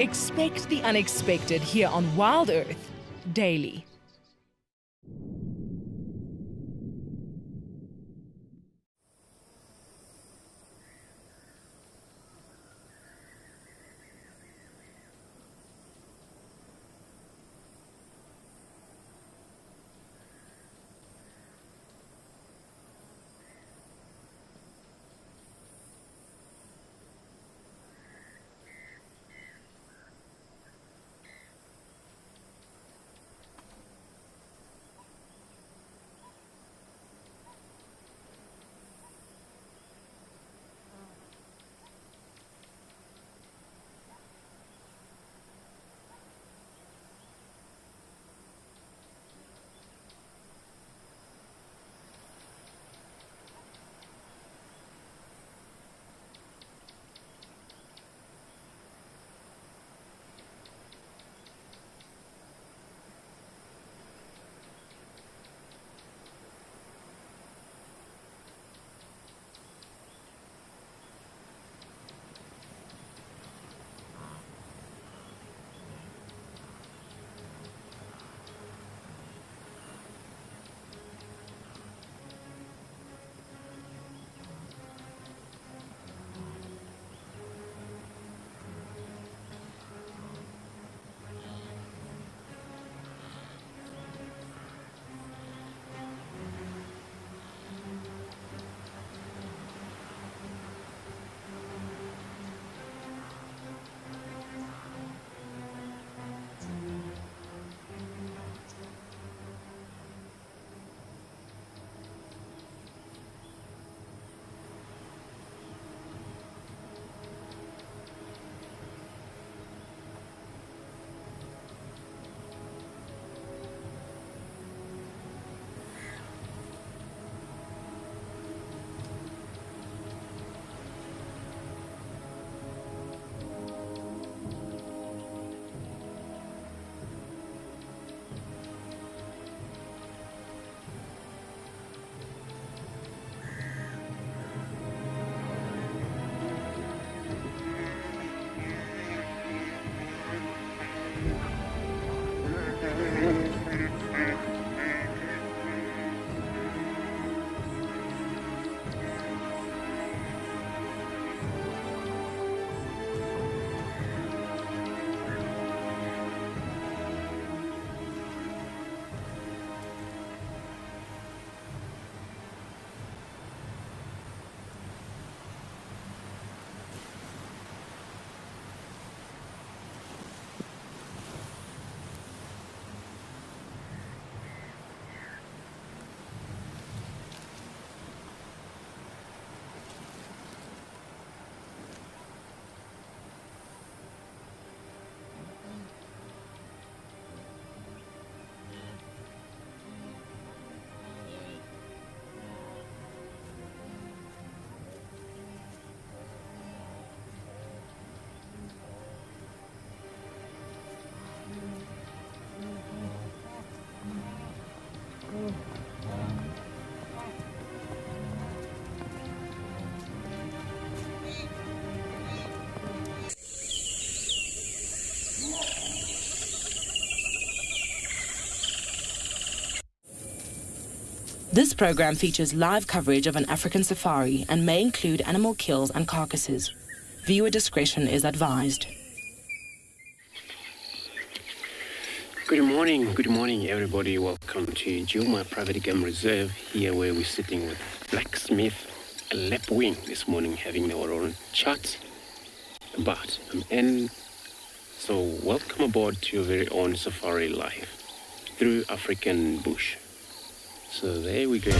Expect the unexpected here on WildEarth Daily. This program features live coverage of an African safari and may include animal kills and carcasses. Viewer discretion is advised. Good morning everybody. Welcome to Djuma Private Game Reserve, here where we're sitting with Blacksmith Lapwing this morning, having our own chat about an So welcome aboard to your very own safari life through African bush. So there we go.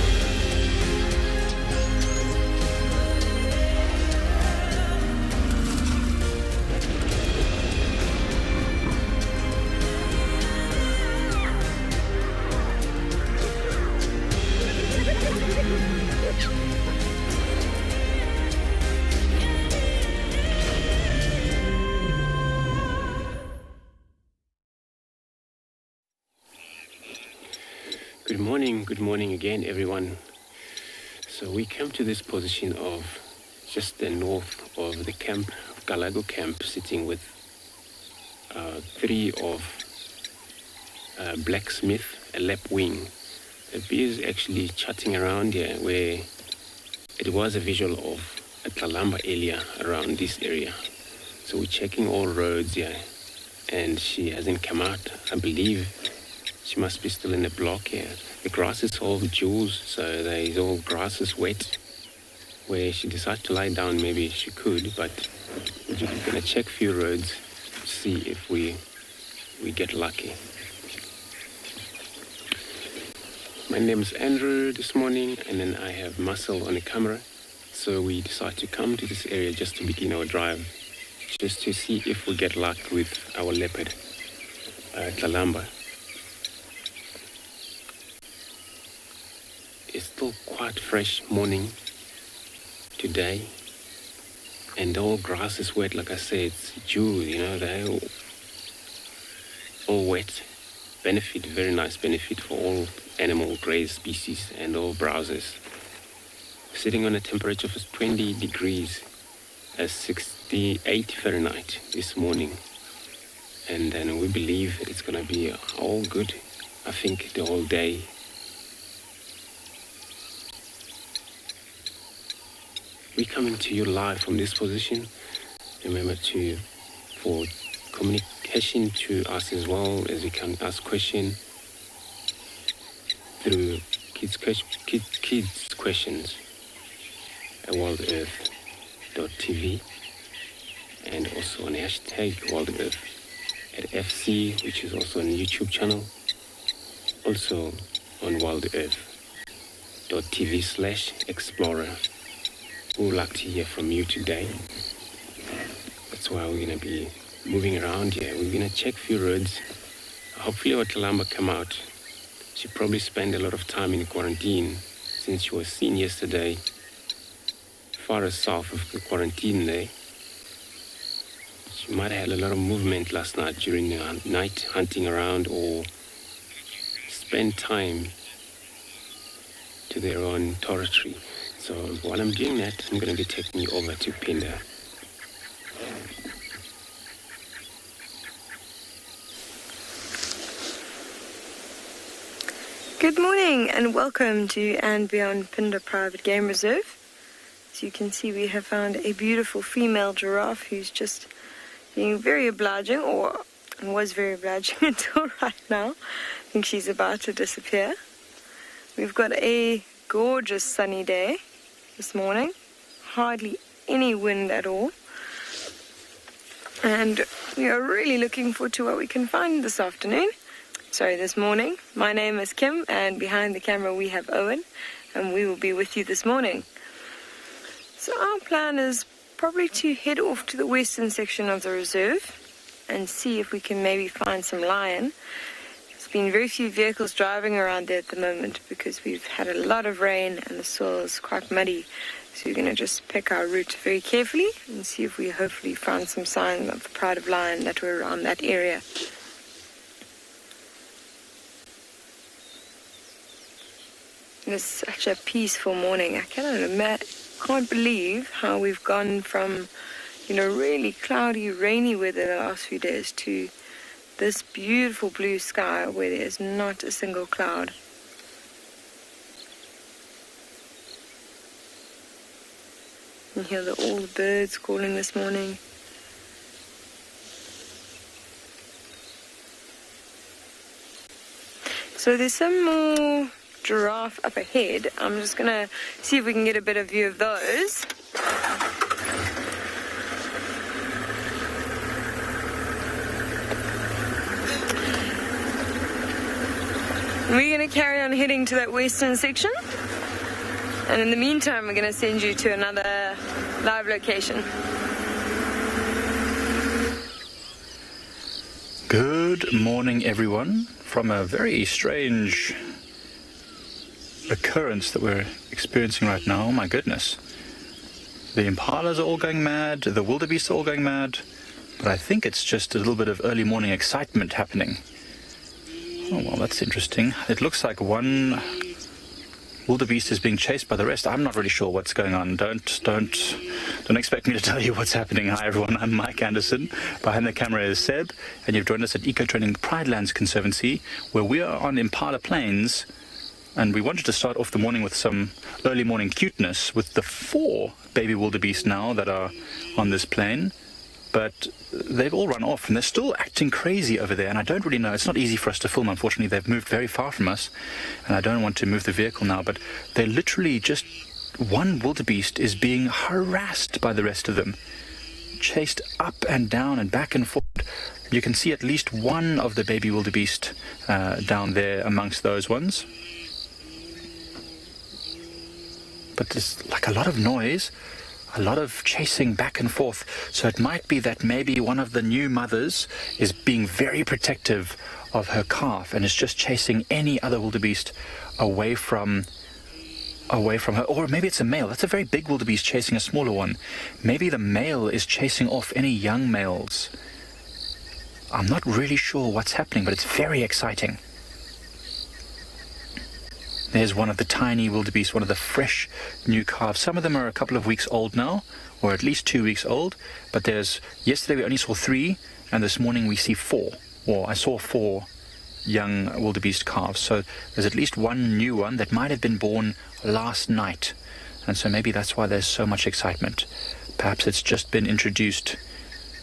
Good morning again, everyone. So we come to this position of just the north of the camp, of Galago camp, sitting with 3 of blacksmith, a lapwing. The bee is actually chatting around here, where it was a visual of a Kalamba area around this area. So we're checking all roads here, and she hasn't come out. I believe she must be still in the block here. The grass is all dews, so there is all grass is wet. Where she decides to lie down, maybe she could, but we're just gonna check a few roads to see if we get lucky. My name is Andrew this morning, and then I have Muscle on the camera. So we decided to come to this area just to begin our drive, just to see if we get luck with our leopard, Kalamba. It's still quite fresh morning today, and all grass is wet. Like I said, it's dew, they're all wet. Very nice benefit for all animal graze species and all browsers. Sitting on a temperature of 20 degrees at 68 Fahrenheit this morning. And then we believe it's going to be all good, I think, the whole day. We're coming to you live from this position. Remember for communication to us as well, as we can ask questions through kids questions at WildEarth.tv, and also on hashtag WildEarth at FC, which is also on the YouTube channel, also on WildEarth.tv/explorer. We would like to hear from you today. That's why we're going to be moving around here. We're going to check a few roads. Hopefully our Kalamba come out. She probably spent a lot of time in quarantine since she was seen yesterday far south of the quarantine there. She might have had a lot of movement last night during the night, hunting around, or spend time to their own territory. So while I'm doing that, I'm going to be taking you over to Phinda. Good morning and welcome to andBeyond Phinda Private Game Reserve. As you can see, we have found a beautiful female giraffe who's just being very obliging, or was very obliging until right now. I think she's about to disappear. We've got a gorgeous sunny day this morning, hardly any wind at all, and we are really looking forward to what we can find this morning. My name is Kim, and behind the camera we have Owen, and we will be with you this morning. So our plan is probably to head off to the western section of the reserve and see if we can maybe find some lion. There's been very few vehicles driving around there at the moment because we've had a lot of rain and the soil is quite muddy. So we're going to just pick our route very carefully and see if we hopefully find some sign of the pride of lion that were around that area. It's such a peaceful morning. I can't believe how we've gone from, really cloudy, rainy weather the last few days to this beautiful blue sky where there's not a single cloud. You hear all the birds calling this morning. So there's some more giraffe up ahead. I'm just going to see if we can get a better view of those. We're going to carry on heading to that western section, and in the meantime we're going to send you to another live location. Good morning, everyone, from a very strange occurrence that we're experiencing right now. Oh my goodness. The impalas are all going mad, the wildebeests are all going mad, but I think it's just a little bit of early morning excitement happening. Oh, well, that's interesting. It looks like one wildebeest is being chased by the rest. I'm not really sure what's going on. Don't expect me to tell you what's happening. Hi everyone, I'm Mike Anderson. Behind the camera is Seb, and you've joined us at Eco Training Pridelands Conservancy, where we are on Impala Plains. And we wanted to start off the morning with some early morning cuteness with the 4 baby wildebeest now that are on this plain. But they've all run off and they're still acting crazy over there. And I don't really know. It's not easy for us to film, unfortunately. They've moved very far from us. And I don't want to move the vehicle now. But they're literally just... one wildebeest is being harassed by the rest of them. Chased up and down and back and forth. You can see at least one of the baby wildebeest down there amongst those ones. But there's like a lot of noise, a lot of chasing back and forth. So it might be that maybe one of the new mothers is being very protective of her calf and is just chasing any other wildebeest away from her. Or maybe it's a male. That's a very big wildebeest chasing a smaller one. Maybe the male is chasing off any young males. I'm not really sure what's happening, but it's very exciting. There's one of the tiny wildebeest, one of the fresh new calves. Some of them are a couple of weeks old now, or at least 2 weeks old. But yesterday we only saw 3, and this morning we see 4. Or I saw 4 young wildebeest calves. So there's at least one new one that might have been born last night. And so maybe that's why there's so much excitement. Perhaps it's just been introduced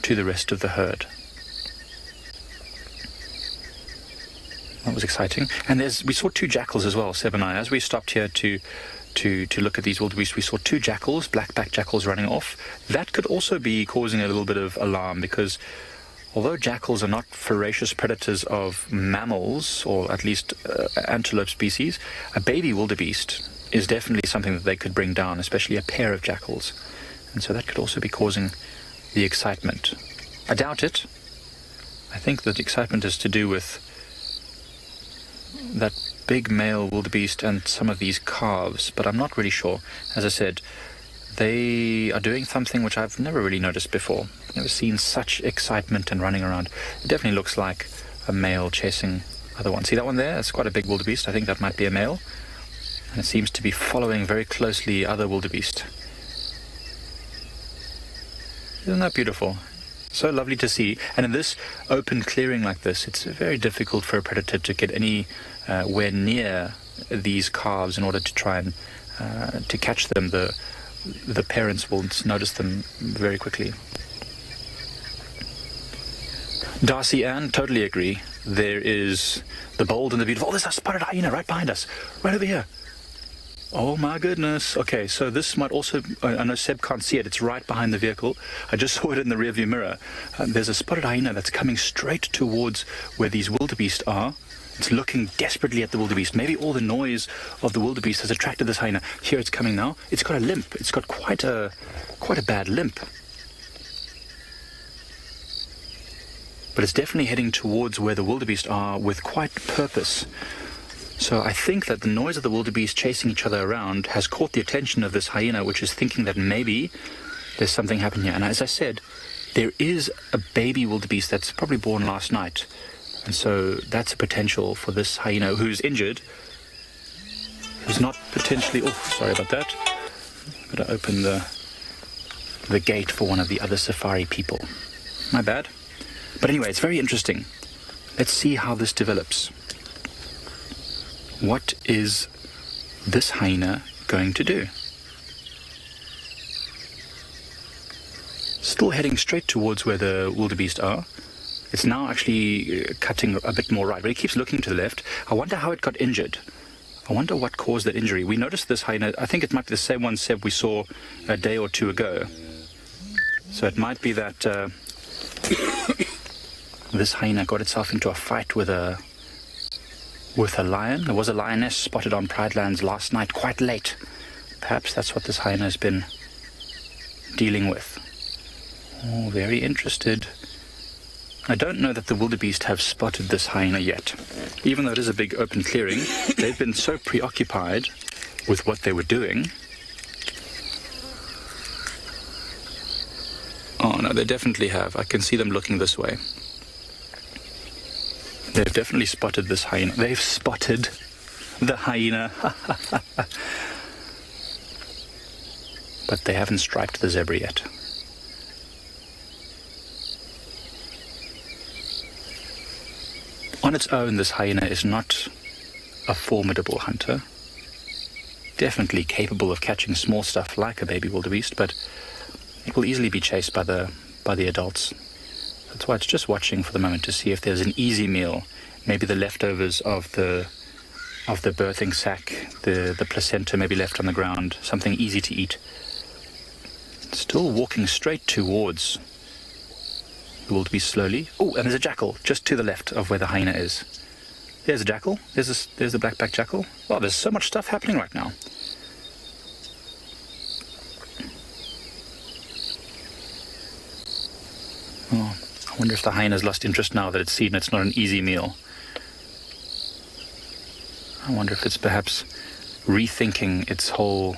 to the rest of the herd. That was exciting. And we saw 2 jackals as well, Seb and I. As we stopped here to look at these wildebeest, we saw 2 jackals, black-backed jackals running off. That could also be causing a little bit of alarm because although jackals are not voracious predators of mammals, or at least antelope species, a baby wildebeest is definitely something that they could bring down, especially a pair of jackals. And so that could also be causing the excitement. I doubt it. I think that the excitement is to do with that big male wildebeest and some of these calves, but I'm not really sure. As I said, they are doing something which I've never really noticed before. I've never seen such excitement and running around. It definitely looks like a male chasing other one. See that one there? That's quite a big wildebeest. I think that might be a male. And it seems to be following very closely other wildebeest. Isn't that beautiful? So lovely to see. And in this open clearing like this, it's very difficult for a predator to get anywhere near these calves in order to try and to catch them. The parents will notice them very quickly. Darcy Ann, totally agree. There is the bold and the beautiful. Oh, there's a spotted hyena right behind us, right over here. Oh my goodness. Okay, so this might also, I know Seb can't see it, it's right behind the vehicle. I just saw it in the rearview mirror. There's a spotted hyena that's coming straight towards where these wildebeest are. It's looking desperately at the wildebeest. Maybe all the noise of the wildebeest has attracted this hyena. Here it's coming now. It's got a limp. It's got quite a bad limp. But it's definitely heading towards where the wildebeest are with quite purpose. So I think that the noise of the wildebeest chasing each other around has caught the attention of this hyena, which is thinking that maybe there's something happening here. And as I said, there is a baby wildebeest that's probably born last night. And so that's a potential for this hyena who's injured, who's not potentially... Oh, sorry about that. I'm going to open the gate for one of the other safari people. My bad. But anyway, it's very interesting. Let's see how this develops. What is this hyena going to do? Still heading straight towards where the wildebeest are. It's now actually cutting a bit more right, but it keeps looking to the left. I wonder how it got injured. I wonder what caused that injury. We noticed this hyena, I think it might be the same one, Seb, we saw a day or 2 ago. So it might be that this hyena got itself into a fight with a lion. There was a lioness spotted on Pridelands last night quite late. Perhaps that's what this hyena has been dealing with. Oh, very interested. I don't know that the wildebeest have spotted this hyena yet. Even though it is a big open clearing, they've been so preoccupied with what they were doing. Oh no, they definitely have. I can see them looking this way. They've definitely spotted this hyena. They've spotted The hyena. But they haven't striped the zebra yet. On its own, this hyena is not a formidable hunter. Definitely capable of catching small stuff like a baby wildebeest, but it will easily be chased by the adults. That's why it's just watching for the moment to see if there's an easy meal, maybe the leftovers of the birthing sac, the placenta maybe left on the ground, something easy to eat. Still walking straight towards the wildebeest slowly. Oh, and there's a jackal just to the left of where the hyena is. There's a jackal. There's the black-backed jackal. Wow, there's so much stuff happening right now. Oh, I wonder if the hyena's lost interest now that it's seen it's not an easy meal. I wonder if it's perhaps rethinking its whole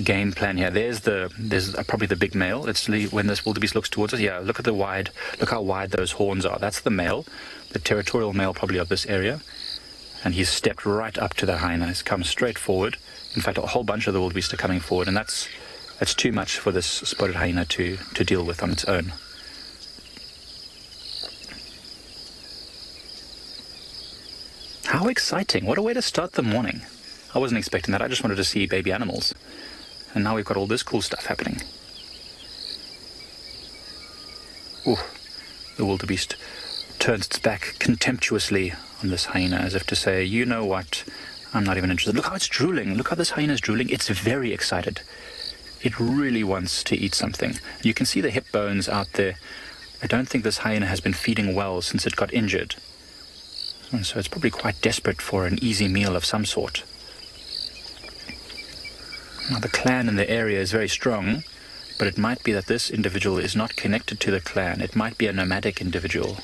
game plan here. There's probably the big male. It's when this wildebeest looks towards us. Yeah, look how wide those horns are. That's the male, the territorial male probably of this area. And he's stepped right up to the hyena. He's come straight forward. In fact, a whole bunch of the wildebeest are coming forward, and that's too much for this spotted hyena to deal with on its own. How exciting. What a way to start the morning. I wasn't expecting that. I just wanted to see baby animals. And now we've got all this cool stuff happening. Ooh, the wildebeest turns its back contemptuously on this hyena as if to say, you know what, I'm not even interested. Look how it's drooling. Look how this hyena is drooling. It's very excited. It really wants to eat something. You can see the hip bones out there. I don't think this hyena has been feeding well since it got injured. And so it's probably quite desperate for an easy meal of some sort. Now the clan in the area is very strong, but it might be that this individual is not connected to the clan. It might be a nomadic individual.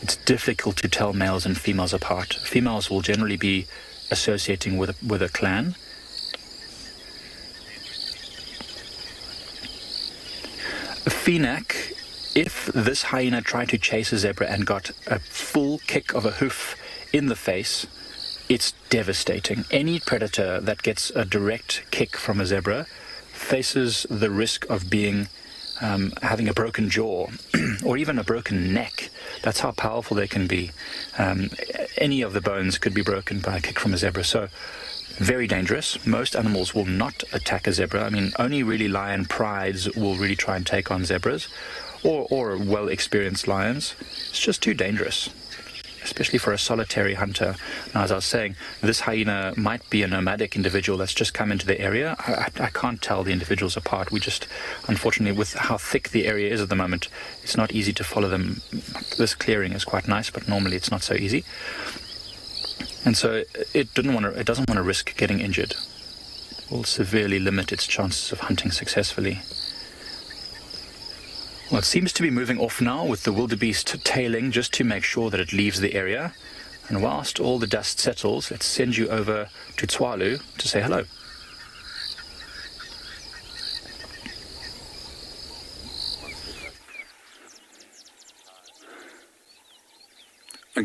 It's difficult to tell males and females apart. Females will generally be associating with a clan. Phenac, if this hyena tried to chase a zebra and got a full kick of a hoof in the face, it's devastating. Any predator that gets a direct kick from a zebra faces the risk of being having a broken jaw or even a broken neck. That's how powerful they can be. Any of the bones could be broken by a kick from a zebra. So very dangerous. Most animals will not attack a zebra. I mean, only really lion prides will really try and take on zebras or well-experienced lions. It's just too dangerous, especially for a solitary hunter. Now, as I was saying, this hyena might be a nomadic individual that's just come into the area. I can't tell the individuals apart. We just, unfortunately, with how thick the area is at the moment, it's not easy to follow them. This clearing is quite nice, but normally it's not so easy. And so it doesn't want to risk getting injured. It will severely limit its chances of hunting successfully. Well, it seems to be moving off now with the wildebeest tailing just to make sure that it leaves the area. And whilst all the dust settles, let's send you over to Tswalu to say hello.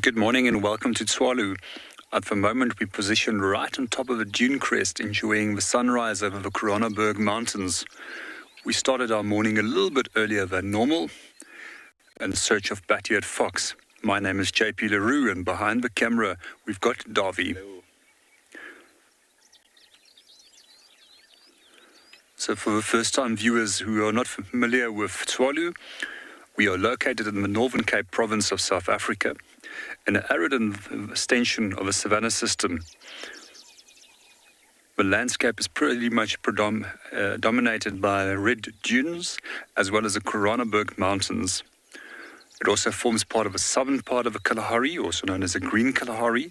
Good morning and welcome to Tswalu. At the moment, we position right on top of a dune crest, enjoying the sunrise over the Koronaberg Mountains. We started our morning a little bit earlier than normal in search of bat-eared fox. My name is JP LaRue, and behind the camera we've got Davi. So for the first-time viewers who are not familiar with Tswalu, we are located in the Northern Cape province of South Africa, in an arid extension of a savanna system. The landscape is pretty much dominated by red dunes as well as the Koronaberg Mountains. It also forms part of a southern part of the Kalahari, also known as the Green Kalahari,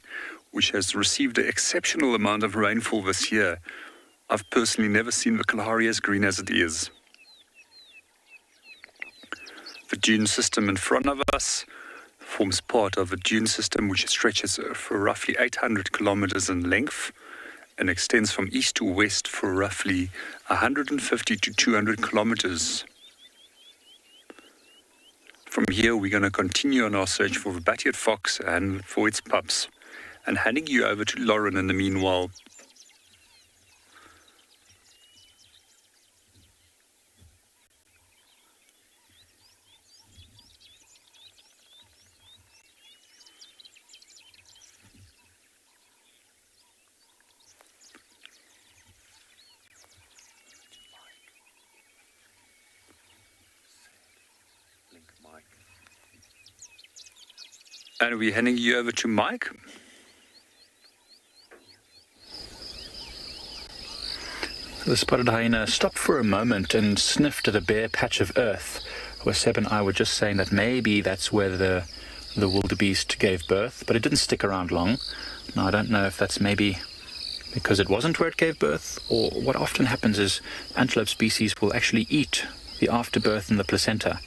which has received an exceptional amount of rainfall this year. I've personally never seen the Kalahari as green as it is. The dune system in front of us forms part of a dune system which stretches for roughly 800 kilometers in length and extends from east to west for roughly 150 to 200 kilometers. From here, we're going to continue on our search for the bat-eared fox and for its pups. and handing you over to Lauren in the meanwhile. And we're handing you over to Mike. The spotted hyena stopped for a moment and sniffed at a bare patch of earth, where Seb and I were just saying that maybe that's where the wildebeest gave birth, but it didn't stick around long. Now, I don't know if that's maybe because it wasn't where it gave birth, or what often happens is antelope species will actually eat the afterbirth and the placenta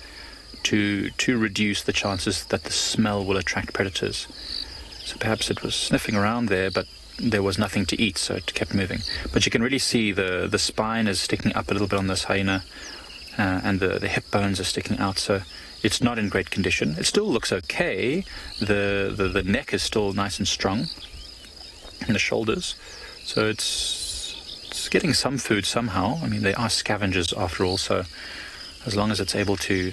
to reduce the chances that the smell will attract predators. So perhaps it was sniffing around there, but there was nothing to eat, so it kept moving. But you can really see the spine is sticking up a little bit on this hyena, and the hip bones are sticking out, so it's not in great condition. It still looks okay. The neck is still nice and strong, and the shoulders. So it's getting some food somehow. I mean, they are scavengers after all, so as long as it's able to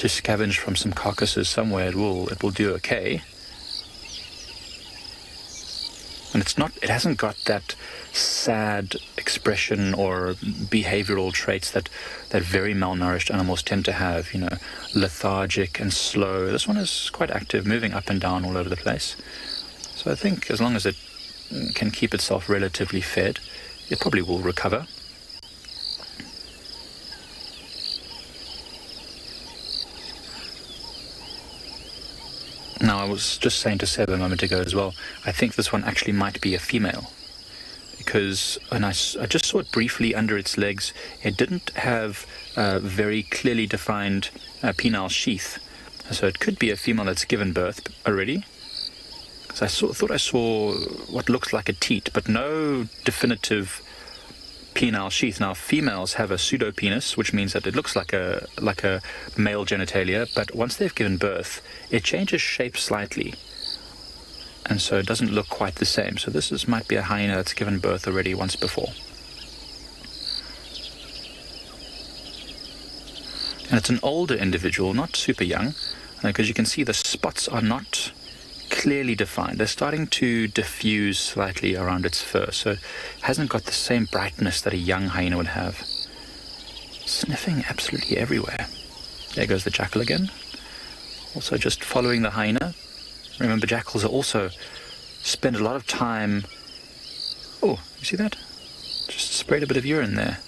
scavenge from some carcasses somewhere, it will do okay. And it hasn't got that sad expression or behavioral traits that very malnourished animals tend to have, lethargic and slow. This one is quite active, moving up and down all over the place. So I think as long as it can keep itself relatively fed, it probably will recover. Now, I was just saying to Seb a moment ago as well, I think this one actually might be a female, because when I just saw it briefly under its legs, it didn't have a very clearly defined penile sheath. So it could be a female that's given birth already, because I thought I saw what looks like a teat, but no definitive penile sheath. Now, females have a pseudopenis, which means that it looks like a male genitalia, but once they've given birth, it changes shape slightly, and so it doesn't look quite the same. So this might be a hyena that's given birth already once before. And it's an older individual, not super young, because you can see the spots are not clearly defined. They're starting to diffuse slightly around its fur, so it hasn't got the same brightness that a young hyena would have. Sniffing absolutely everywhere. There goes the jackal again. Also just following the hyena. Remember, jackals also spend a lot of time... Oh, you see that? Just sprayed a bit of urine there.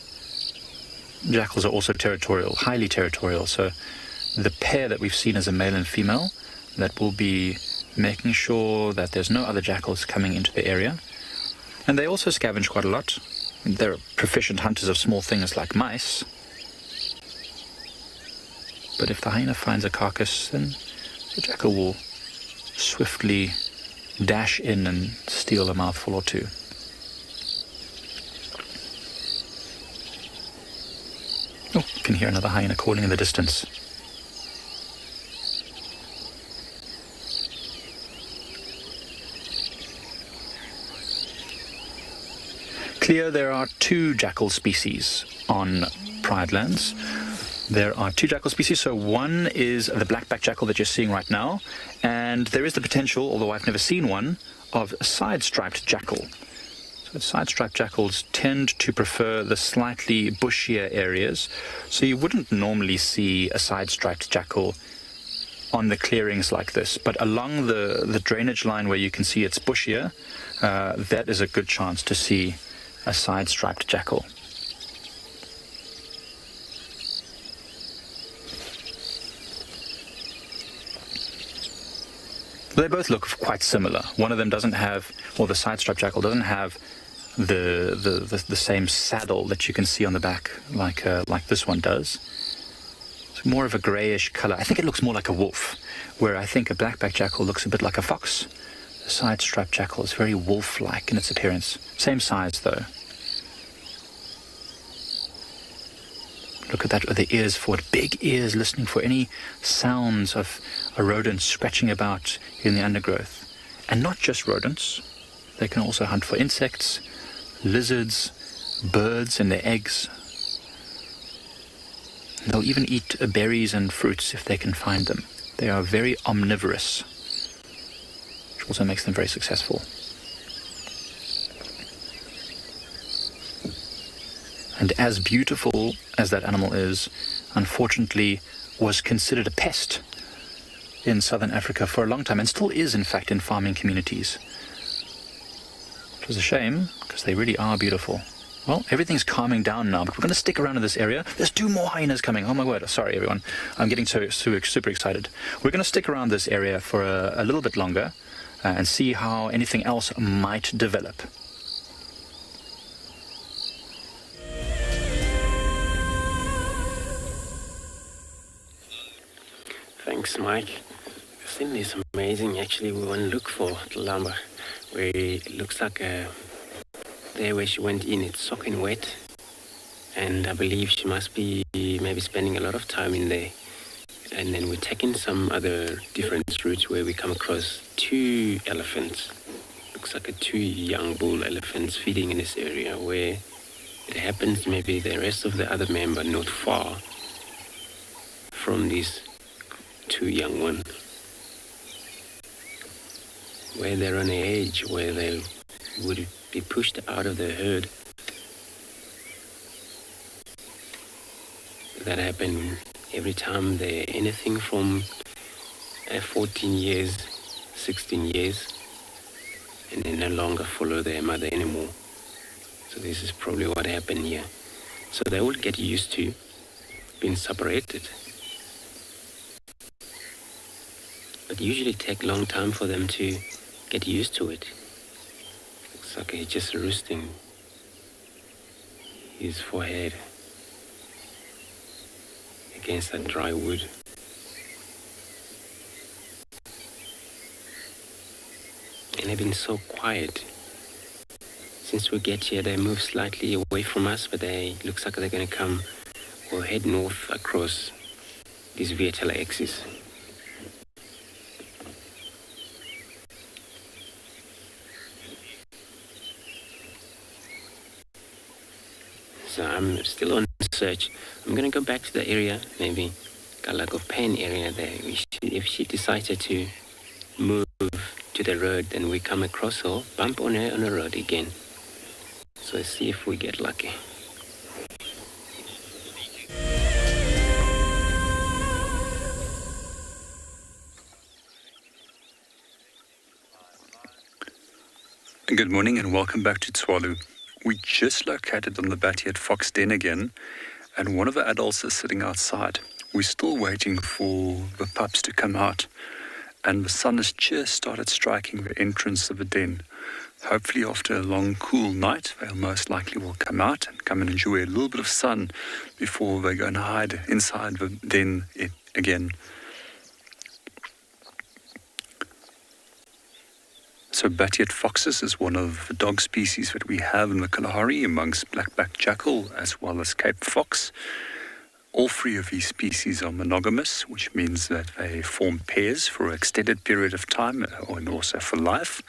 Jackals are also territorial, highly territorial, so the pair that we've seen as a male and female, that will be making sure that there's no other jackals coming into the area. And they also scavenge quite a lot. They're proficient hunters of small things like mice. But if the hyena finds a carcass, then the jackal will swiftly dash in and steal a mouthful or two. Oh, you can hear another hyena calling in the distance. Clear, there are two jackal species on Pride lands. There are two jackal species, so one is the black-backed jackal that you're seeing right now, and there is the potential, although I've never seen one, of a side-striped jackal. So side-striped jackals tend to prefer the slightly bushier areas, so you wouldn't normally see a side-striped jackal on the clearings like this, but along the drainage line where you can see it's bushier, that is a good chance to see a side-striped jackal. They both look quite similar. One of them doesn't have, or the side-striped jackal doesn't have the same saddle that you can see on the back like this one does. It's more of a greyish colour. I think it looks more like a wolf, where I think a black-backed jackal looks a bit like a fox. The side-striped jackal is very wolf-like in its appearance. Same size, though. Look at that with the ears forward. Big ears, listening for any sounds of a rodent scratching about in the undergrowth. And not just rodents. They can also hunt for insects, lizards, birds and their eggs. They'll even eat berries and fruits if they can find them. They are very omnivorous, which also makes them very successful. And as beautiful as that animal is, unfortunately, was considered a pest in southern Africa for a long time, and still is, in fact, in farming communities. It was a shame, because they really are beautiful. Well, everything's calming down now, but we're going to stick around in this area. There's 2 more hyenas coming. Oh my word. Sorry, everyone. I'm getting super excited. We're going to stick around this area for a little bit longer and see how anything else might develop. Thanks, Mike. This thing is amazing. Actually, we want to look for Lamba, where it looks like there where she went in, it's soaking wet, and I believe she must be maybe spending a lot of time in there. And then we're taking some other different routes where we come across 2 elephants. Looks like 2 young bull elephants feeding in this area, where it happens maybe the rest of the other men, but not far from these 2 young ones, where they're on an age where they would be pushed out of the herd. That happened every time they're anything from 14 years, 16 years, and they no longer follow their mother anymore. So this is probably what happened here. So they will get used to being separated. But usually take a long time for them to get used to it. Looks like he's just roosting his forehead against that dry wood. And they've been so quiet. Since we get here, they move slightly away from us, but they looks like they're going to come or head north across this Vietela axis. So I'm still on search. I'm going to go back to the area, maybe Galago Pen area there. If she decided to move to the road, then we come across her, bump on her on the road again. So let's see if we get lucky. Good morning and welcome back to Tswalu. We just located on the Battiat Fox Den again, and one of the adults is sitting outside. We're still waiting for the pups to come out, and the sun has just started striking the entrance of the den. Hopefully after a long cool night, they'll most likely will come out and come and enjoy a little bit of sun before they go and hide inside the den again. So Battiat foxes is one of the dog species that we have in the Kalahari amongst black-backed jackal as well as Cape fox. All 3 of these species are monogamous, which means that they form pairs for an extended period of time and also for life.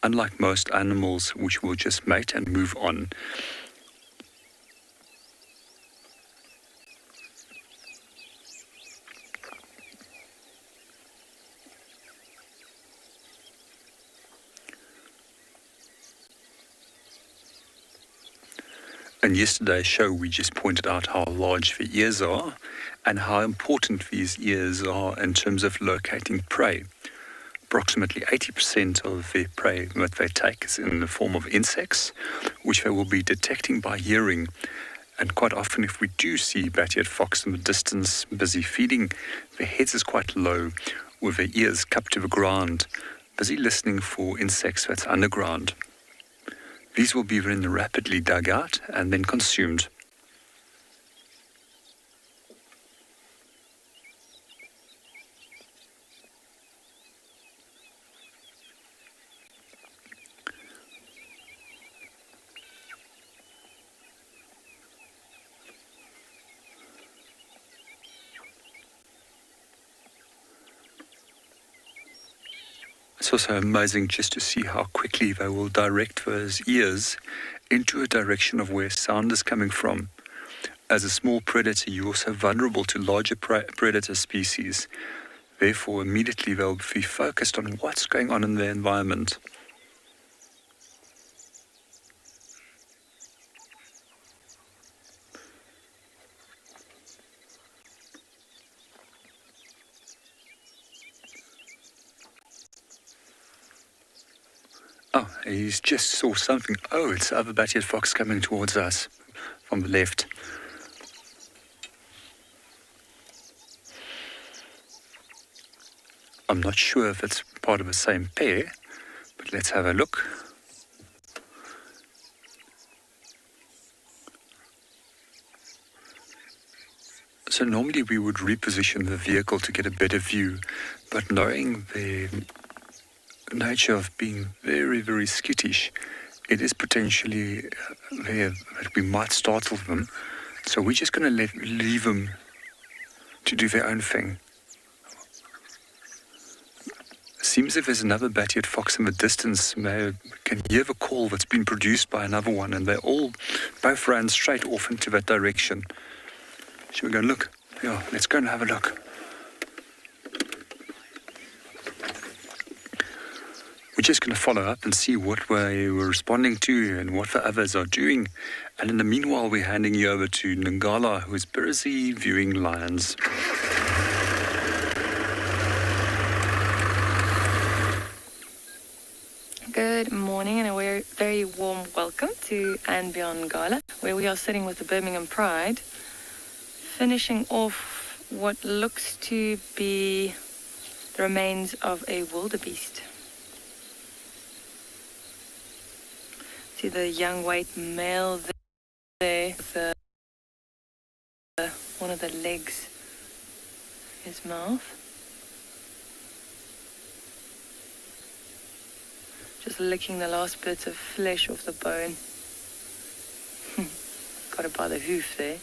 Unlike most animals which will just mate and move on. In yesterday's show, we just pointed out how large the ears are and how important these ears are in terms of locating prey. Approximately 80% of the prey that they take is in the form of insects, which they will be detecting by hearing. And quite often, if we do see Battiat fox in the distance busy feeding, their heads is quite low, with their ears cupped to the ground, busy listening for insects that's underground. These will be then rapidly dug out and then consumed. It's also amazing just to see how quickly they will direct those ears into a direction of where sound is coming from. As a small predator, you're also vulnerable to larger predator species. Therefore, immediately they'll be focused on what's going on in their environment. Oh, he's just saw something. Oh, it's the other bat-eared fox coming towards us from the left. I'm not sure if it's part of the same pair, but let's have a look. So normally we would reposition the vehicle to get a better view, but knowing the nature of being very, very skittish, it is potentially there that we might startle them. So we're just going to leave them to do their own thing. Seems if there's another bat-eared fox in the distance, we can hear the call that's been produced by another one, and they both ran straight off into that direction. Shall we go and look? Yeah, let's go and have a look. We're just going to follow up and see what we were responding to and what the others are doing. And in the meanwhile, we're handing you over to Ngala, who is busy viewing lions. Good morning and a very warm welcome to andBeyond Ngala, where we are sitting with the Birmingham Pride, finishing off what looks to be the remains of a wildebeest. See the young white male there with one of the legs in his mouth. Just licking the last bits of flesh off the bone. Got it by the hoof there.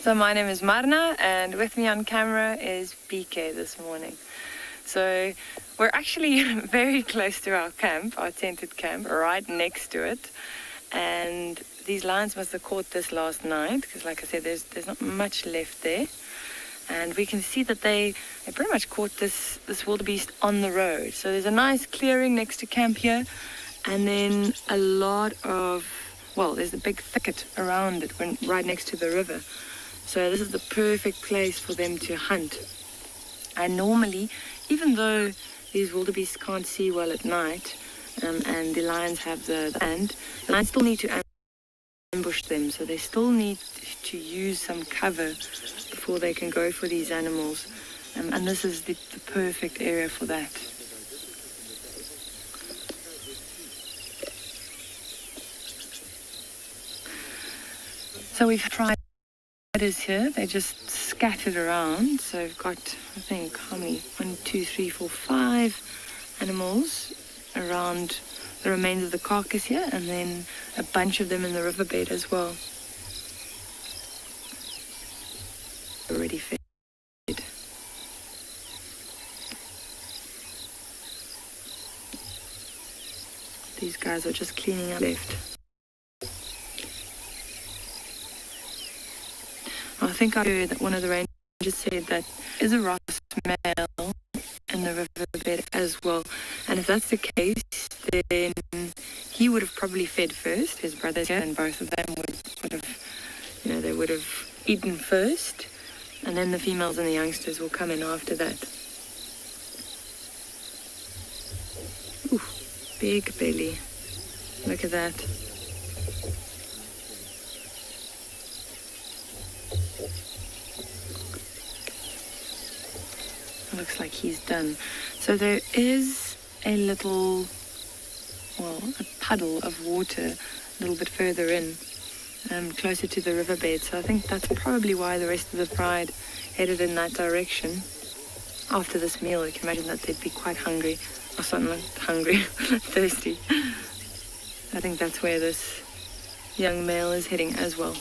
So my name is MARNA, and with me on camera is BK this morning. So we're actually very close to our camp, our tented camp, right next to it. And these lions must have caught this last night, because like I said, there's not much left there. And we can see that they pretty much caught this wildebeest on the road. So there's a nice clearing next to camp here, and then a lot of, well, there's a big thicket around it, right next to the river. So this is the perfect place for them to hunt. And normally, even though these wildebeests can't see well at night, and the lions have the hand, the lions still need to ambush them. So they still need to use some cover before they can go for these animals. And this is the perfect area for that. So we've tried spiders here. They're just scattered around. So we've got, I think, how many? 1, 2, 3, 4, 5 animals around the remains of the carcass here, and then a bunch of them in the riverbed as well. Already fed. These guys are just cleaning up left. I think I heard that one of the rangers said that is a ROUX male in the riverbed as well. And if that's the case, then he would have probably fed first, his brothers here, and both of them would have, they would have eaten first, and then the females and the youngsters will come in after that. Ooh, big belly. Look at that. Looks like he's done. So there is a little, a puddle of water a little bit further in, closer to the riverbed. So I think that's probably why the rest of the pride headed in that direction. After this meal, you can imagine that they'd be quite hungry. Or something like hungry, thirsty. I think that's where this young male is heading as well.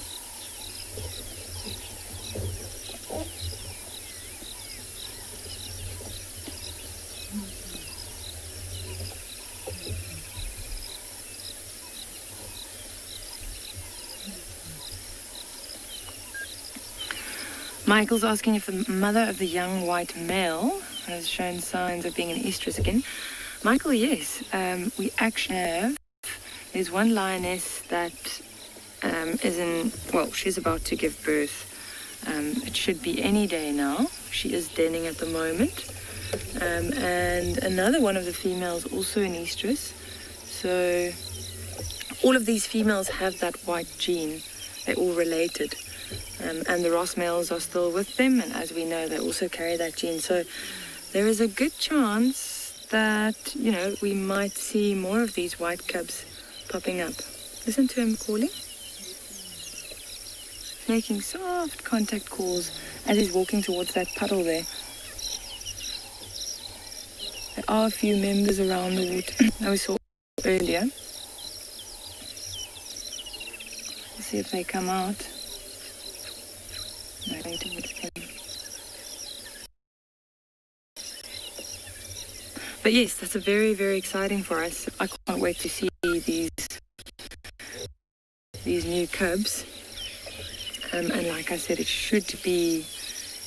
Michael's asking if the mother of the young white male has shown signs of being an estrus again. Michael, yes. We actually have. There's one lioness that she's about to give birth. It should be any day now. She is denning at the moment. And another one of the females also an estrus. So all of these females have that white gene. They're all related. And the Ross males are still with them. And as we know, they also carry that gene. So there is a good chance that, we might see more of these white cubs popping up. Listen to him calling. Making soft contact calls as he's walking towards that puddle there. There are a few members around the water that we saw earlier. Let's see if they come out. No, they didn't. But yes, that's a very, very exciting for us. I can't wait to see these new cubs. And like I said, it should be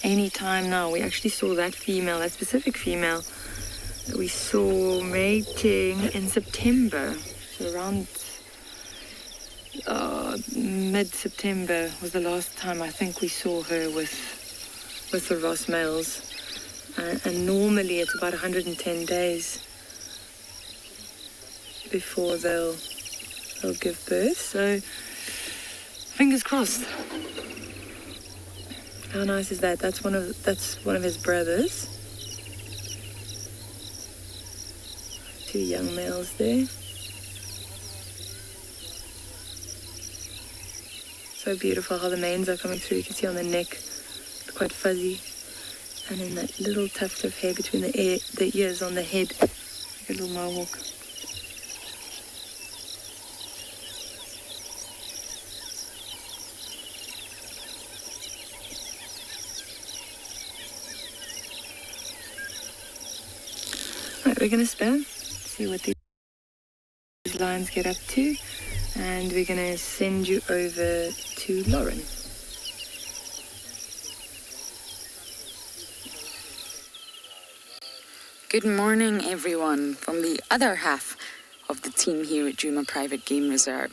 any time now. We actually saw that specific female, that we saw mating in September. So around mid-September was the last time I think we saw her with the Ross males. And normally it's about 110 days before they'll give birth. So fingers crossed. How nice is that? That's one of his brothers. Two young males there. So beautiful how the manes are coming through. You can see on the neck, it's quite fuzzy. And then that little tuft of hair between the ears on the head, like a little mohawk. Right, we're going to spam, see what these lions get up to, and we're going to send you over to Lauren. Good morning, everyone, from the other half of the team here at Djuma Private Game Reserve.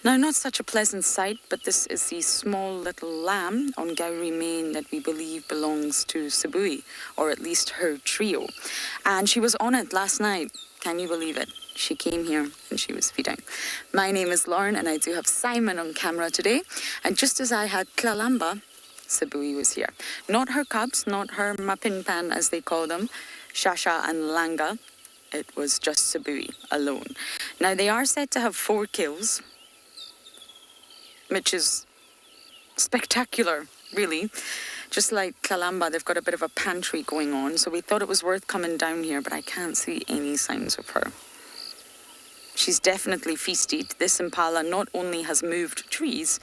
Now, not such a pleasant sight, but this is the small little lamb on Gowrie Main that we believe belongs to Sabi, or at least her trio. And she was on it last night. Can you believe it? She came here and she was feeding. My name is Lauren, and I do have Simon on camera today. And just as I had Klalamba, Sabi was here. Not her cubs, not her mapinpan as they call them, Shasha and Langa. It was just Sabi alone. Now, they are said to have 4 kills, which is spectacular, really. Just like Kalamba, they've got a bit of a pantry going on, so we thought it was worth coming down here, but I can't see any signs of her. She's definitely feasted. This impala not only has moved trees,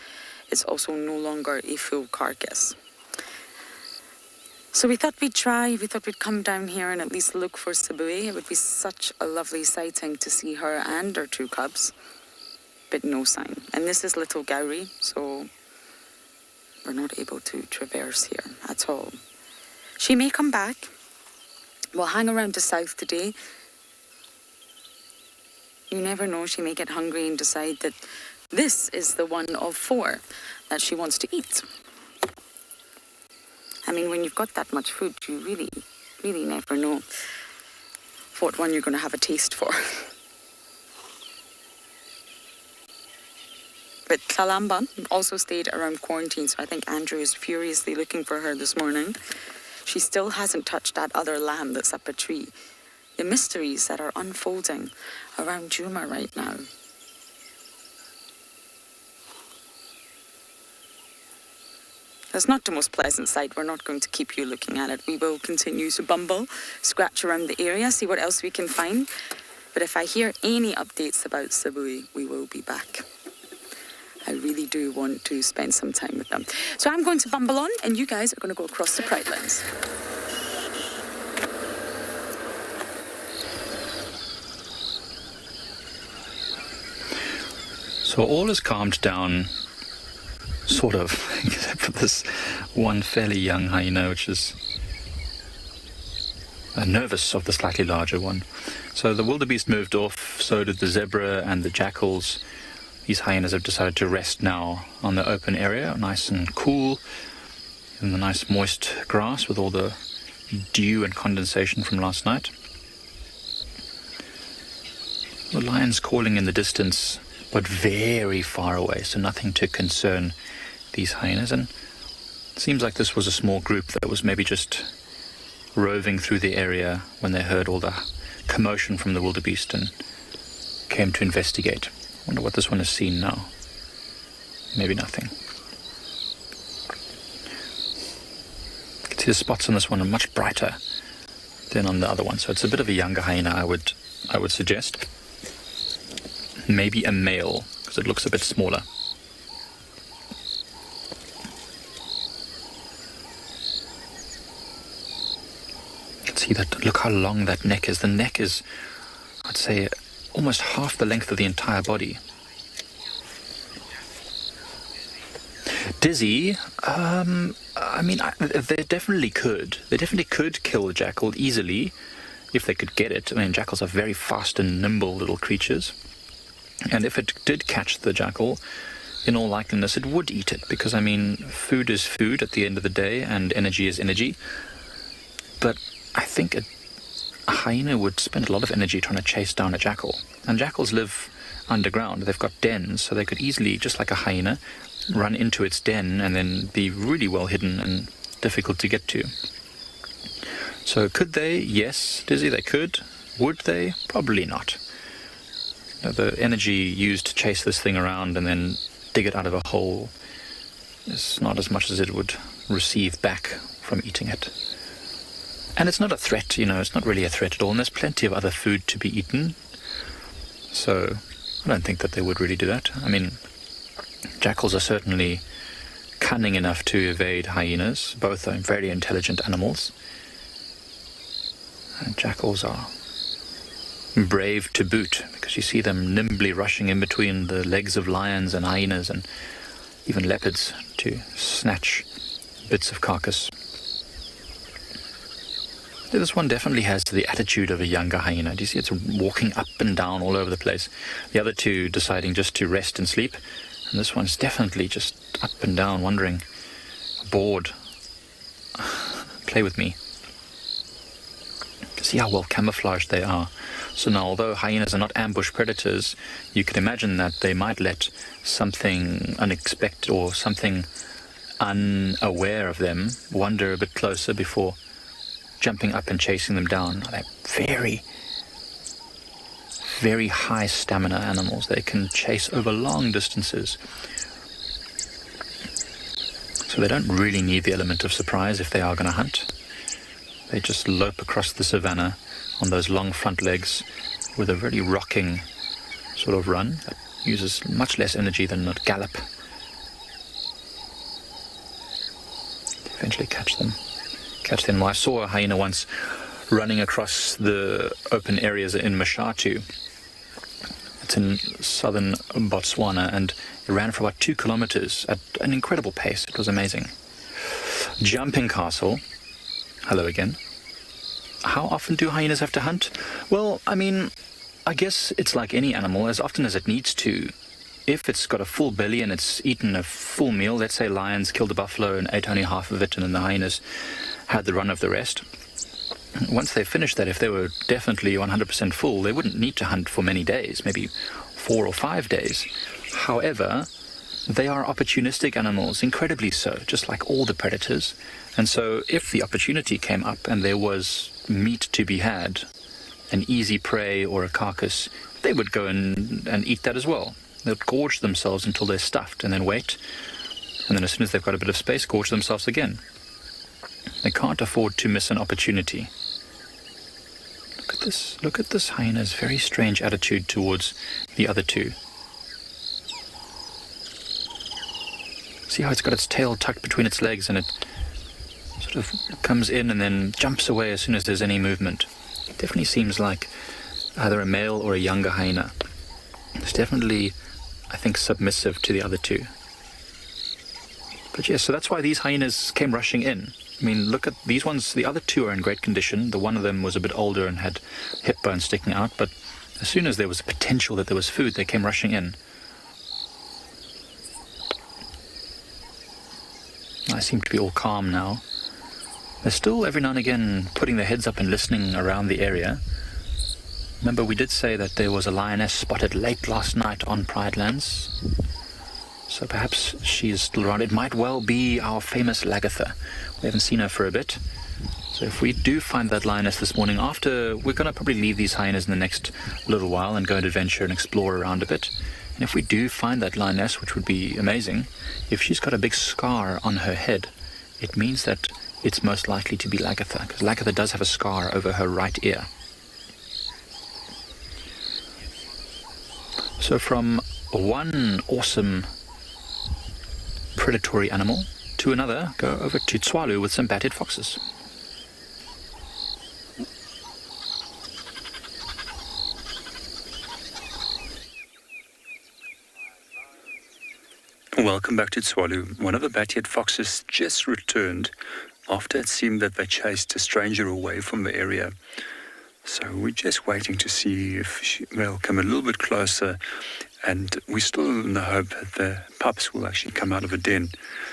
it's also no longer a full carcass. So we thought we'd come down here and at least look for Sabi. It would be such a lovely sighting to see her and her 2 cubs. But no sign. And this is Little Gowrie, so we're not able to traverse here at all. She may come back. We'll hang around the south today. You never know, she may get hungry and decide that this is the one of 4 that she wants to eat. I mean, when you've got that much food, you really, really never know what one you're going to have a taste for. But Kalamba also stayed around quarantine, so I think Andrew is furiously looking for her this morning. She still hasn't touched that other lamb that's up a tree. The mysteries that are unfolding around Djuma right now. That's not the most pleasant sight. We're not going to keep you looking at it. We will continue to bumble, scratch around the area, see what else we can find. But if I hear any updates about Sabi, we will be back. I really do want to spend some time with them. So I'm going to bumble on, and you guys are going to go across the Pride lines. So all has calmed down sort of, except for this one fairly young hyena, which is nervous of the slightly larger one. So the wildebeest moved off, so did the zebra and the jackals. These hyenas have decided to rest now on the open area, nice and cool, in the nice moist grass with all the dew and condensation from last night. The lion's calling in the distance, but very far away, so nothing to concern these hyenas. And it seems like this was a small group that was maybe just roving through the area when they heard all the commotion from the wildebeest and came to investigate. I wonder what this one has seen now. Maybe nothing. You can see the spots on this one are much brighter than on the other one, so it's a bit of a younger hyena, I would suggest. Maybe a male, because it looks a bit smaller. See that? Look how long that neck is. The neck is, I'd say, almost half the length of the entire body. Dizzy, they definitely could. They definitely could kill a jackal easily if they could get it. I mean, jackals are very fast and nimble little creatures. And if it did catch the jackal, in all likeliness, it would eat it. Because, I mean, food is food at the end of the day, and energy is energy. But I think a hyena would spend a lot of energy trying to chase down a jackal. And jackals live underground. They've got dens, so they could easily, just like a hyena, run into its den and then be really well hidden and difficult to get to. So could they? Yes, Dizzy, they could. Would they? Probably not. The energy used to chase this thing around and then dig it out of a hole is not as much as it would receive back from eating it. And it's not a threat, it's not really a threat at all, and there's plenty of other food to be eaten. So I don't think that they would really do that. I mean, jackals are certainly cunning enough to evade hyenas. Both are very intelligent animals. And jackals are brave to boot, because you see them nimbly rushing in between the legs of lions and hyenas and even leopards to snatch bits of carcass. This one definitely has the attitude of a younger hyena. Do you see it's walking up and down all over the place? The other two deciding just to rest and sleep, and this one's definitely just up and down, wandering, bored. Play with me. See how well camouflaged they are. So now, although hyenas are not ambush predators, you can imagine that they might let something unexpected or something unaware of them wander a bit closer before jumping up and chasing them down. They're very, very high stamina animals. They can chase over long distances. So they don't really need the element of surprise if they are going to hunt. They just lope across the savannah on those long front legs with a really rocking sort of run that uses much less energy than a gallop. Eventually catch them. I saw a hyena once running across the open areas in Mashatu. It's in southern Botswana, and it ran for about 2 kilometers at an incredible pace. It was amazing. Jumping Castle. Hello again. How often do hyenas have to hunt? Well, I mean, I guess it's like any animal, as often as it needs to. If it's got a full belly and it's eaten a full meal, let's say lions killed a buffalo and ate only half of it, and then the hyenas had the run of the rest. Once they finished that, if they were definitely 100% full, they wouldn't need to hunt for many days, maybe 4 or 5 days. However, they are opportunistic animals, incredibly so, just like all the predators. And so if the opportunity came up and there was meat to be had, an easy prey or a carcass, they would go and eat that as well. They'll gorge themselves until they're stuffed and then wait. And then as soon as they've got a bit of space, gorge themselves again. They can't afford to miss an opportunity. Look at this hyena's very strange attitude towards the other two. See how it's got its tail tucked between its legs, and it sort of comes in and then jumps away as soon as there's any movement. It definitely seems like either a male or a younger hyena. It's definitely, I think, submissive to the other two. But yes, so that's why these hyenas came rushing in. I mean, look at these ones. The other two are in great condition. The one of them was a bit older and had hip bones sticking out, but as soon as there was a potential that there was food, they came rushing in. I seem to be all calm now. They're still every now and again putting their heads up and listening around the area. Remember, we did say that there was a lioness spotted late last night on Pride Lands. So perhaps she is still around. It might well be our famous Lagatha. We haven't seen her for a bit. So if we do find that lioness this morning, we're going to probably leave these hyenas in the next little while and go and adventure and explore around a bit. And if we do find that lioness, which would be amazing, if she's got a big scar on her head, it means that it's most likely to be Lagatha, because Lagatha does have a scar over her right ear. So from one awesome predatory animal to another, go over to Tswalu with some bat-head foxes. Welcome back to Tswalu. One of the bat-head foxes just returned after it seemed that they chased a stranger away from the area. So we're just waiting to see if they'll come a little bit closer, and we're still in the hope that the pups will actually come out of the den.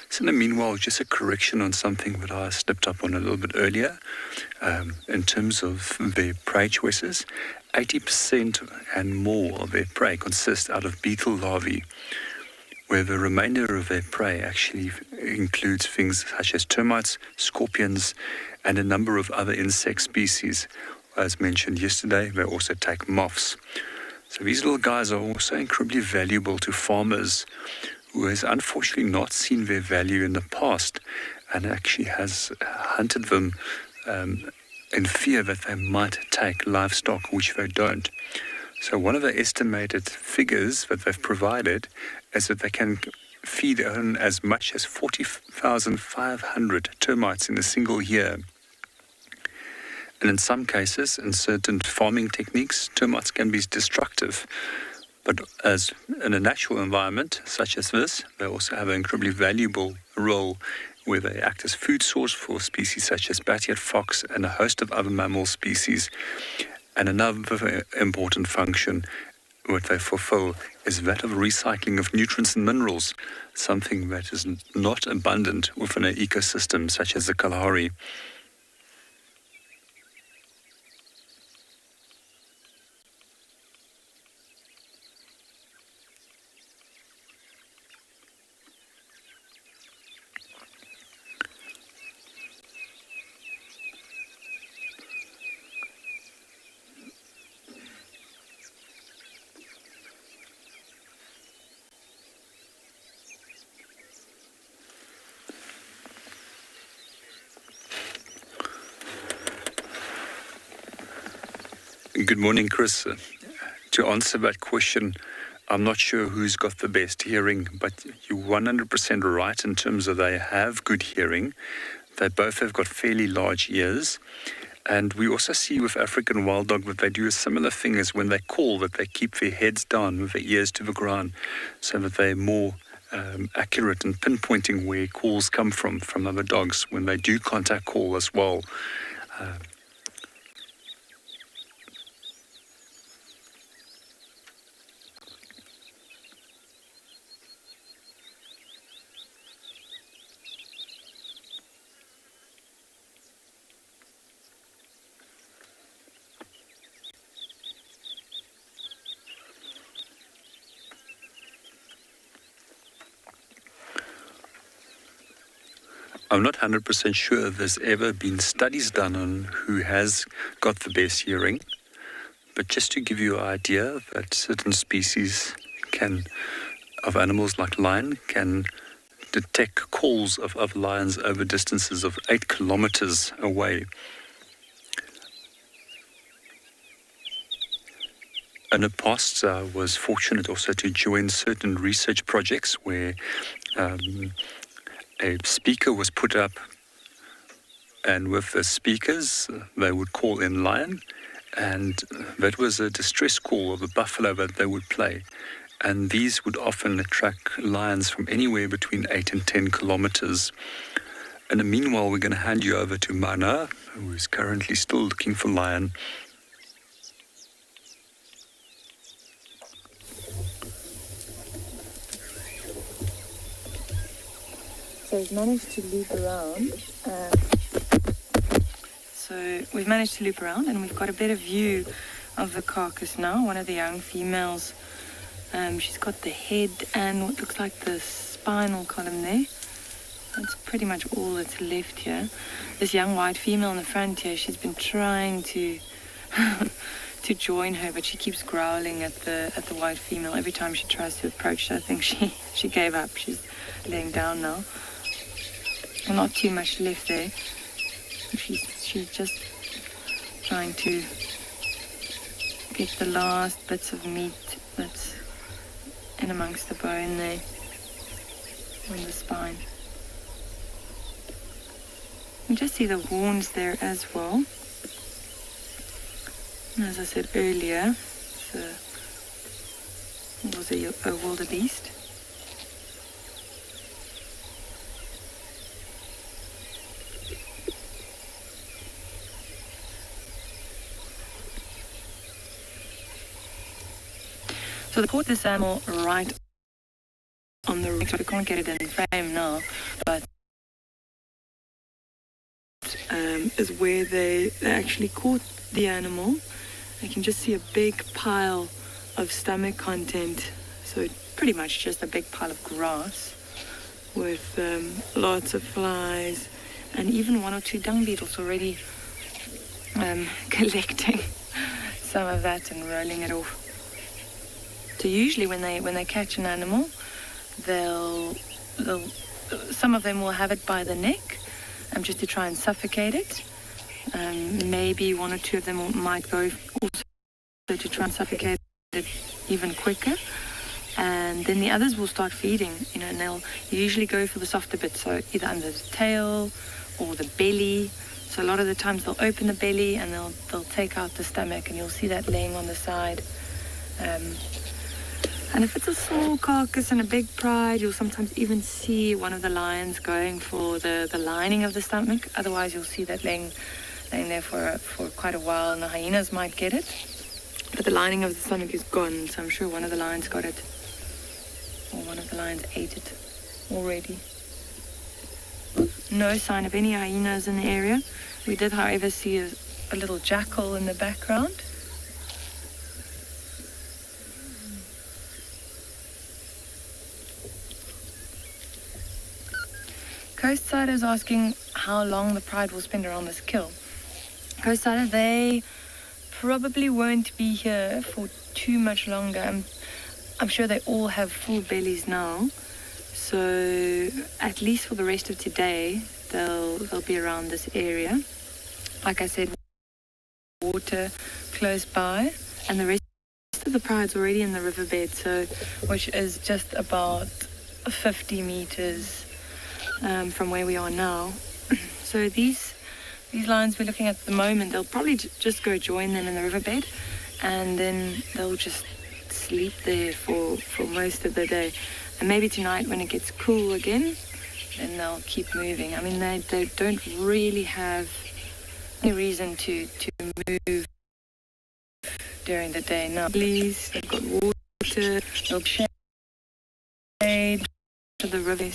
So in the meanwhile, just a correction on something that I slipped up on a little bit earlier. In terms of their prey choices, 80% and more of their prey consist out of beetle larvae, where the remainder of their prey actually includes things such as termites, scorpions, and a number of other insect species. As mentioned yesterday, they also take moths. So these little guys are also incredibly valuable to farmers who has unfortunately not seen their value in the past and actually has hunted them in fear that they might take livestock, which they don't. So one of the estimated figures that they've provided is that they can feed on as much as 40,500 termites in a single year. And in some cases, in certain farming techniques, termites can be destructive. But as in a natural environment such as this, they also have an incredibly valuable role where they act as food source for species such as bat-head fox and a host of other mammal species. And another important function what they fulfill is that of recycling of nutrients and minerals, something that is not abundant within an ecosystem such as the Kalahari. Good morning, Chris. To answer that question, I'm not sure who's got the best hearing, but you're 100% right in terms of they have good hearing. They both have got fairly large ears. And we also see with African wild dog that they do a similar thing as when they call, that they keep their heads down with their ears to the ground so that they're more accurate in pinpointing where calls come from other dogs when they do contact call as well. I'm not 100% sure there's ever been studies done on who has got the best hearing, but just to give you an idea that certain species of animals like lion can detect calls of other lions over distances of 8 kilometers away. In the past, I was fortunate also to join certain research projects where a speaker was put up, and with the speakers, they would call in lion, and that was a distress call of a buffalo that they would play. and these would often attract lions from anywhere between 8 and 10 kilometers. And meanwhile, we're going to hand you over to MARNA, who is currently still looking for lion. So we've managed to loop around. And we've got a better view of the carcass now. One of the young females, she's got the head and what looks like the spinal column there. That's pretty much all that's left here. This young white female in the front here, she's been trying to to join her, but she keeps growling at the white female every time she tries to approach her. I think she gave up. She's laying down now. Not too much left there. She's just trying to get the last bits of meat that's in amongst the bone there on the spine. You just see the horns there as well. And as I said earlier, it was a wildebeest. So they caught this animal right on the ROUX. We can't get it in frame now, but is where they actually caught the animal. You can just see a big pile of stomach content. So pretty much just a big pile of grass with lots of flies and even one or two dung beetles already collecting some of that and rolling it off. So usually when they catch an animal, they'll some of them will have it by the neck, just to try and suffocate it. Maybe one or two of them might go also to try and suffocate it even quicker. And then the others will start feeding, and they'll usually go for the softer bits, so either under the tail or the belly. So a lot of the times they'll open the belly and they'll take out the stomach, and you'll see that laying on the side. And if it's a small carcass and a big pride, you'll sometimes even see one of the lions going for the lining of the stomach. Otherwise, you'll see that laying there for quite a while, and the hyenas might get it. But the lining of the stomach is gone, so I'm sure one of the lions got it. Or one of the lions ate it already. No sign of any hyenas in the area. We did, however, see a little jackal in the background. Coastside is asking how long the pride will spend around this kill. Coastside, they probably won't be here for too much longer. I'm sure they all have full bellies now, so at least for the rest of today, they'll be around this area. Like I said, water close by, and the rest of the pride's already in the riverbed, which is just about 50 meters from where we are now. So these lions we're looking at the moment, they'll probably just go join them in the riverbed, and then they'll just sleep there for most of the day. And maybe tonight when it gets cool again, then they'll keep moving. I mean, they don't really have any reason to move during the day. Now, please, they've got water, they'll shade to the river.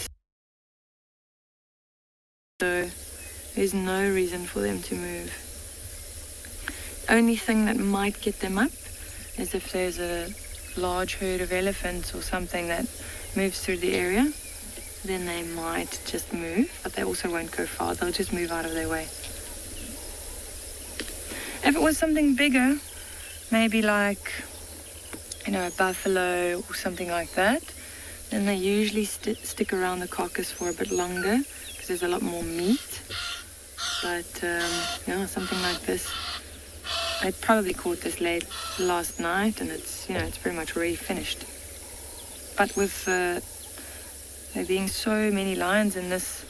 So there's no reason for them to move. Only thing that might get them up is if there's a large herd of elephants or something that moves through the area, then they might just move, but they also won't go far. They'll just move out of their way. If it was something bigger, maybe like, a buffalo or something like that, then they usually stick around the carcass for a bit longer because there's a lot more meat. But, something like this, I probably caught this late last night, and it's pretty much already finished. But with there being so many lions in this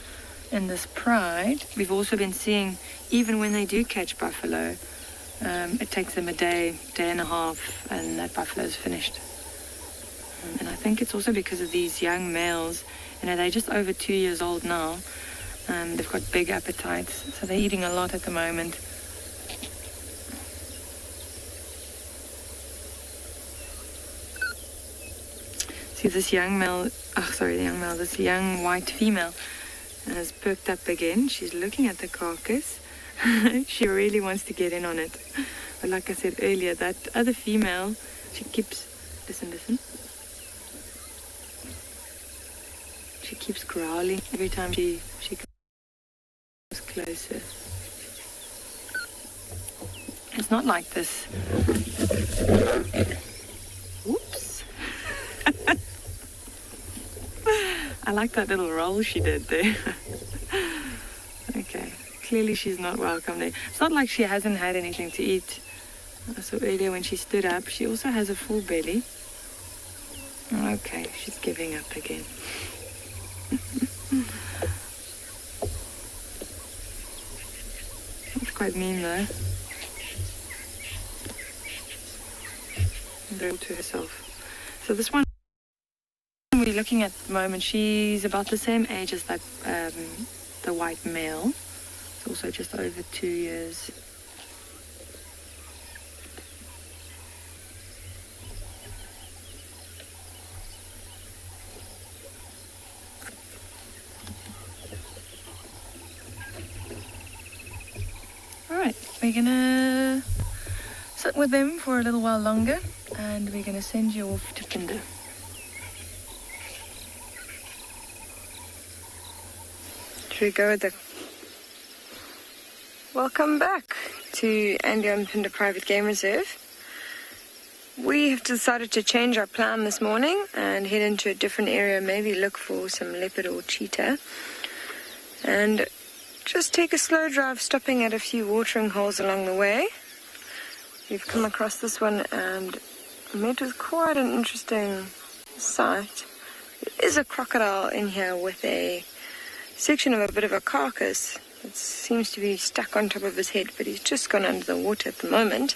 pride, we've also been seeing, even when they do catch buffalo, it takes them a day and a half, and that buffalo is finished. And I think it's also because of these young males. You know, they're just over 2 years old now. They've got big appetites, so they're eating a lot at the moment. See, this young male, this young white female has perked up again. She's looking at the carcass. She really wants to get in on it. But like I said earlier, that other female, she keeps, listen. She keeps growling every time she comes closer. It's not like this. Whoops. I like that little roll she did there. Okay, clearly she's not welcome there. It's not like she hasn't had anything to eat. I saw earlier when she stood up, she also has a full belly. Okay, she's giving up again. That's quite mean though. And to herself. So this one we're looking at the moment, she's about the same age as that the white male. It's also just over 2 years. Alright, we're gonna sit with them for a little while longer and we're gonna send you off to Phinda. Should we go with the... Welcome back to andBeyond Phinda Private Game Reserve. We have decided to change our plan this morning and head into a different area, maybe look for some leopard or cheetah. And just take a slow drive, stopping at a few watering holes along the way. We've come across this one and met with quite an interesting sight. There is a crocodile in here with a section of a bit of a carcass that seems to be stuck on top of his head, but he's just gone under the water at the moment.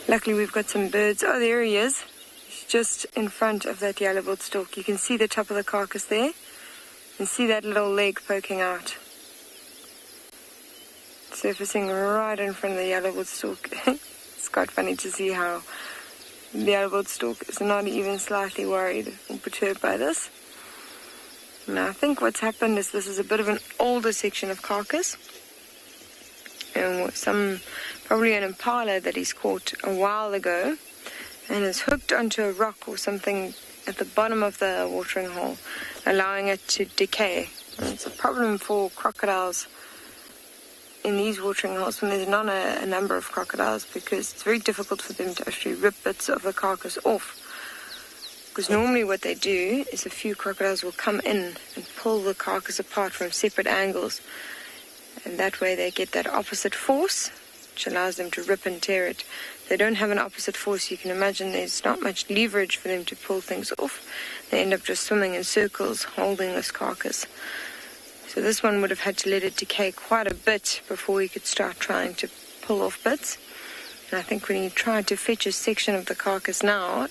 Luckily we've got some birds. Oh, there he is. He's just in front of that yellow-billed stork. You can see the top of the carcass there. You can see that little leg poking out, surfacing right in front of the yellow-billed stork. It's quite funny to see how the yellow-billed stork is not even slightly worried or perturbed by this. Now, I think what's happened is this is a bit of an older section of carcass. And probably an impala that he's caught a while ago and is hooked onto a rock or something at the bottom of the watering hole, allowing it to decay. And it's a problem for crocodiles in these watering holes when there's not a number of crocodiles, because it's very difficult for them to actually rip bits of the carcass off. Because normally what they do is a few crocodiles will come in and pull the carcass apart from separate angles. And that way they get that opposite force, which allows them to rip and tear it. If they don't have an opposite force, you can imagine there's not much leverage for them to pull things off. They end up just swimming in circles, holding this carcass. So this one would have had to let it decay quite a bit before we could start trying to pull off bits. And I think when he tried to fetch a section of the carcass now,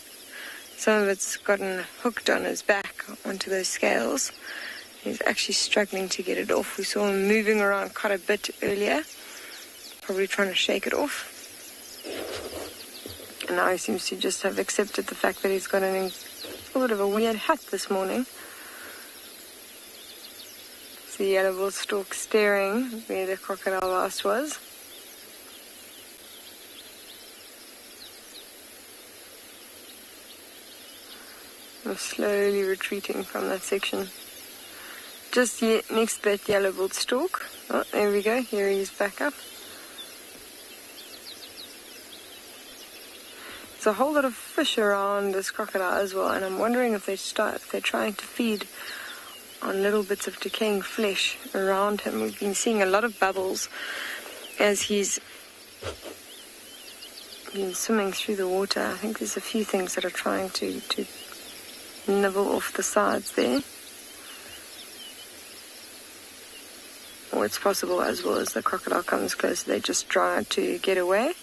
some of it's gotten hooked on his back onto those scales. He's actually struggling to get it off. We saw him moving around quite a bit earlier, probably trying to shake it off. And now he seems to just have accepted the fact that he's got a little bit of a weird hat this morning. It's the yellow-billed stork staring where the crocodile last was. I'm slowly retreating from that section. Just next to that yellow-billed stork. Oh, there we go. Here he is back up. There's a whole lot of fish around this crocodile as well, and I'm wondering if they're trying to feed on little bits of decaying flesh around him. We've been seeing a lot of bubbles as he's been swimming through the water. I think there's a few things that are trying to nibble off the sides there. Or it's possible as well as the crocodile comes closer, they just try to get away.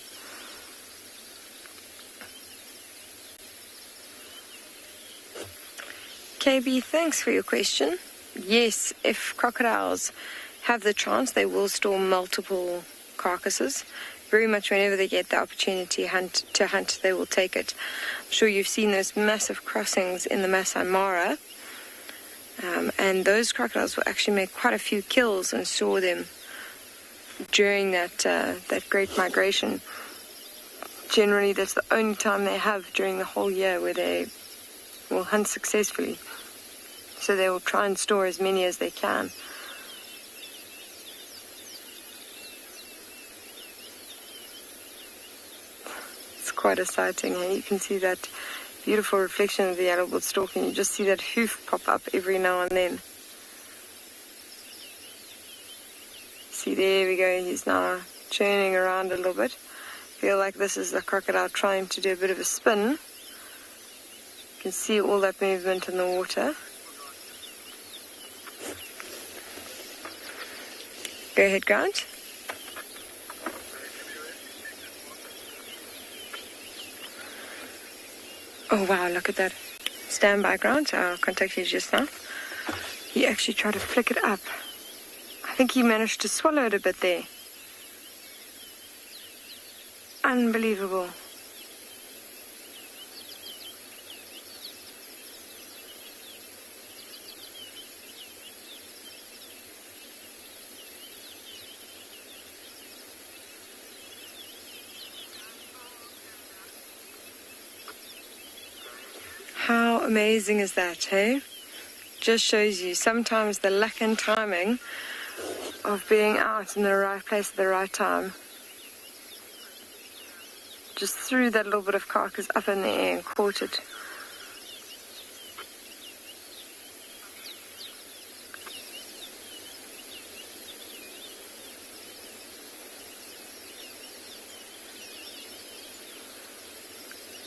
KB, thanks for your question. Yes, if crocodiles have the chance, they will store multiple carcasses. Very much whenever they get the opportunity to hunt, they will take it. I'm sure you've seen those massive crossings in the Masai Mara, and those crocodiles will actually make quite a few kills and store them during that great migration. Generally, that's the only time they have during the whole year where they will hunt successfully. So they will try and store as many as they can. It's quite a sighting, and you can see that beautiful reflection of the yellow-billed stork, and you just see that hoof pop up every now and then. See, there we go, he's now churning around a little bit. Feel like this is the crocodile trying to do a bit of a spin. You can see all that movement in the water. Go ahead, Grant. Oh wow, look at that. Stand by, Grant. I'll contact you just now. He actually tried to flick it up. I think he managed to swallow it a bit there. Unbelievable. How amazing is that, hey? Just shows you sometimes the luck and timing of being out in the right place at the right time. Just threw that little bit of carcass up in the air and caught it.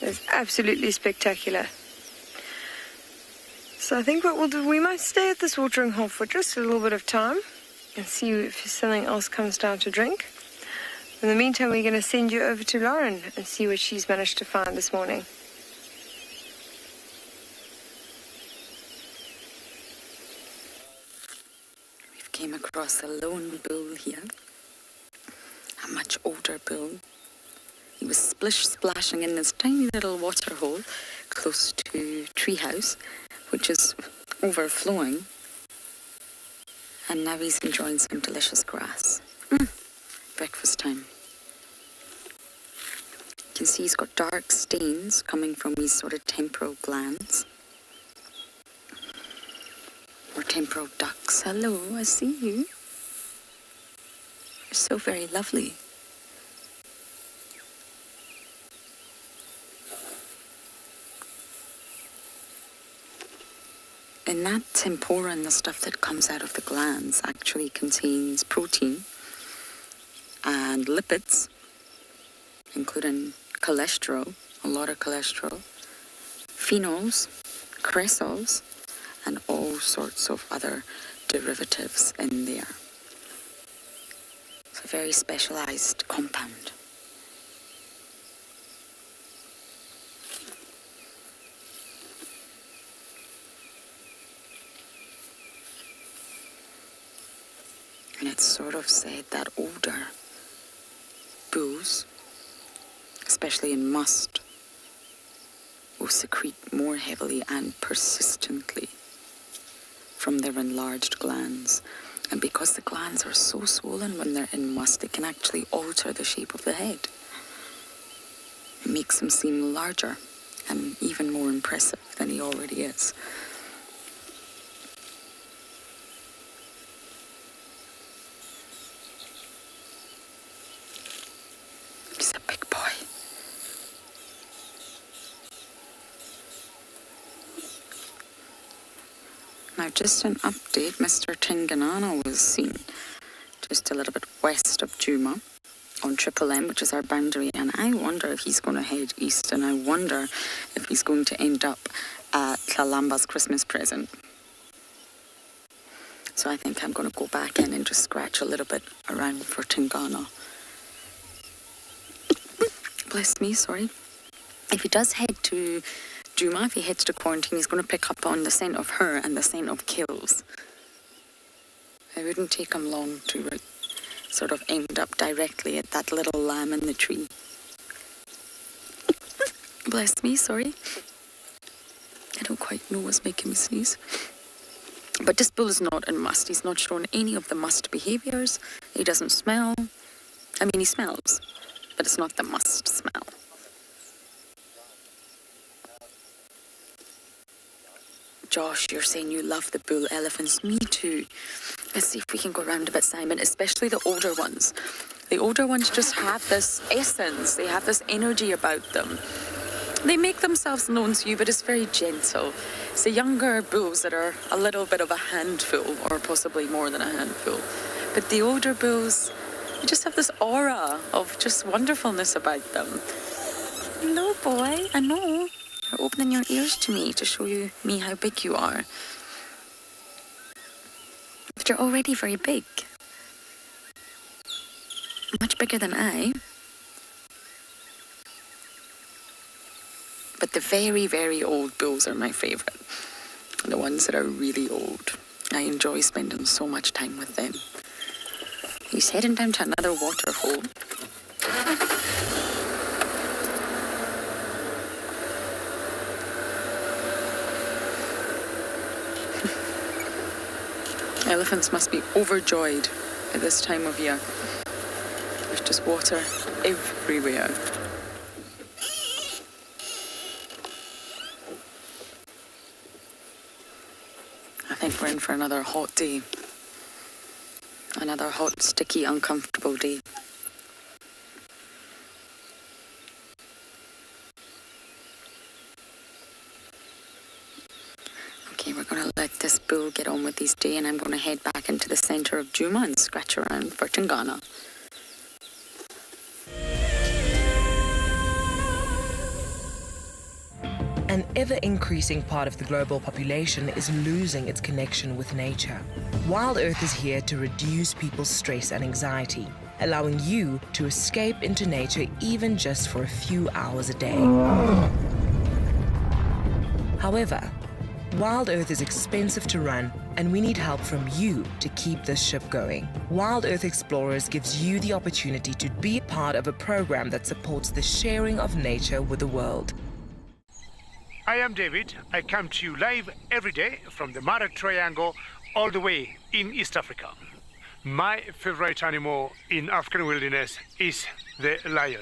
It's absolutely spectacular. So I think what we'll do, we might stay at this watering hole for just a little bit of time and see if something else comes down to drink. In the meantime, we're going to send you over to Lauren and see what she's managed to find this morning. We've came across a lone bull here, a much older bull. He was splish-splashing in this tiny little water hole close to Treehouse, which is overflowing. And now he's enjoying some delicious grass. Breakfast time. You can see he's got dark stains coming from his sort of temporal glands. Or temporal ducts. Hello, I see you. You're so very lovely. And that temporin, the stuff that comes out of the glands, actually contains protein and lipids, including cholesterol, a lot of cholesterol, phenols, cresols, and all sorts of other derivatives in there. It's a very specialized compound. And it's sort of said that older bulls, especially in must, will secrete more heavily and persistently from their enlarged glands. And because the glands are so swollen when they're in must, it can actually alter the shape of the head. It makes him seem larger and even more impressive than he already is. He's a big boy. Now, just an update, Mr. Tinganana was seen just a little bit west of Djuma on Triple M, which is our boundary, and I wonder if he's going to head east, and I wonder if he's going to end up at Tlalamba's Christmas present. So I think I'm going to go back in and just scratch a little bit around for Tingana. Bless me, sorry. If he does head to Djuma, if he heads to quarantine, he's going to pick up on the scent of her and the scent of kills. It wouldn't take him long to sort of end up directly at that little lamb in the tree. Bless me, sorry. I don't quite know what's making me sneeze. But this bull is not in must. He's not shown any of the must behaviours. He doesn't smell. I mean, he smells, but it's not the must smell. Josh, you're saying you love the bull elephants. Me too. Let's see if we can go round a bit, Simon, especially the older ones. The older ones just have this essence. They have this energy about them. They make themselves known to you, but it's very gentle. It's the younger bulls that are a little bit of a handful, or possibly more than a handful. But the older bulls, they just have this aura of just wonderfulness about them. Hello, boy. I know. You're opening your ears to me to show me how big you are. But you're already very big. Much bigger than I. But the very, very old bulls are my favourite. The ones that are really old. I enjoy spending so much time with them. He's heading down to another waterhole. Elephants must be overjoyed at this time of year. There's just water everywhere. I think we're in for another hot day. Another hot, sticky, uncomfortable day. Okay, we're going to let this bull get on with his day, and I'm going to head back into the centre of Djuma and scratch around for Tingana. An ever-increasing part of the global population is losing its connection with nature. WildEarth is here to reduce people's stress and anxiety, allowing you to escape into nature even just for a few hours a day. However, WildEarth is expensive to run, and we need help from you to keep this ship going. WildEarth Explorers gives you the opportunity to be part of a program that supports the sharing of nature with the world. I am David. I come to you live every day from the Mara Triangle all the way in East Africa. My favorite animal in African wilderness is the lion.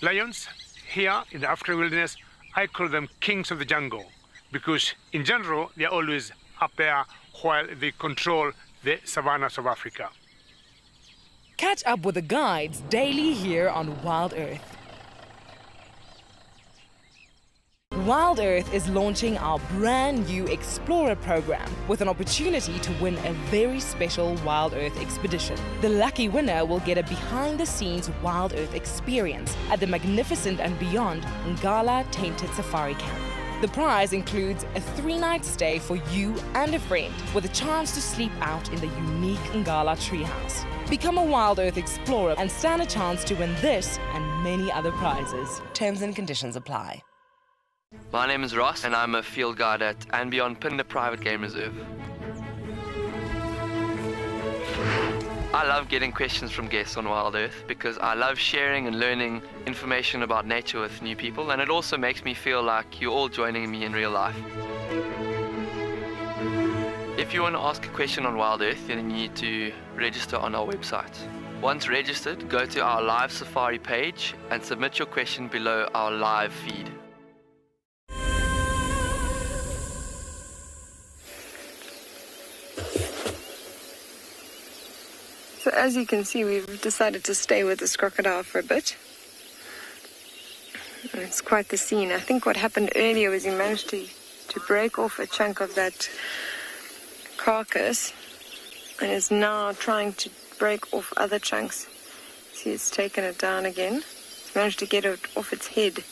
Lions, here in the African wilderness, I call them kings of the jungle, because in general, they are always up there while they control the savannas of Africa. Catch up with the guides daily here on WildEarth. WildEarth is launching our brand new Explorer program with an opportunity to win a very special WildEarth expedition. The lucky winner will get a behind-the-scenes WildEarth experience at the magnificent and beyond Ngala Tainted Safari Camp. The prize includes a 3-night stay for you and a friend with a chance to sleep out in the unique Ngala treehouse. Become a WildEarth Explorer and stand a chance to win this and many other prizes. Terms and conditions apply. My name is Ross, and I'm a field guide at andBeyond Phinda Private Game Reserve. I love getting questions from guests on WildEarth because I love sharing and learning information about nature with new people, and it also makes me feel like you're all joining me in real life. If you want to ask a question on WildEarth, then you need to register on our website. Once registered, go to our live safari page and submit your question below our live feed. So as you can see, we've decided to stay with this crocodile for a bit. And it's quite the scene. I think what happened earlier was he managed to break off a chunk of that carcass and is now trying to break off other chunks. See, it's taken it down again. He's managed to get it off its head.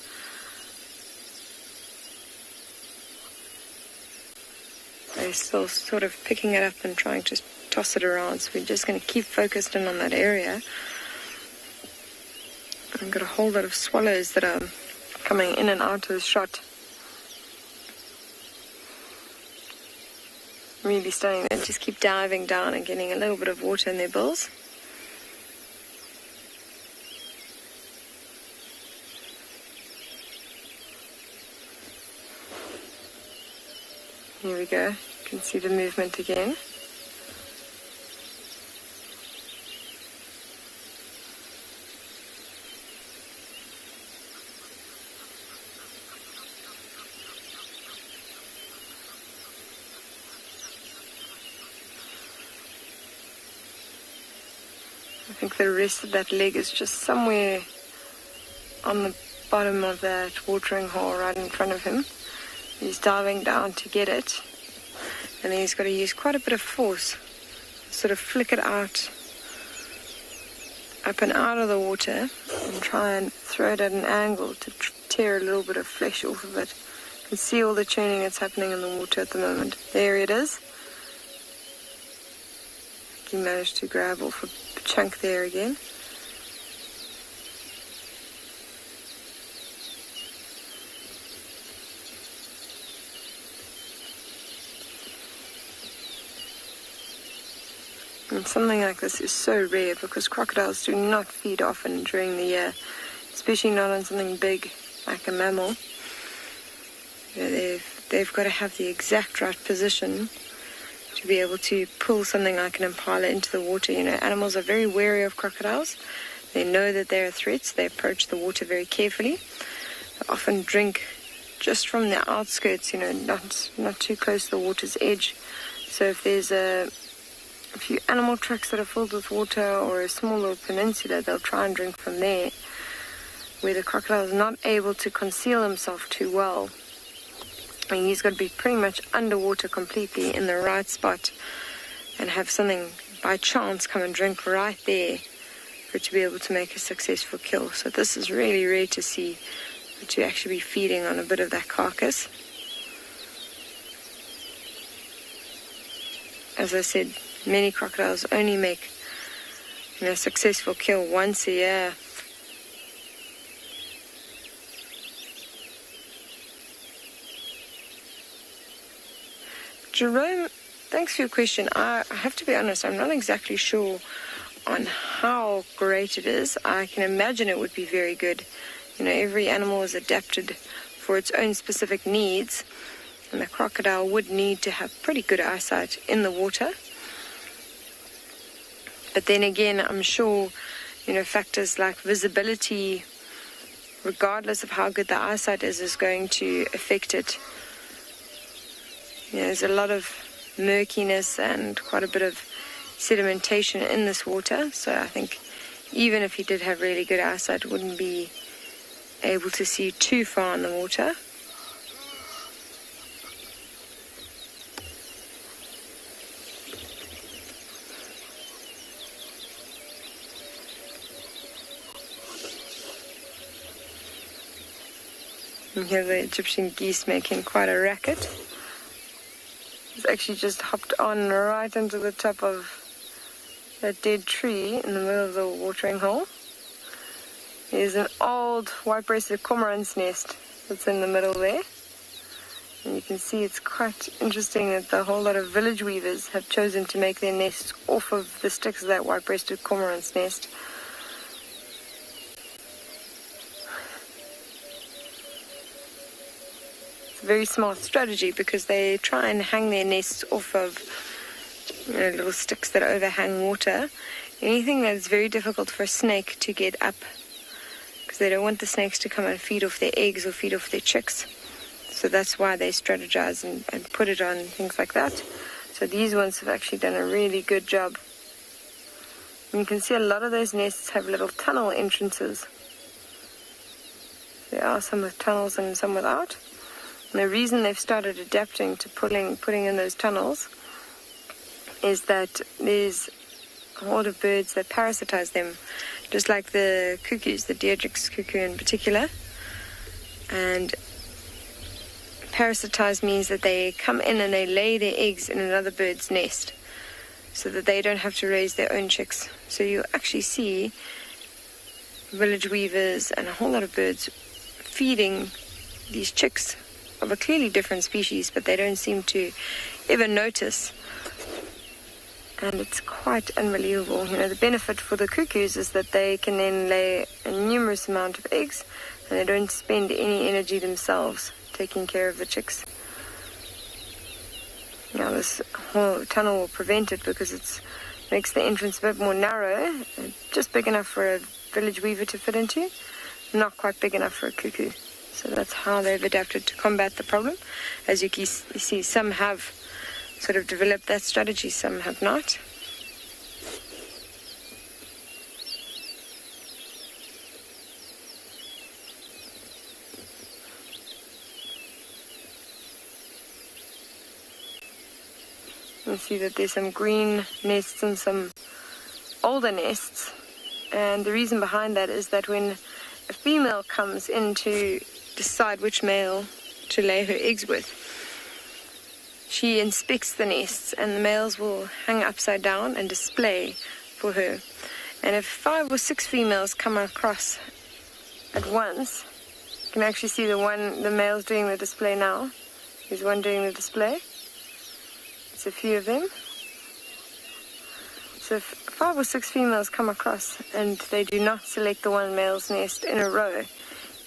But he's still sort of picking it up and trying to toss it around, so we're just going to keep focused in on that area. I've got a whole lot of swallows that are coming in and out of the shot. really stunning. They just keep diving down and getting a little bit of water in their bills. Here we go. You can see the movement again. I think the rest of that leg is just somewhere on the bottom of that watering hole right in front of him. He's diving down to get it, and then he's got to use quite a bit of force, sort of flick it out, up and out of the water, and try and throw it at an angle to tear a little bit of flesh off of it. You can see all the churning that's happening in the water at the moment. There it is. He managed to grab off a chunk there again. And something like this is so rare because crocodiles do not feed often during the year, especially not on something big like a mammal. You know, they've got to have the exact right position to be able to pull something like an impala into the water. You know, animals are very wary of crocodiles. They know that they're threats. They approach the water very carefully. They often drink just from the outskirts, you know, not too close to the water's edge. So if there's a few animal tracks that are filled with water or a small little peninsula, they'll try and drink from there, where the crocodile is not able to conceal himself too well. And he's got to be pretty much underwater completely in the right spot and have something by chance come and drink right there for it to be able to make a successful kill. So this is really rare to see, to actually be feeding on a bit of that carcass. As I said, many crocodiles only make a successful kill once a year. Jerome, thanks for your question. I have to be honest, I'm not exactly sure on how great it is. I can imagine it would be very good. You know, every animal is adapted for its own specific needs, and the crocodile would need to have pretty good eyesight in the water. But then again, I'm sure, you know, factors like visibility, regardless of how good the eyesight is going to affect it. You know, there's a lot of murkiness and quite a bit of sedimentation in this water, so I think even if he did have really good eyesight, wouldn't be able to see too far in the water. And here the Egyptian geese making quite a racket. He's actually just hopped on right into the top of that dead tree in the middle of the watering hole. There's an old white-breasted cormorant's nest that's in the middle there. And you can see it's quite interesting that the whole lot of village weavers have chosen to make their nests off of the sticks of that white-breasted cormorant's nest. It's a very smart strategy because they try and hang their nests off of, you know, little sticks that overhang water. Anything that's very difficult for a snake to get up, because they don't want the snakes to come and feed off their eggs or feed off their chicks. So that's why they strategize and put it on things like that. So these ones have actually done a really good job. And you can see a lot of those nests have little tunnel entrances. There are some with tunnels and some without. And the reason they've started adapting to putting in those tunnels is that there's a horde of birds that parasitize them, just like the cuckoos, the Dietrich's cuckoo in particular. And parasitize means that they come in and they lay their eggs in another bird's nest so that they don't have to raise their own chicks. So you actually see village weavers and a whole lot of birds feeding these chicks of a clearly different species, but they don't seem to ever notice. And it's quite unbelievable. You know, the benefit for the cuckoos is that they can then lay a numerous amount of eggs, and they don't spend any energy themselves taking care of the chicks. Now this whole tunnel will prevent it because it makes the entrance a bit more narrow, just big enough for a village weaver to fit into, not quite big enough for a cuckoo. So that's how they've adapted to combat the problem. As you see, some have sort of developed that strategy, some have not. You see that there's some green nests and some older nests, and the reason behind that is that when a female comes in to decide which male to lay her eggs with, she inspects the nests, and the males will hang upside down and display for her. And if 5 or 6 females come across at once, you can actually see the male's doing the display now. There's one doing the display. It's a few of them. So if 5 or 6 females come across and they do not select the one male's nest in a row,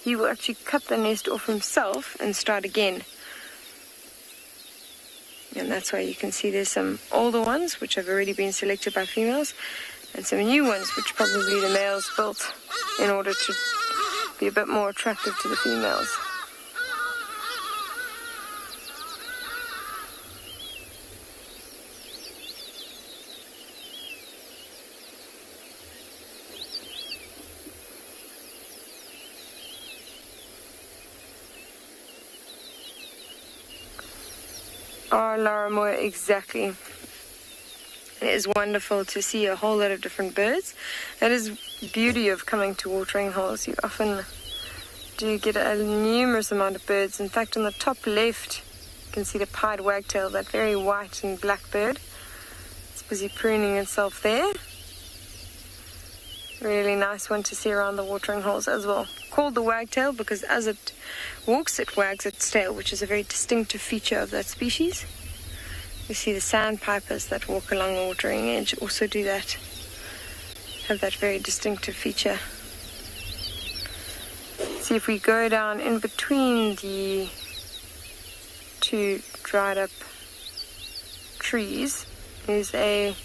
he will actually cut the nest off himself and start again. And that's why you can see there's some older ones which have already been selected by females, and some new ones which probably the males built in order to be a bit more attractive to the females. Oh, Laramoa, exactly. It is wonderful to see a whole lot of different birds. That is the beauty of coming to watering holes. You often do get a numerous amount of birds. In fact, on the top left, you can see the pied wagtail, that very white and black bird. It's busy pruning itself there. Really nice one to see around the watering holes as well. Called the wagtail because as it walks, it wags its tail, which is a very distinctive feature of that species. You see the sandpipers that walk along the watering edge also do that, have that very distinctive feature. See, if we go down in between the two dried up trees, there's a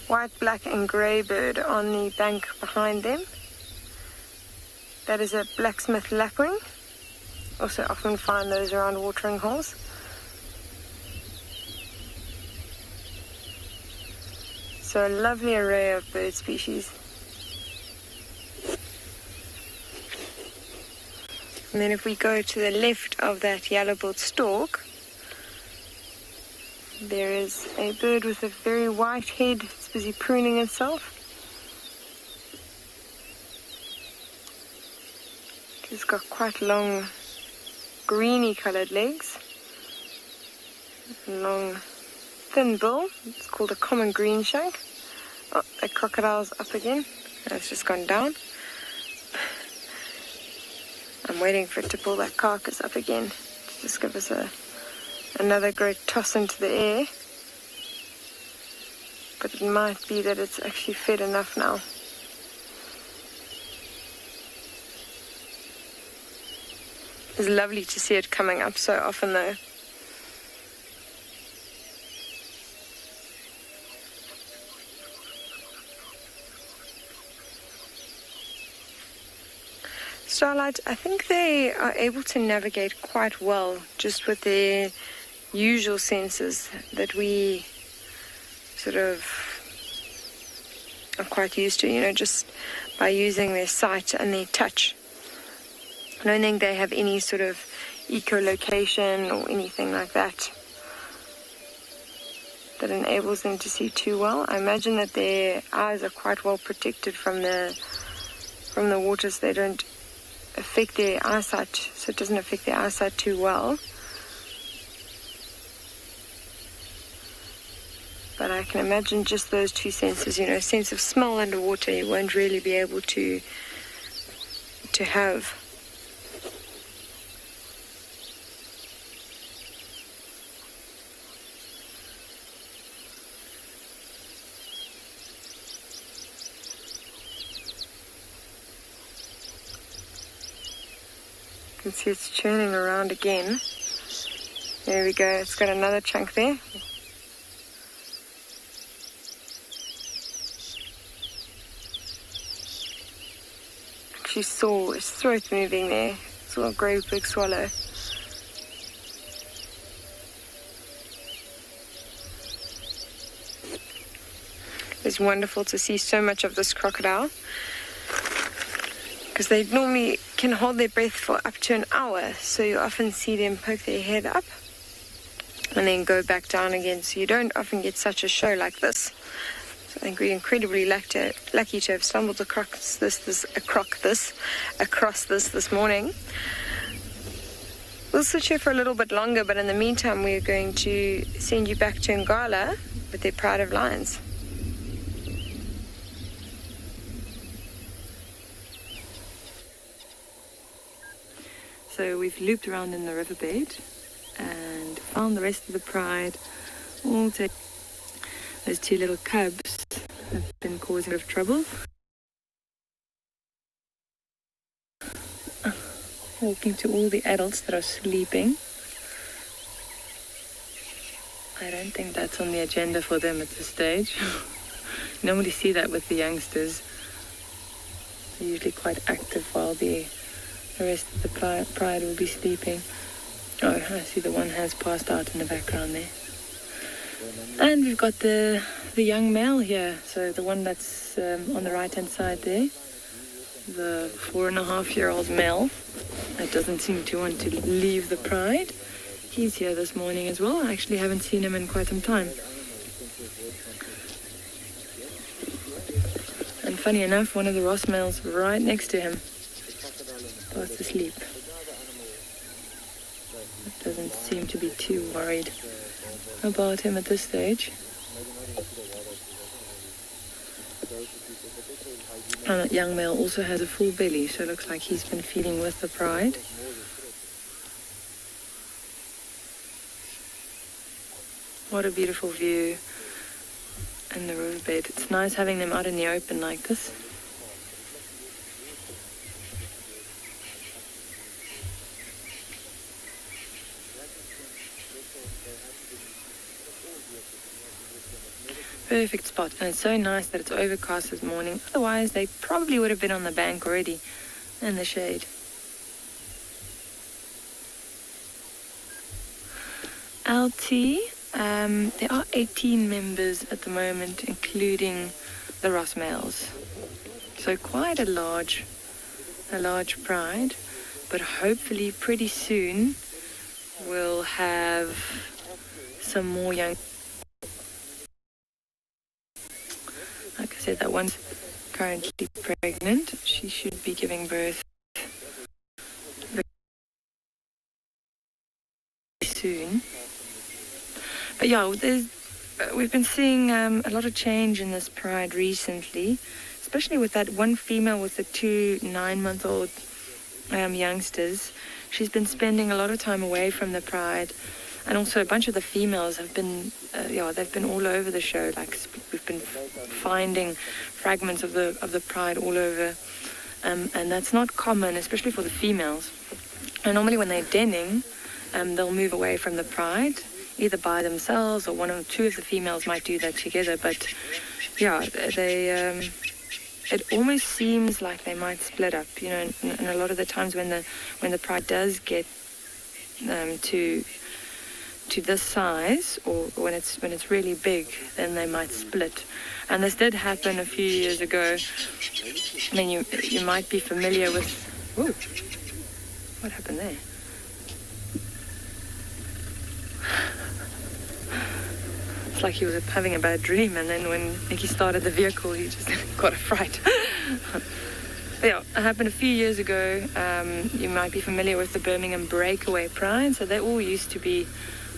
white, black and grey bird on the bank behind them. That is a blacksmith lapwing. Also often find those around watering holes. So a lovely array of bird species. And then if we go to the left of that yellow-billed stork, there is a bird with a very white head. It's busy pruning itself. It's got quite long, greeny coloured legs. And long, thin bill. It's called a common green shank. Oh, that crocodile's up again. It's just gone down. I'm waiting for it to pull that carcass up again to just give us another great toss into the air. But it might be that it's actually fed enough now. It's lovely to see it coming up so often though. Starlight, I think they are able to navigate quite well just with their usual senses that we sort of are quite used to, you know, just by using their sight and their touch. I don't think they have any sort of echolocation or anything like that that enables them to see too well. I imagine that their eyes are quite well protected from the waters. They don't affect their eyesight, so it doesn't affect their eyesight too well. But I can imagine just those two senses, you know, sense of smell underwater, you won't really be able to have. can see it's churning around again. There we go. It's got another chunk there. Actually saw his throat moving there. Saw a great big swallow. It's wonderful to see so much of this crocodile, because they normally can hold their breath for up to an hour, so you often see them poke their head up and then go back down again, so you don't often get such a show like this. So I think we're incredibly lucky to have stumbled across this morning. We'll sit here for a little bit longer, but in the meantime we're going to send you back to Ngala with their pride of lions. So we've looped around in the riverbed and found the rest of the pride. Those two little cubs have been causing a bit of trouble. Walking to all the adults that are sleeping. I don't think that's on the agenda for them at this stage. You normally see that with the youngsters. They're usually quite active while the rest of the pride will be sleeping. Oh, I see the one has passed out in the background there. And we've got the young male here. So the one that's on the right-hand side there. The 4.5-year-old male that doesn't seem to want to leave the pride. He's here this morning as well. I actually haven't seen him in quite some time. And funny enough, one of the Ross males right next to him. Fast asleep. Doesn't seem to be too worried about him at this stage. And that young male also has a full belly, so it looks like he's been feeding with the pride. What a beautiful view in the riverbed. It's nice having them out in the open like this. Perfect spot, and it's so nice that it's overcast this morning. Otherwise, they probably would have been on the bank already in the shade. LT, there are 18 members at the moment, including the Ross males. So quite a large pride, but hopefully pretty soon we'll have some more young. Like I said, that one's currently pregnant. She should be giving birth very soon. But yeah, we've been seeing a lot of change in this pride recently, especially with that one female with the two 9-month-old youngsters. She's been spending a lot of time away from the pride. And also a bunch of the females have been, they've been all over the show. Like we've been finding fragments of the pride all over, and that's not common, especially for the females. And normally when they're denning, they'll move away from the pride, either by themselves or one or two of the females might do that together. But yeah, it almost seems like they might split up, and a lot of the times when the pride does get to this size, or when it's really big, then they might split. And this did happen a few years ago. I mean, you might be familiar with. Whoa, what happened there? It's like he was having a bad dream, and then when Nicky started the vehicle, he just got a fright. Yeah, it happened a few years ago. You might be familiar with the Birmingham Breakaway Pride. So they all used to be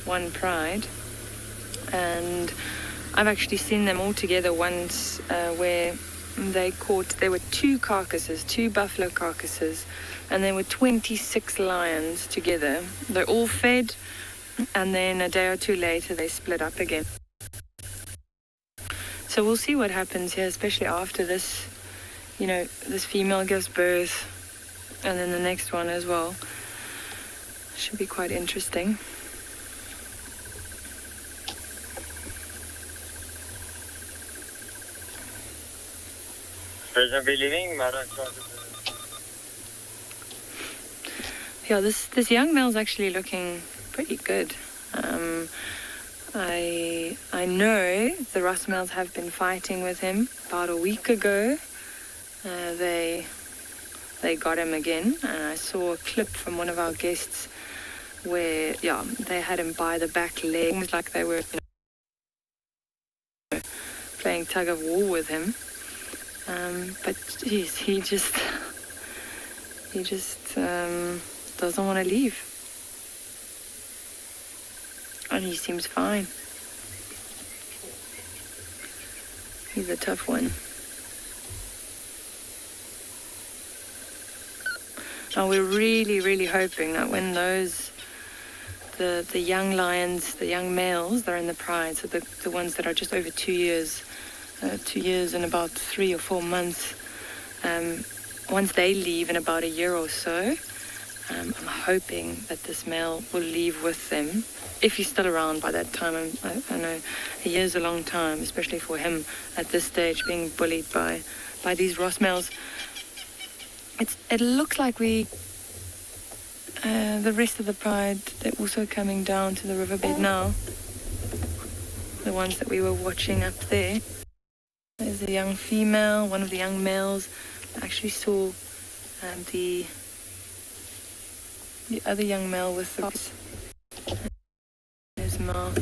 one pride, and I've actually seen them all together once where there were two buffalo carcasses, and there were 26 lions together. They all fed, and then a day or two later they split up again. So we'll see what happens here, especially after this, this female gives birth, and then the next one as well. Should be quite interesting. Yeah, this young male's actually looking pretty good. I know the Ross males have been fighting with him. About a week ago, they got him again. And I saw a clip from one of our guests where, yeah, they had him by the back leg, almost like they were playing tug of war with him. But geez, he just doesn't want to leave. And he seems fine. He's a tough one. Now we're really hoping that when the young lions, the young males that are in the pride, so the ones that are just over 2 years, 2 years and about 3 or 4 months, once they leave in about a year or so, I'm hoping that this male will leave with them, if he's still around by that time. I know a year's a long time, especially for him at this stage, being bullied by these Ross males. It looks like the rest of the pride, they're also coming down to the riverbed now. The ones that we were watching up there. There's a young female, one of the young males. I actually saw the other young male with the his mouth.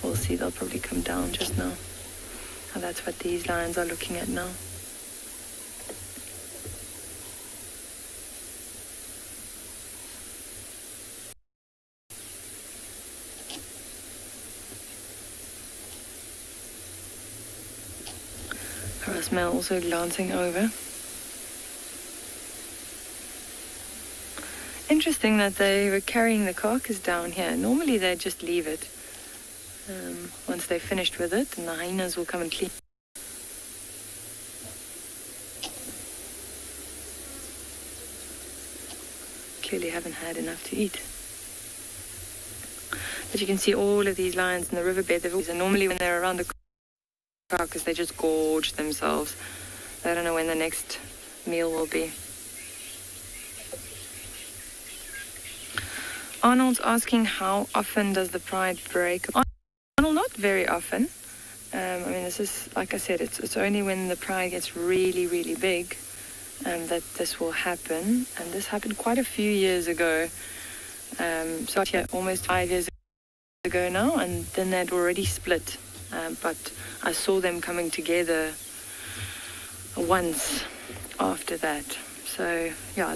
We'll see, they'll probably come down just now. And that's what these lions are looking at now. Ross male also glancing over. Interesting that they were carrying the carcass down here. Normally they just leave it. Once they're finished with it, and the hyenas will come and clean. Clearly haven't had enough to eat. But you can see all of these lions in the riverbed. And normally when they're around the carcass, they just gorge themselves. They don't know when the next meal will be. Arnold's asking how often does the pride break? Arnold, not very often. I mean, this is, like I said, it's only when the pride gets really big that this will happen. And this happened quite a few years ago. So yeah, almost 5 years ago now, and then they'd already split. But I saw them coming together once after that. So yeah,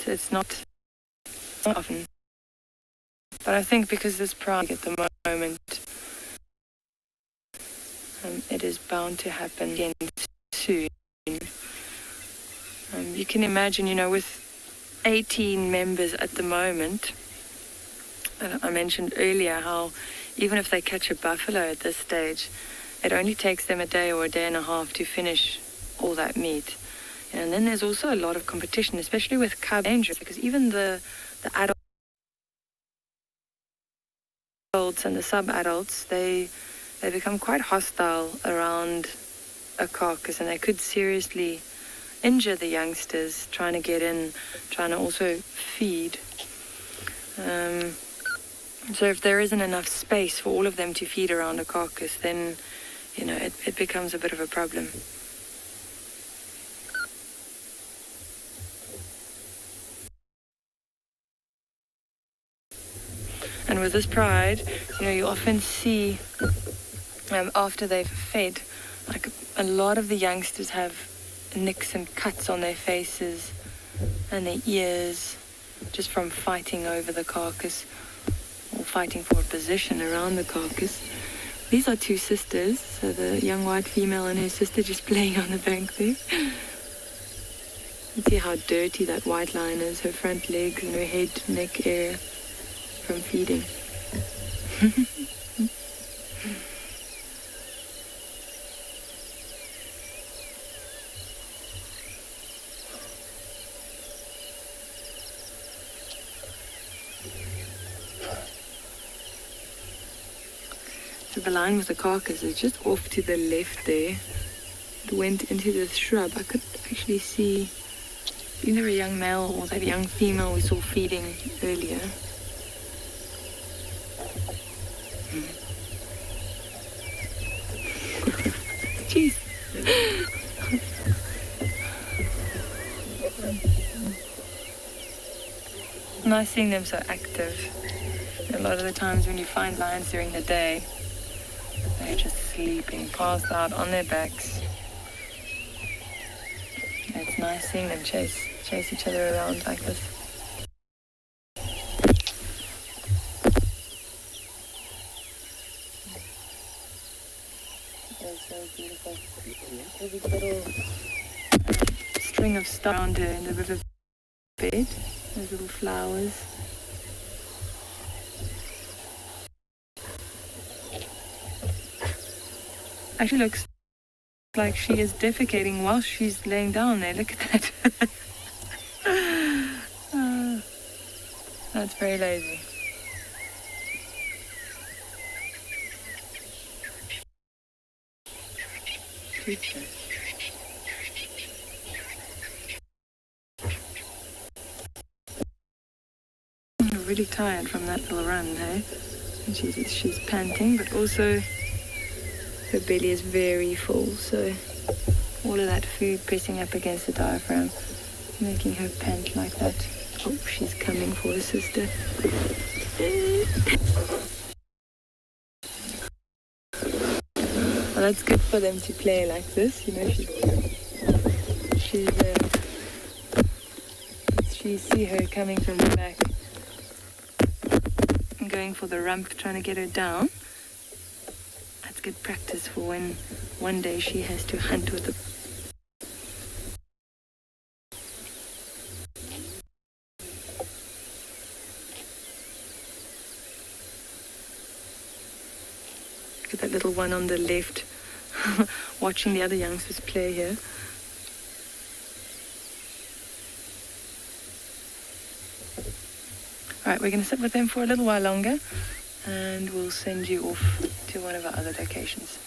it's not often. But I think because this pride at the moment, it is bound to happen again soon. You can imagine, with 18 members at the moment, I mentioned earlier how even if they catch a buffalo at this stage, it only takes them a day or a day and a half to finish all that meat. And then there's also a lot of competition, especially with cub dangerous, because even the adults and the sub-adults, they become quite hostile around a carcass, and they could seriously injure the youngsters trying to get in, trying to also feed. So if there isn't enough space for all of them to feed around a carcass, then, it becomes a bit of a problem. And with this pride, you often see, after they've fed, like a lot of the youngsters have nicks and cuts on their faces and their ears, just from fighting over the carcass or fighting for a position around the carcass. These are two sisters, so the young white female and her sister just playing on the bank there. You see how dirty that white lion is, her front legs and her head, neck area from feeding. So the line with the carcass is just off to the left there. It went into the shrub. I could actually see either a young male or that young female we saw feeding earlier. Jeez. Nice seeing them so active. A lot of the times when you find lions during the day, they're just sleeping, passed out on their backs. It's nice seeing them chase each other around like this. It's so beautiful. There's a little string of stars around her in the river bed. Those little flowers. Actually looks like she is defecating while she's laying down there. Look at that. That's very lazy. I'm really tired from that little run, hey? And she's panting, but also her belly is very full, so all of that food pressing up against the diaphragm, making her pant like that. Oh, she's coming for her sister. Well, that's good for them to play like this, you know. She see her coming from the back and going for the rump, trying to get her down. That's good practice for when one day she has to hunt with the... Look at that little one on the left, watching the other youngsters play here. All right, we're going to sit with them for a little while longer, and we'll send you off to one of our other locations.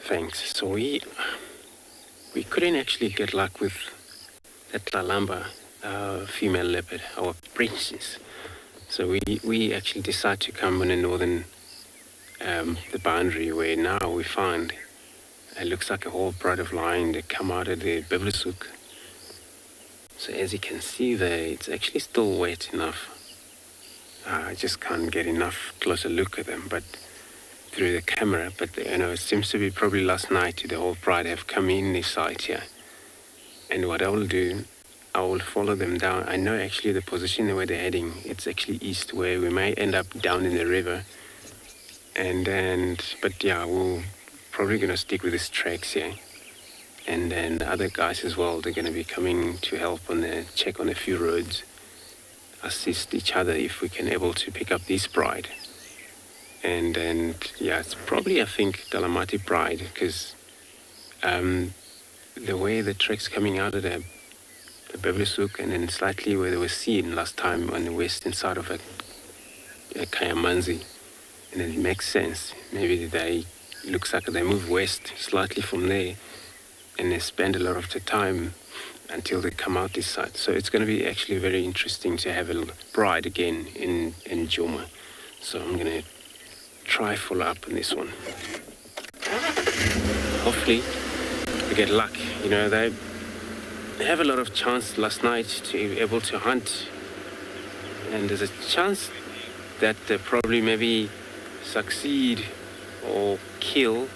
Thanks. So we couldn't actually get luck with that Lalamba female leopard, our princess. So we actually decided to come on the northern the boundary, where now we find it looks like a whole pride of lion that come out of the Biblishoek. So as you can see there, it's actually still wet enough. I just can't get enough closer look at them, but through the camera. But you know, it seems to be probably last night the whole pride have come in this site here. And what I will do, I will follow them down. I know actually the position where they're heading. It's actually east, where we may end up down in the river. But yeah, we're probably going to stick with these tracks here. And then the other guys as well, they're going to be coming to help check on a few roads, assist each other if we can able to pick up this pride. And yeah, it's probably, I think, Dalamati pride, because the way the track's coming out of the Biblishoek and then slightly where they were seen last time on the western side of a Kayamanzi. And it makes sense. Maybe looks like they move west slightly from there, and they spend a lot of the time until they come out this side. So it's going to be actually very interesting to have a pride again in Djuma. So I'm going to try follow up on this one. Hopefully we get luck. You know, they have a lot of chance last night to be able to hunt, and there's a chance that they probably maybe succeed or kill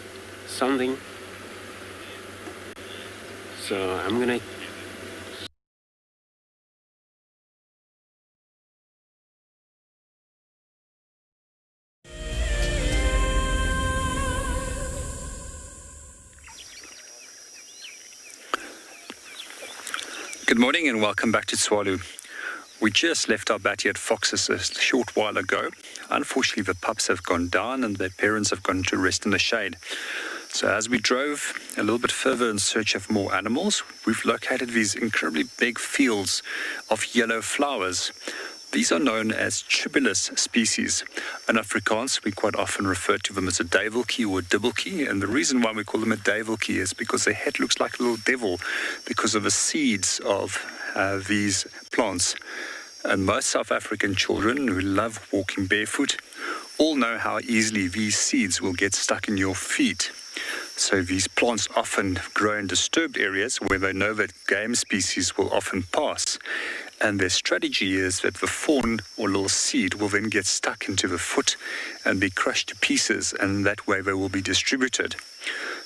something. So I'm gonna Good morning and welcome back to Tswalu. We just left our batty at Fox's a short while ago. Unfortunately, the pups have gone down and their parents have gone to rest in the shade. So as we drove a little bit further in search of more animals, we've located these incredibly big fields of yellow flowers. These are known as tribulus species. In Afrikaans, we quite often refer to them as a duiveltjie or dubbeltjie, and the reason why we call them a duiveltjie is because their head looks like a little devil because of the seeds of these plants. And most South African children who love walking barefoot all know how easily these seeds will get stuck in your feet. So these plants often grow in disturbed areas where they know that game species will often pass. And their strategy is that the thorn or little seed will then get stuck into the foot and be crushed to pieces, and that way they will be distributed.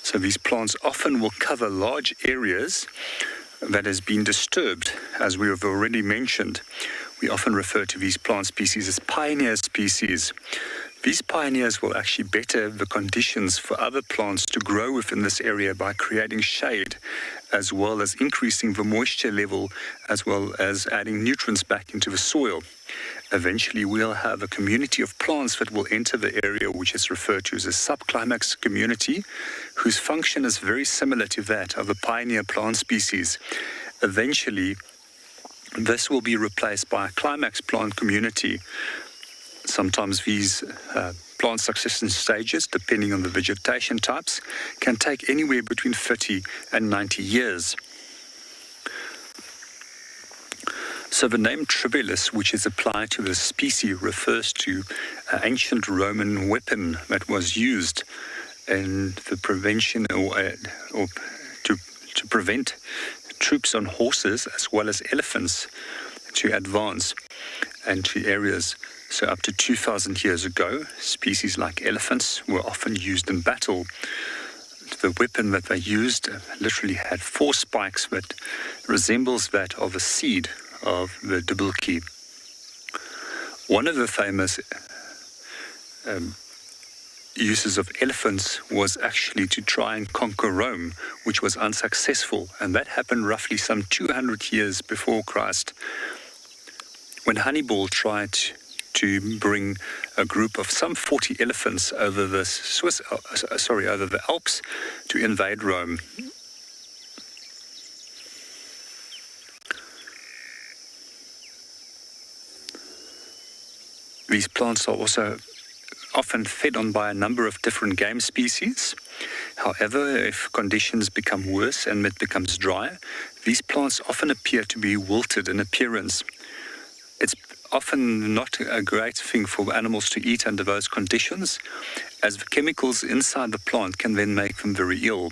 So these plants often will cover large areas that has been disturbed, as we have already mentioned. We often refer to these plant species as pioneer species. These pioneers will actually better the conditions for other plants to grow within this area by creating shade, as well as increasing the moisture level, as well as adding nutrients back into the soil. Eventually, we'll have a community of plants that will enter the area, which is referred to as a subclimax community, whose function is very similar to that of the pioneer plant species. Eventually, this will be replaced by a climax plant community. Sometimes these plant succession stages, depending on the vegetation types, can take anywhere between 30 and 90 years. So the name tribulus, which is applied to this species, refers to an ancient Roman weapon that was used in the prevention or to prevent troops on horses as well as elephants to advance into areas. So up to 2,000 years ago, species like elephants were often used in battle. The weapon that they used literally had 4 spikes that resembles that of a seed of the dubbeltjie. One of the famous uses of elephants was actually to try and conquer Rome, which was unsuccessful, and that happened roughly some 200 years before Christ. When Hannibal tried to bring a group of some 40 elephants over the over the Alps to invade Rome. These plants are also often fed on by a number of different game species. However, if conditions become worse and it becomes dry, these plants often appear to be wilted in appearance. It's often not a great thing for animals to eat under those conditions, as the chemicals inside the plant can then make them very ill.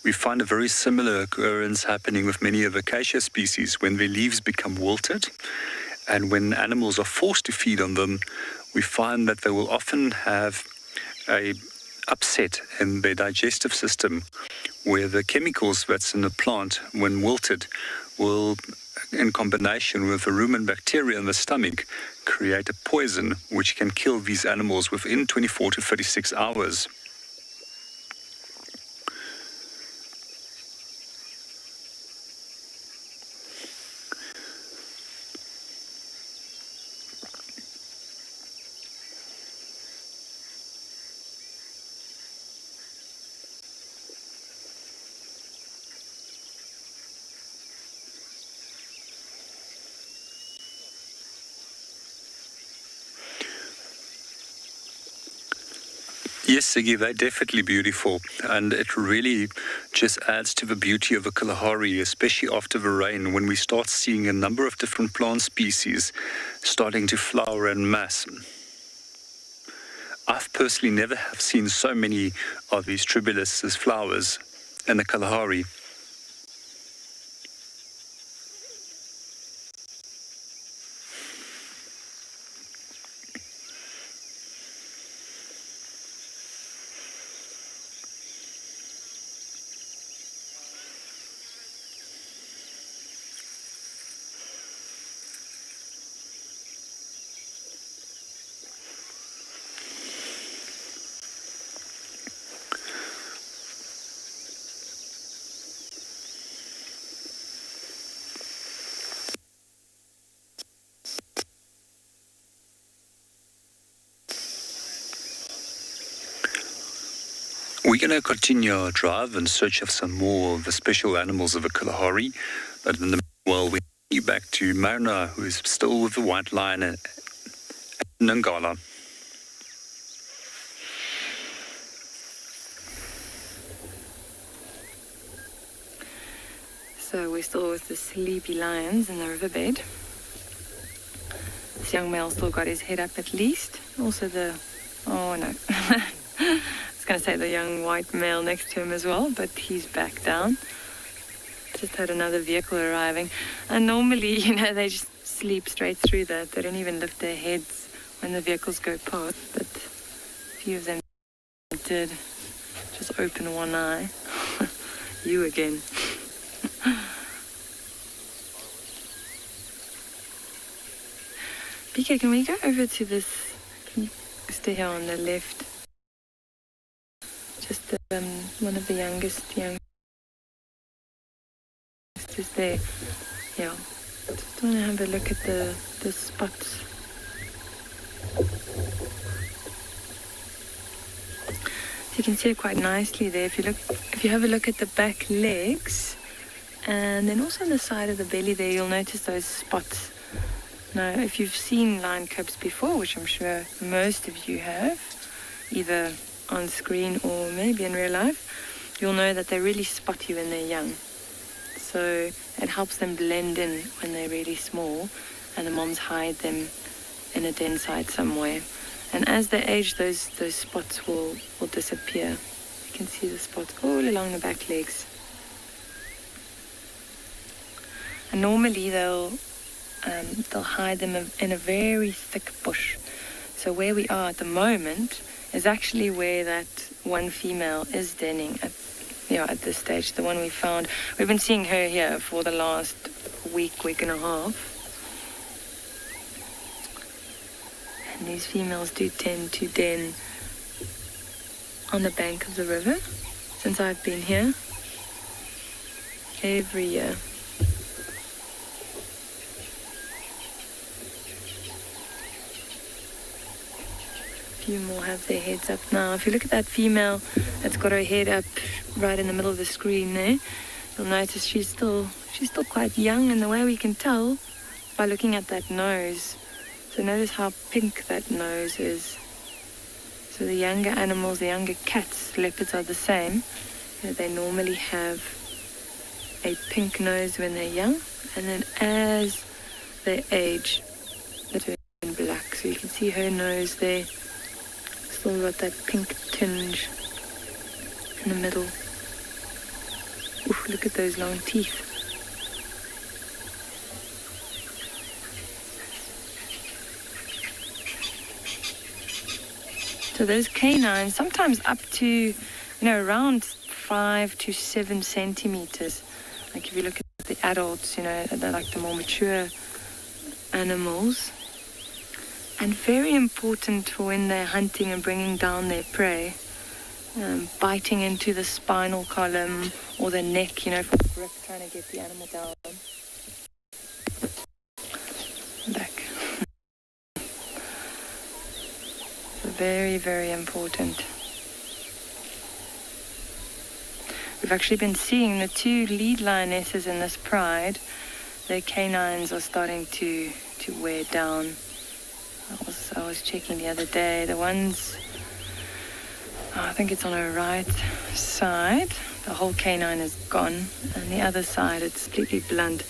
We find a very similar occurrence happening with many of the acacia species when their leaves become wilted, and when animals are forced to feed on them, we find that they will often have a upset in their digestive system, where the chemicals that's in the plant, when wilted, will, in combination with the rumen bacteria in the stomach, create a poison which can kill these animals within 24 to 36 hours. Yes, Siggy, they're definitely beautiful, and it really just adds to the beauty of the Kalahari, especially after the rain, when we start seeing a number of different plant species starting to flower en masse. I've personally never have seen so many of these tribulus as flowers in the Kalahari. We're going to continue our drive in search of some more of the special animals of the Kalahari. But in the meanwhile, we take you back to MARNA, who is still with the white lion and Ngala. So we're still with the sleepy lions in the riverbed. This young male's still got his head up at least. Also oh no. I was going to say the young white male next to him as well, but he's back down. Just had another vehicle arriving. And normally, they just sleep straight through that. They don't even lift their heads when the vehicles go past. But a few of them did just open one eye. You again. PK, can we go over to this? Stay here on the left. Just one of the youngest is there. Yeah. Just want to have a look at the spots. So you can see it quite nicely there. If you have a look at the back legs, and then also on the side of the belly there, you'll notice those spots. Now, if you've seen lion cubs before, which I'm sure most of you have, either on screen or maybe in real life, you'll know that they really spot you when they're young. So it helps them blend in when they're really small, and the moms hide them in a den site somewhere. And as they age, those spots will disappear. You can see the spots all along the back legs. And normally they'll hide them in a very thick bush. So where we are at the moment is actually where that one female is denning at this stage, the one we found. We've been seeing her here for the last week and a half. And these females do tend to den on the bank of the river since I've been here every year. Few more have their heads up now. If you look at that female that's got her head up right in the middle of the screen there, you'll notice she's still quite young, and the way we can tell by looking at that nose. So notice how pink that nose is. So the younger animals, the younger cats, leopards are the same. They normally have a pink nose when they're young, and then as they age, they turn black. So you can see her nose there. Still got that pink tinge in the middle. Oof, look at those long teeth. So those canines, sometimes up to, around 5 to 7 centimeters. Like if you look at the adults, they're like the more mature animals. And very important for when they're hunting and bringing down their prey, biting into the spinal column or the neck, for the grip, trying to get the animal down. Back. So very, very important. We've actually been seeing the 2 lead lionesses in this pride. Their canines are starting to wear down. I was checking the other day, the ones, I think it's on her right side, the whole canine is gone, and the other side it's completely blunt.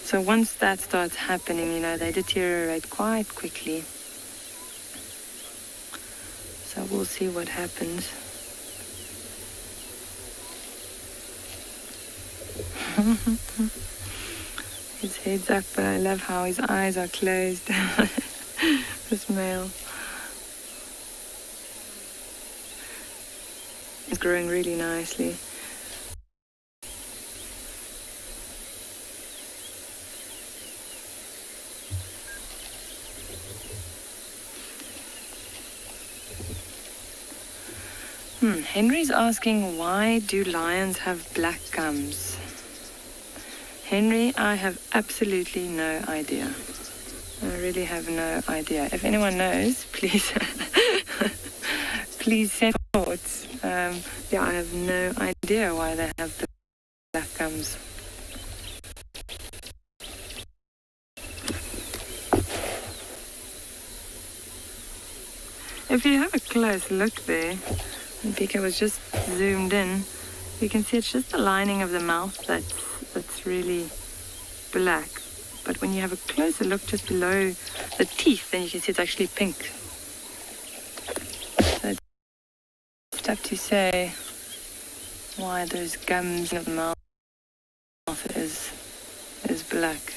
So once that starts happening, they deteriorate quite quickly. So we'll see what happens. His head's up, but I love how his eyes are closed. This male. It's growing really nicely. Henry's asking, why do lions have black gums? Henry, I have absolutely no idea. I really have no idea. If anyone knows, please, please send thoughts. Yeah, I have no idea why they have the black gums. If you have a close look there, and Pika was just zoomed in, you can see it's just the lining of the mouth that's really black. But when you have a closer look just below the teeth, then you can see it's actually pink. So it's tough to say why those gums of the mouth is black.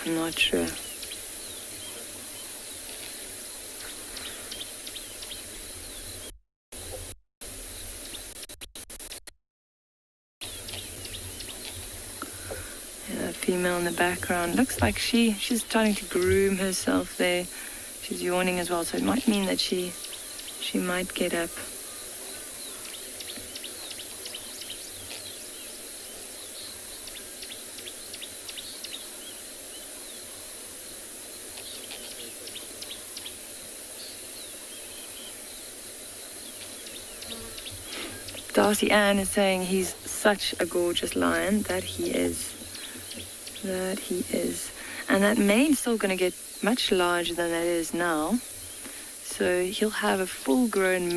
I'm not sure. Female in the background looks like she's starting to groom herself there. She's yawning as well, so it might mean that she might get up. Darcy Ann is saying he's such a gorgeous lion. That he is. And that mane's still going to get much larger than that is now. So he'll have a full-grown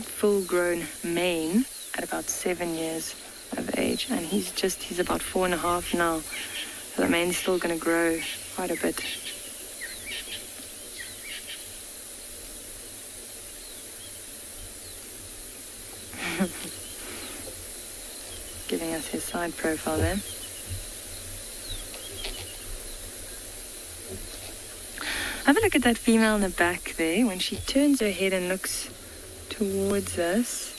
full-grown mane at about 7 years of age. And he's about 4.5 now. So the mane's still going to grow quite a bit. Giving us his side profile there. Have a look at that female in the back there. When she turns her head and looks towards us,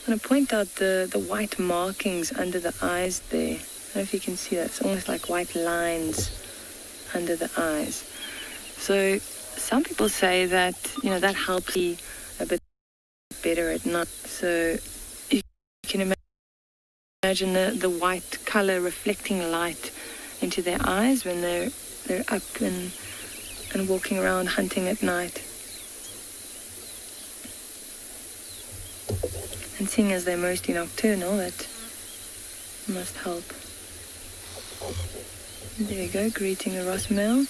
I'm going to point out the white markings under the eyes there. I don't know if you can see that. It's almost like white lines under the eyes. So some people say that, that helps see a bit better at night. So you can imagine the white color reflecting light into their eyes when they're up and walking around hunting at night. And seeing as they're mostly nocturnal, that must help. There we go, greeting the Ross male.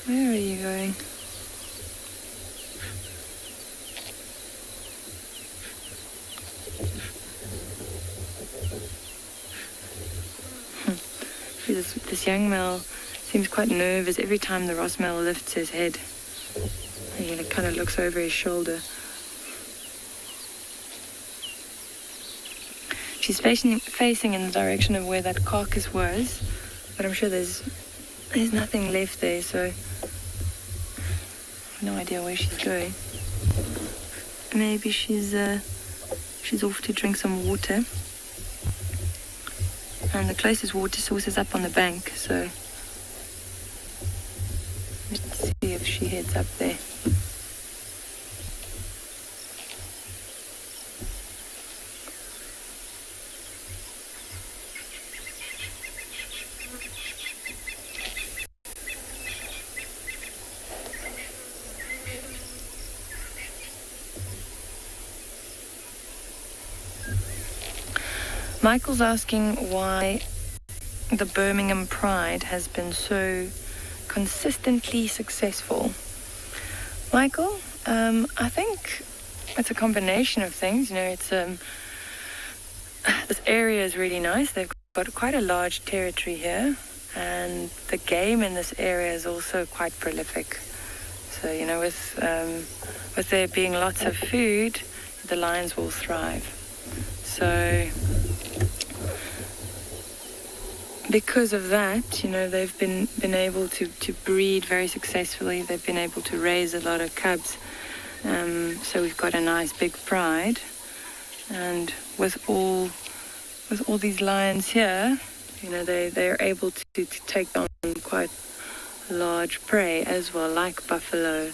Where are you going? This young male seems quite nervous every time the Ross male lifts his head. And he kind of looks over his shoulder. She's facing in the direction of where that carcass was, but I'm sure there's nothing left there, so I have no idea where she's going. Maybe she's off to drink some water. And the closest water source is up on the bank, so let's see if she heads up there. Michael's asking why the Birmingham Pride has been so consistently successful. Michael, I think it's a combination of things. It's this area is really nice. They've got quite a large territory here, and the game in this area is also quite prolific. So, with there being lots of food, the lions will thrive. So because of that, they've been able to breed very successfully. They've been able to raise a lot of cubs. So we've got a nice big pride. And with all these lions here, they're able to take on quite large prey as well, like buffalo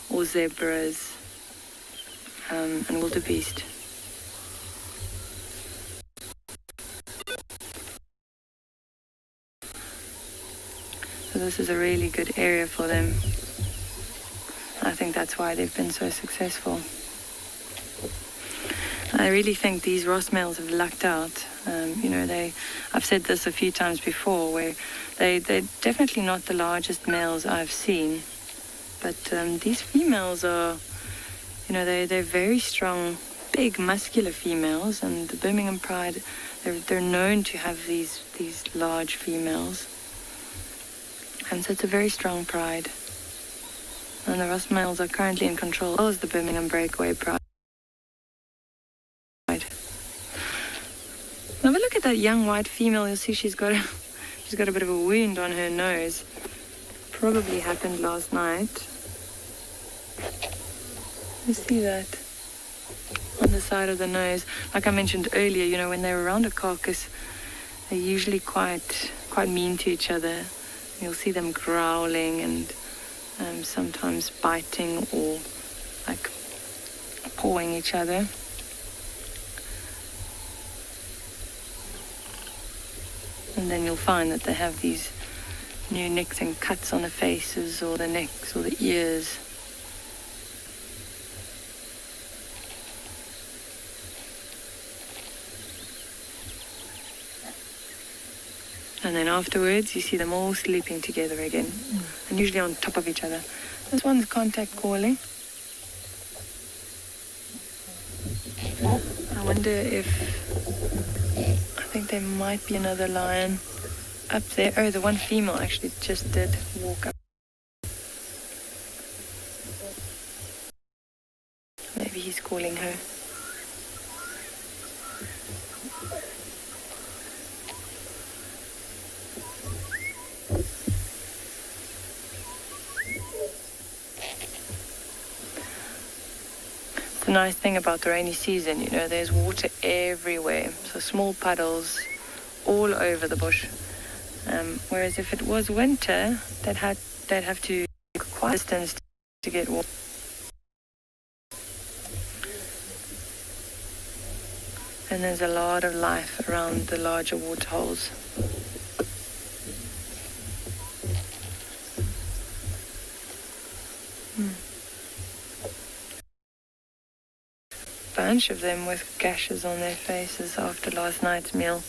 or zebras and wildebeest. this is a really good area for them. I think that's why they've been so successful. I really think these Ross males have lucked out. I've said this a few times before, where they're definitely not the largest males I've seen, but these females are, they're very strong, big, muscular females, and the Birmingham Pride, they're known to have these large females, and so it's a very strong pride. And the Ross males are currently in control, as well as the Birmingham Breakaway Pride. Now, if you look at that young white female, you'll see she's got a bit of a wound on her nose. Probably happened last night. You see that on the side of the nose. Like I mentioned earlier, when they're around a carcass, they're usually quite mean to each other. You'll see them growling and sometimes biting or like pawing each other. And then you'll find that they have these new nicks and cuts on the faces or the necks or the ears. And then afterwards, you see them all sleeping together again, and usually on top of each other. This one's contact calling. I wonder if... I think there might be another lion up there. Oh, the one female actually just did walk up. Maybe he's calling her. The nice thing about the rainy season, there's water everywhere, so small puddles all over the bush. Whereas if it was winter, they'd have to go quite a distance to get water. And there's a lot of life around the larger water holes. Bunch of them with gashes on their faces after last night's meal.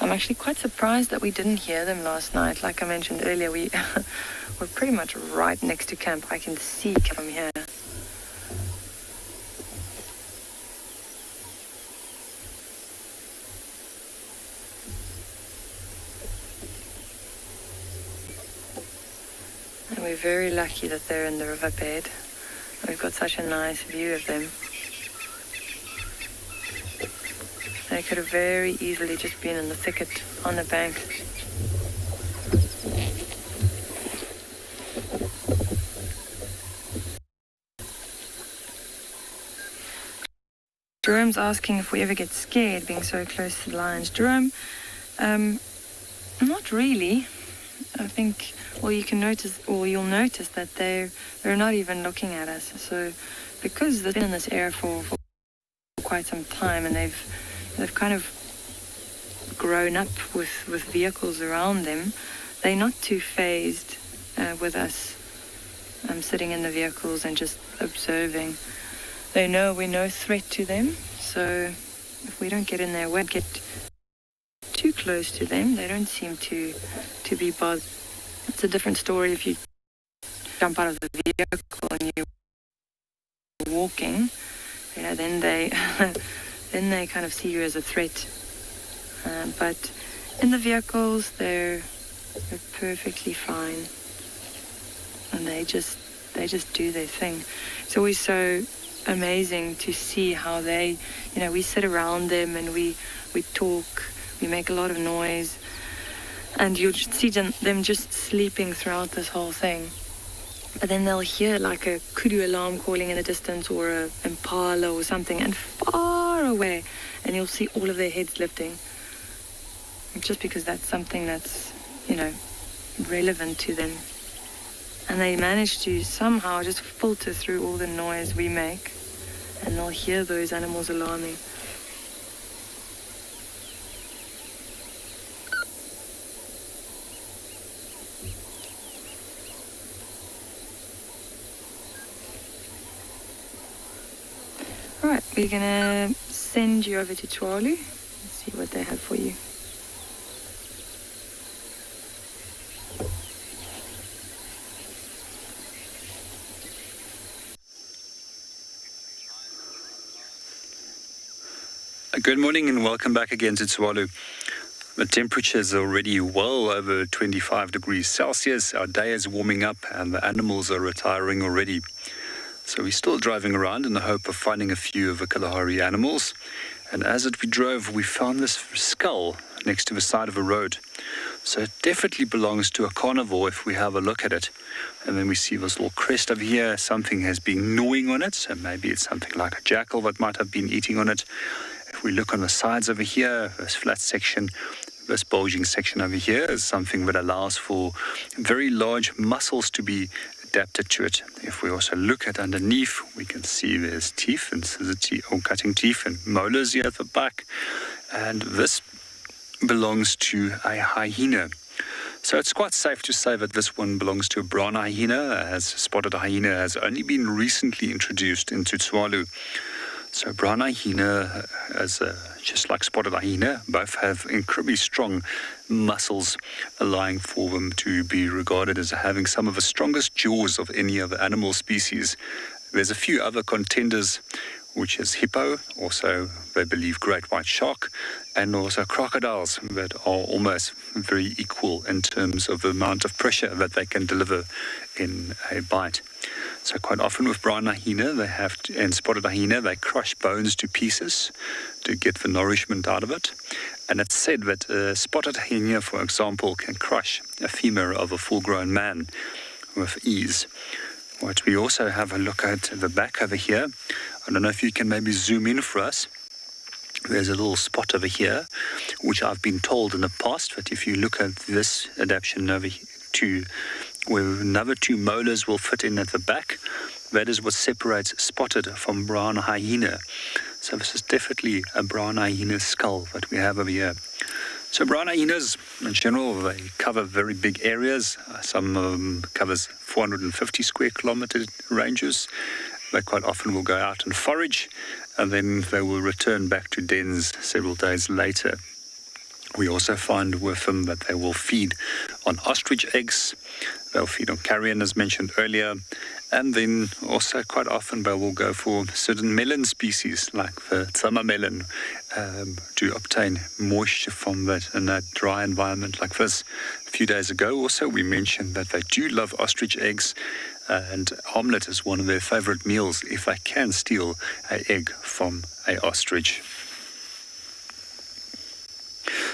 I'm actually quite surprised that we didn't hear them last night. Like I mentioned earlier, we're pretty much right next to camp. I can see from here. And we're very lucky that they're in the riverbed. We've got such a nice view of them. They could have very easily just been in the thicket on the bank. Jerome's asking if we ever get scared being so close to the lions. Jerome, not really. I think, you'll notice that they're not even looking at us. So, because they've been in this area for quite some time, and they've kind of grown up with vehicles around them, they're not too fazed with us sitting in the vehicles and just observing. They know we're no threat to them, so if we don't get in their way, get too close to them, they don't seem to be bothered. It's a different story if you jump out of the vehicle and you're walking, then they then they kind of see you as a threat. But in the vehicles, they're perfectly fine, and they just do their thing. It's always so amazing to see how they, we sit around them and we talk, we make a lot of noise, and you'll just see them just sleeping throughout this whole thing. But then they'll hear like a kudu alarm calling in the distance or a impala or something, and far away, and you'll see all of their heads lifting. Just because that's something that's, relevant to them. And they manage to somehow just filter through all the noise we make, and they'll hear those animals alarming. All right, we're gonna send you over to Tswalu and see what they have for you. Good morning and welcome back again to Tswalu. The temperature is already well over 25 degrees Celsius. Our day is warming up and the animals are retiring already. So we're still driving around in the hope of finding a few of the Kalahari animals. And as we drove, we found this skull next to the side of a road. So it definitely belongs to a carnivore if we have a look at it. And then we see this little crest over here. Something has been gnawing on it. So maybe it's something like a jackal that might have been eating on it. If we look on the sides over here, this flat section, this bulging section over here is something that allows for very large muscles to be adapted to it. If we also look at underneath, we can see there's teeth and scissor teeth, or cutting teeth and molars here at the back. And this belongs to a hyena. So it's quite safe to say that this one belongs to a brown hyena, as spotted hyena has only been recently introduced into Tswalu. So brown hyena, just like spotted hyena, both have incredibly strong muscles, allowing for them to be regarded as having some of the strongest jaws of any other animal species. There's a few other contenders, which is hippo, also they believe great white shark, and also crocodiles that are almost very equal in terms of the amount of pressure that they can deliver in a bite. So quite often with brown hyena and spotted hyena, they crush bones to pieces to get the nourishment out of it. And it's said that a spotted hyena, for example, can crush a femur of a full-grown man with ease. What we also have a look at the back over here. I don't know if you can maybe zoom in for us. There's a little spot over here, which I've been told in the past that if you look at this adaptation over to where another two molars will fit in at the back, that is what separates spotted from brown hyena. So this is definitely a brown hyena skull that we have over here. So brown hyenas, in general, they cover very big areas. Some of them covers 450 square kilometer ranges. They quite often will go out and forage, and then they will return back to dens several days later. We also find with them that they will feed on ostrich eggs. They'll feed on carrion, as mentioned earlier. And then also quite often they will go for certain melon species, like the Djuma melon, to obtain moisture from that in a dry environment like this. A few days ago also we mentioned that they do love ostrich eggs, and omelette is one of their favorite meals if they can steal an egg from an ostrich.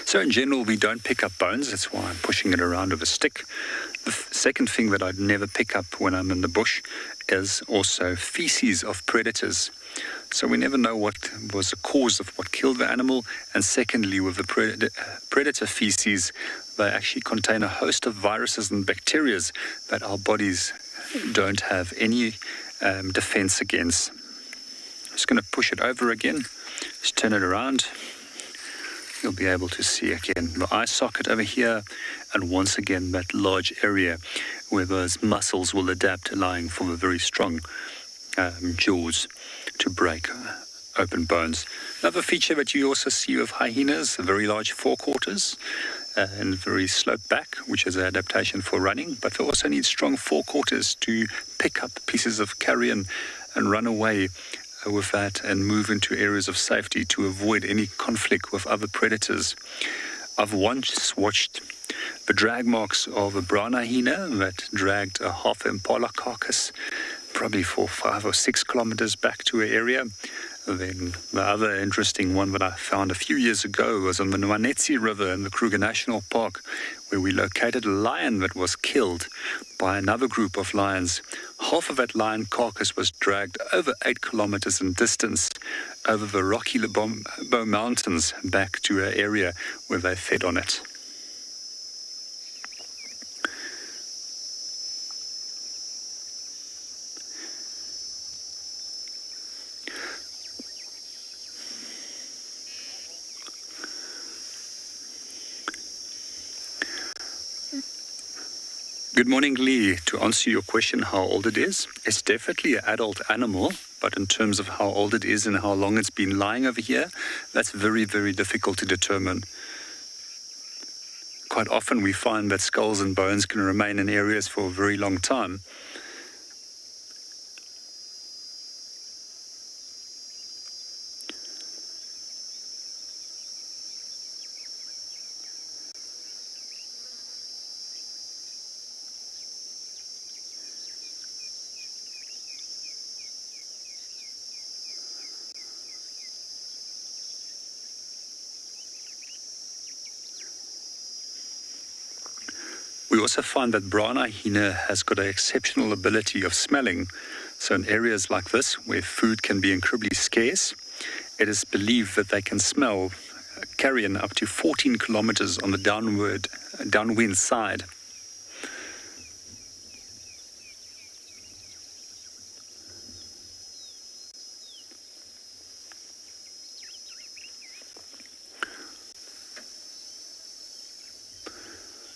So in general, we don't pick up bones. That's why I'm pushing it around with a stick. The second thing that I'd never pick up when I'm in the bush is also feces of predators. So we never know what was the cause of what killed the animal. And secondly, with the predator feces, they actually contain a host of viruses and bacteria that our bodies don't have any defense against. I'm just going to push it over again. Just turn it around. You'll be able to see again the eye socket over here, and once again that large area where those muscles will adapt, allowing for the very strong jaws to break open bones. Another feature that you also see with hyenas, very large forequarters and very sloped back, which is an adaptation for running, but they also need strong forequarters to pick up pieces of carrion and run away with that and move into areas of safety to avoid any conflict with other predators. I've once watched the drag marks of a brown hyena that dragged a half impala carcass probably for 5 or 6 kilometers back to an area. Then the other interesting one that I found a few years ago was on the Nwanetsi River in the Kruger National Park, where we located a lion that was killed by another group of lions. Half of that lion carcass was dragged over 8 kilometers in distance over the rocky Lebow Mountains back to an area where they fed on it. Good morning, Lee. To answer your question, how old it is, it's definitely an adult animal, but in terms of how old it is and how long it's been lying over here, that's very, very difficult to determine. Quite often we find that skulls and bones can remain in areas for a very long time. We also find that brown hyena has got an exceptional ability of smelling. So in areas like this, where food can be incredibly scarce, it is believed that they can smell carrion up to 14 kilometers on the downwind side.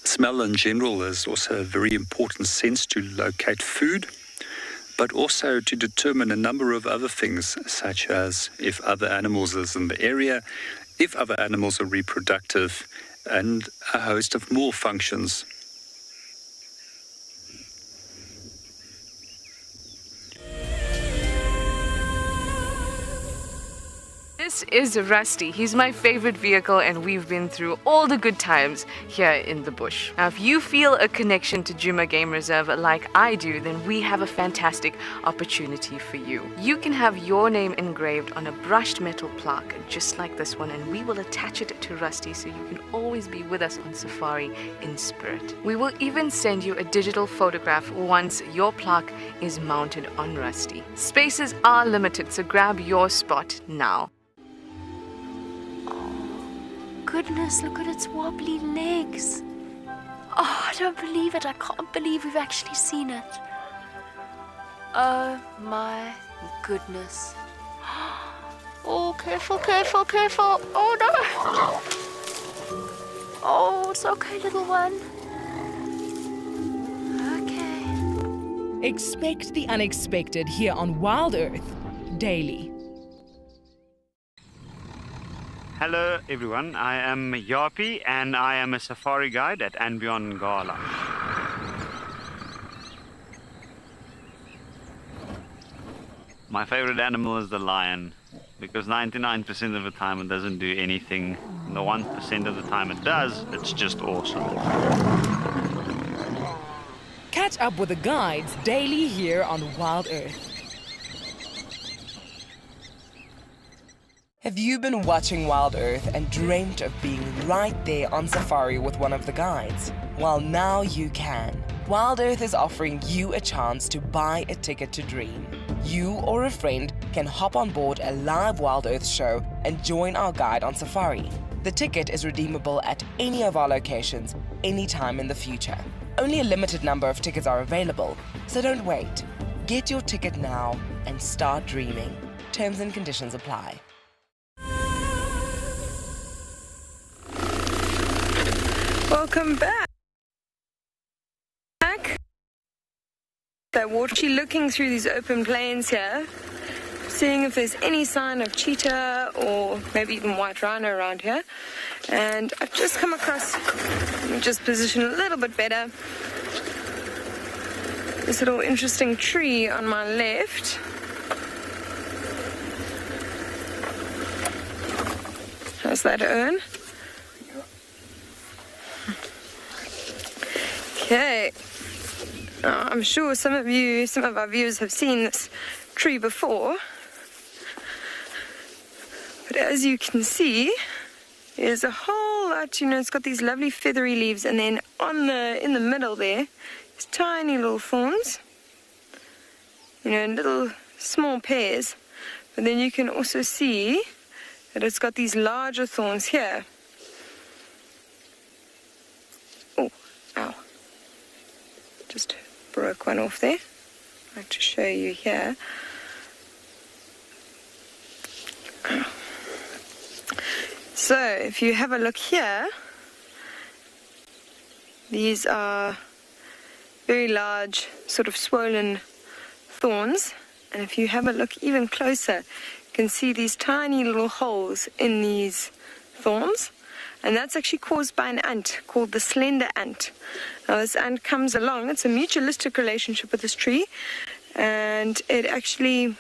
Smell in general is also a very important sense to locate food, but also to determine a number of other things, such as if other animals are in the area, if other animals are reproductive, and a host of more functions. This is Rusty. He's my favorite vehicle and we've been through all the good times here in the bush. Now, if you feel a connection to Djuma Game Reserve like I do, then we have a fantastic opportunity for you. You can have your name engraved on a brushed metal plaque just like this one, and we will attach it to Rusty so you can always be with us on safari in spirit. We will even send you a digital photograph once your plaque is mounted on Rusty. Spaces are limited, so grab your spot now. Goodness, look at its wobbly legs. Oh, I don't believe it. I can't believe we've actually seen it. Oh my goodness. Oh, careful, careful, careful. Oh no. Oh, it's okay, little one. Okay. Expect the unexpected here on WildEarth daily. Hello everyone, I am Yapi and I am a safari guide at andBeyond Ngala. My favorite animal is the lion, because 99% of the time it doesn't do anything. And the 1% of the time it does, it's just awesome. Catch up with the guides daily here on WildEarth. Have you been watching WildEarth and dreamt of being right there on safari with one of the guides? Well, now you can. WildEarth is offering you a chance to buy a ticket to dream. You or a friend can hop on board a live WildEarth show and join our guide on safari. The ticket is redeemable at any of our locations, anytime in the future. Only a limited number of tickets are available, so don't wait. Get your ticket now and start dreaming. Terms and conditions apply. Welcome back. We're actually looking through these open plains here, seeing if there's any sign of cheetah or maybe even white rhino around here. And I've just come across, let me just position a little bit better, this little interesting tree on my left. How's that, Owen? Okay. I'm sure some of our viewers have seen this tree before. But as you can see, there's a whole lot, it's got these lovely feathery leaves, and then in the middle there, there's tiny little thorns, in little small pairs. But then you can also see that it's got these larger thorns here. Oh, ow. Just broke one off there. I'd like to show you here. So if you have a look here, these are very large, sort of swollen thorns. And if you have a look even closer, you can see these tiny little holes in these thorns. And that's actually caused by an ant called the slender ant. Now this ant comes along, it's a mutualistic relationship with this tree, and it actually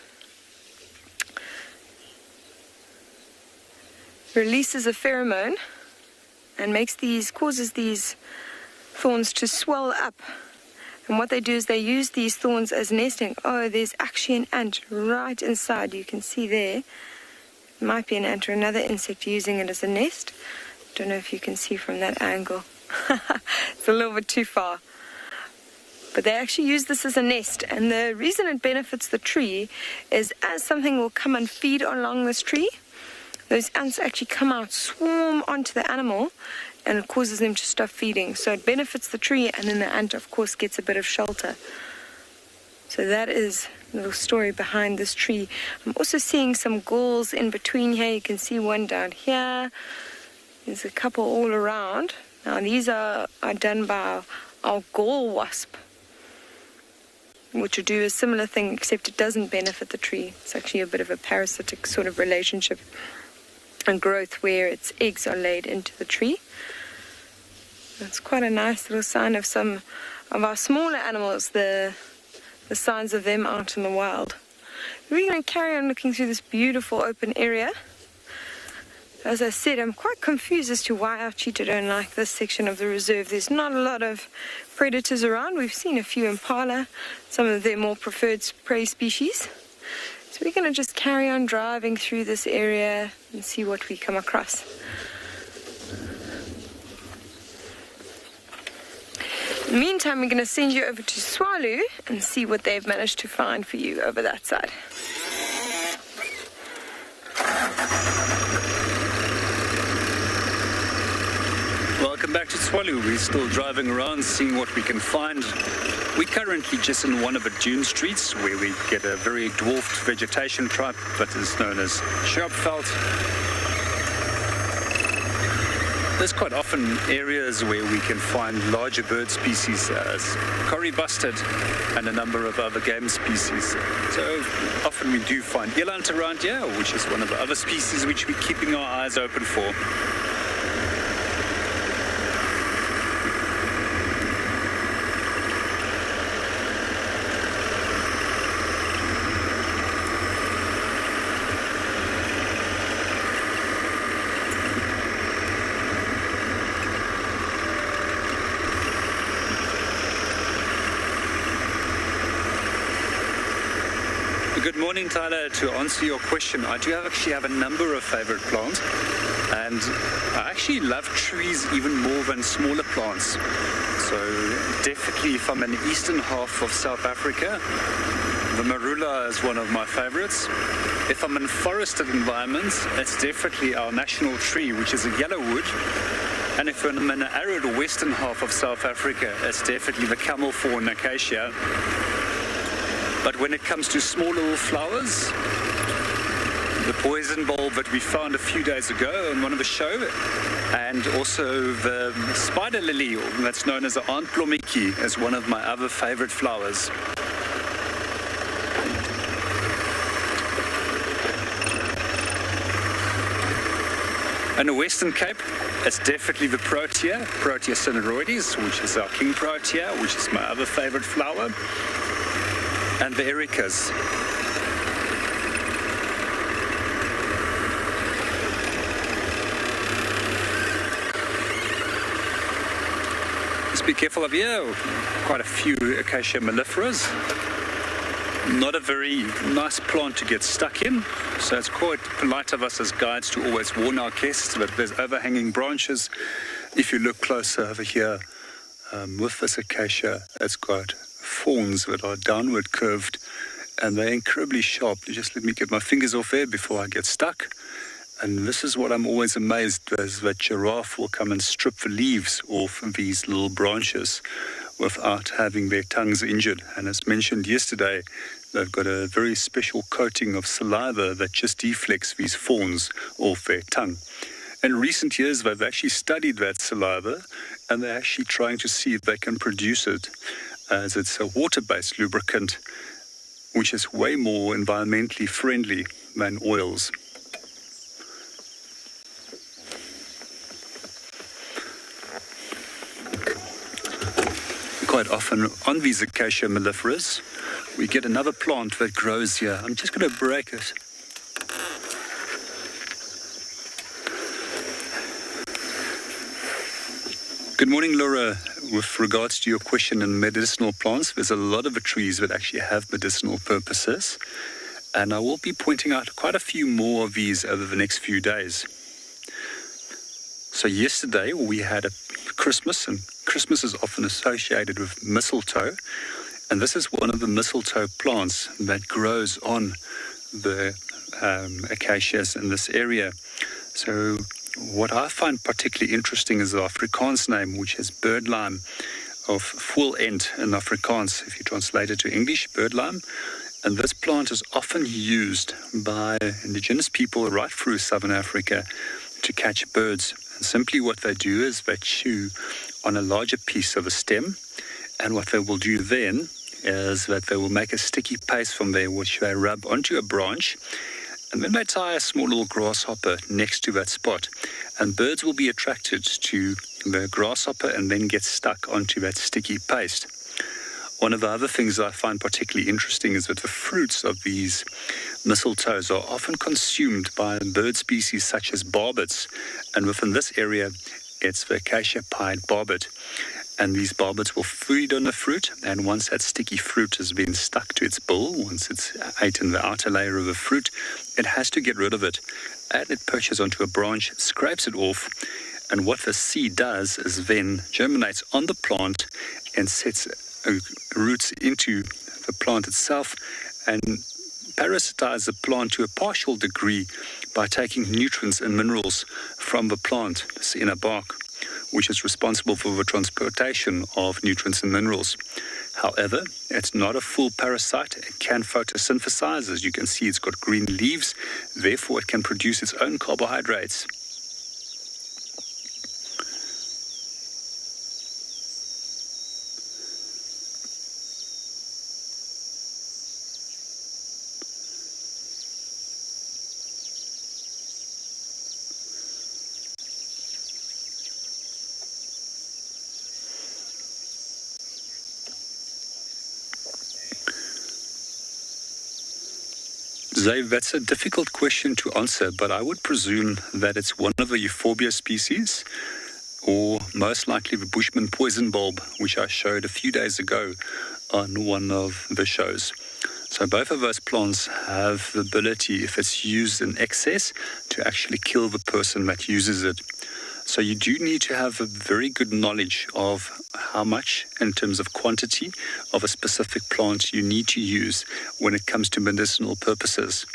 releases a pheromone and causes these thorns to swell up. And what they do is they use these thorns as nesting. Oh, there's actually an ant right inside. You can see there. It might be an ant or another insect using it as a nest. Don't know if you can see from that angle. It's a little bit too far. But they actually use this as a nest. And the reason it benefits the tree is as something will come and feed along this tree, those ants actually come out, swarm onto the animal, and it causes them to stop feeding. So it benefits the tree, and then the ant, of course, gets a bit of shelter. So that is a little story behind this tree. I'm also seeing some galls in between here. You can see one down here. There's a couple all around. Now these are done by our gall wasp, which will do a similar thing, except it doesn't benefit the tree. It's actually a bit of a parasitic sort of relationship and growth where its eggs are laid into the tree. It's quite a nice little sign of some of our smaller animals, the signs of them out in the wild. We're going to carry on looking through this beautiful open area. As I said, I'm quite confused as to why our cheetah don't like this section of the reserve. There's not a lot of predators around. We've seen a few impala, some of their more preferred prey species. So we're going to just carry on driving through this area and see what we come across. In the meantime, we're going to send you over to Tswalu and see what they've managed to find for you over that side. Welcome back to Tswalu. We're still driving around, seeing what we can find. We're currently just in one of the dune streets where we get a very dwarfed vegetation type that is known as shrubveld. There's quite often areas where we can find larger bird species as curry bustard and a number of other game species. So often we do find eland around here, which is one of the other species which we're keeping our eyes open for. Good morning, Tyler. To answer your question, I do actually have a number of favorite plants, and I actually love trees even more than smaller plants. So definitely if I'm in the eastern half of South Africa, the marula is one of my favorites. If I'm in forested environments, it's definitely our national tree, which is a yellowwood. And if I'm in the arid western half of South Africa, it's definitely the camel thorn acacia. But when it comes to small little flowers, the poison bulb that we found a few days ago on one of the show, and also the spider lily, that's known as the aandblommetjie, is one of my other favorite flowers. In the Western Cape, it's definitely the Protea cineroides, which is our king Protea, which is my other favorite flower. And the ericas. Just be careful of here. Quite a few acacia melliferas. Not a very nice plant to get stuck in, so it's quite polite of us as guides to always warn our guests that there's overhanging branches. If you look closer over here, with this acacia, it's got thorns that are downward curved, and they're incredibly sharp. Just let me get my fingers off there before I get stuck. And this is what I'm always amazed with, is that giraffe will come and strip the leaves off of these little branches without having their tongues injured. And as mentioned yesterday, they've got a very special coating of saliva that just deflects these thorns off their tongue. In recent years, they've actually studied that saliva, and they're actually trying to see if they can produce it, as it's a water-based lubricant, which is way more environmentally friendly than oils. Quite often on these acacia mellifera's, we get another plant that grows here. I'm just going to break it. Good morning, Laura. With regards to your question on medicinal plants, there's a lot of the trees that actually have medicinal purposes, and I will be pointing out quite a few more of these over the next few days. So yesterday we had a Christmas, and Christmas is often associated with mistletoe, and this is one of the mistletoe plants that grows on the acacias in this area. So what I find particularly interesting is the Afrikaans name, which is birdlime, of full end in Afrikaans, if you translate it to English, birdlime. And this plant is often used by indigenous people right through Southern Africa to catch birds. And simply what they do is they chew on a larger piece of a stem, and what they will do then is that they will make a sticky paste from there, which they rub onto a branch, and then they tie a small little grasshopper next to that spot, and birds will be attracted to the grasshopper and then get stuck onto that sticky paste. One of the other things I find particularly interesting is that the fruits of these mistletoes are often consumed by bird species such as barbets, and within this area it's the acacia pied barbet. And these barbets will feed on the fruit, and once that sticky fruit has been stuck to its bill, once it's eaten the outer layer of the fruit, it has to get rid of it. And it perches onto a branch, scrapes it off, and what the seed does is then germinates on the plant and sets roots into the plant itself and parasitize the plant to a partial degree by taking nutrients and minerals from the plant, this inner bark, which is responsible for the transportation of nutrients and minerals. However, it's not a full parasite. It can photosynthesize. As you can see, it's got green leaves. Therefore, it can produce its own carbohydrates. Zave, that's a difficult question to answer, but I would presume that it's one of the euphorbia species, or most likely the Bushman poison bulb, which I showed a few days ago on one of the shows. So both of those plants have the ability, if it's used in excess, to actually kill the person that uses it. So you do need to have a very good knowledge of how much, in terms of quantity, of a specific plant you need to use when it comes to medicinal purposes.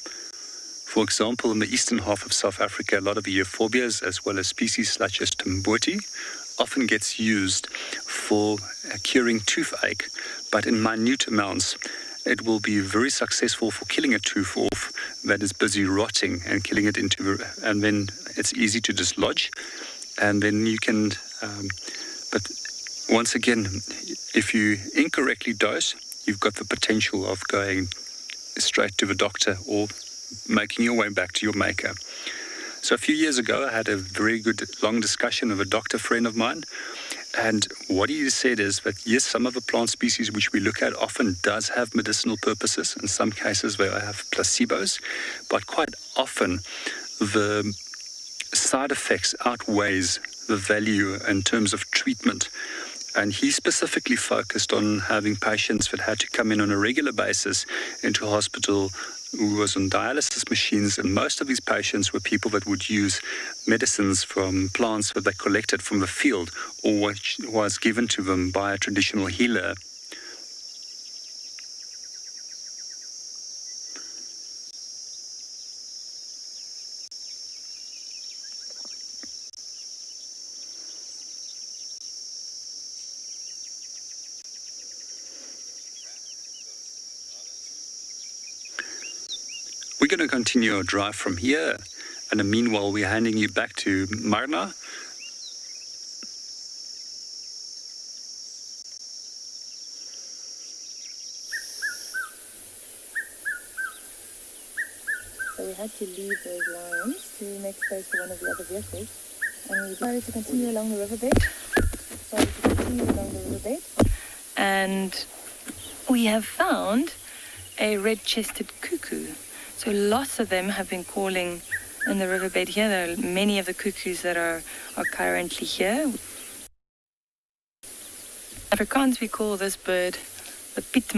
For example, in the eastern half of South Africa, a lot of the euphorbias, as well as species such as Timboti, often gets used for curing toothache, but in minute amounts. It will be very successful for killing a tooth off that is busy rotting and killing it and then it's easy to dislodge. And then you can, but once again, if you incorrectly dose, you've got the potential of going straight to the doctor or making your way back to your maker. So a few years ago, I had a very good long discussion with a doctor friend of mine, and what he said is that yes, some of the plant species which we look at often does have medicinal purposes. In some cases, they have placebos, but quite often the side effects outweighs the value in terms of treatment. And he specifically focused on having patients that had to come in on a regular basis into hospital who was on dialysis machines, and most of these patients were people that would use medicines from plants that they collected from the field or which was given to them by a traditional healer. We're going to continue our drive from here, and meanwhile we're handing you back to MARNA. So we had to leave those lions to make space for one of the other vehicles, and we decided to continue along the riverbed. And we have found a red-chested cuckoo. So lots of them have been calling in the riverbed here. There are many of the cuckoos that are currently here. Afrikaans, we call this bird the Piet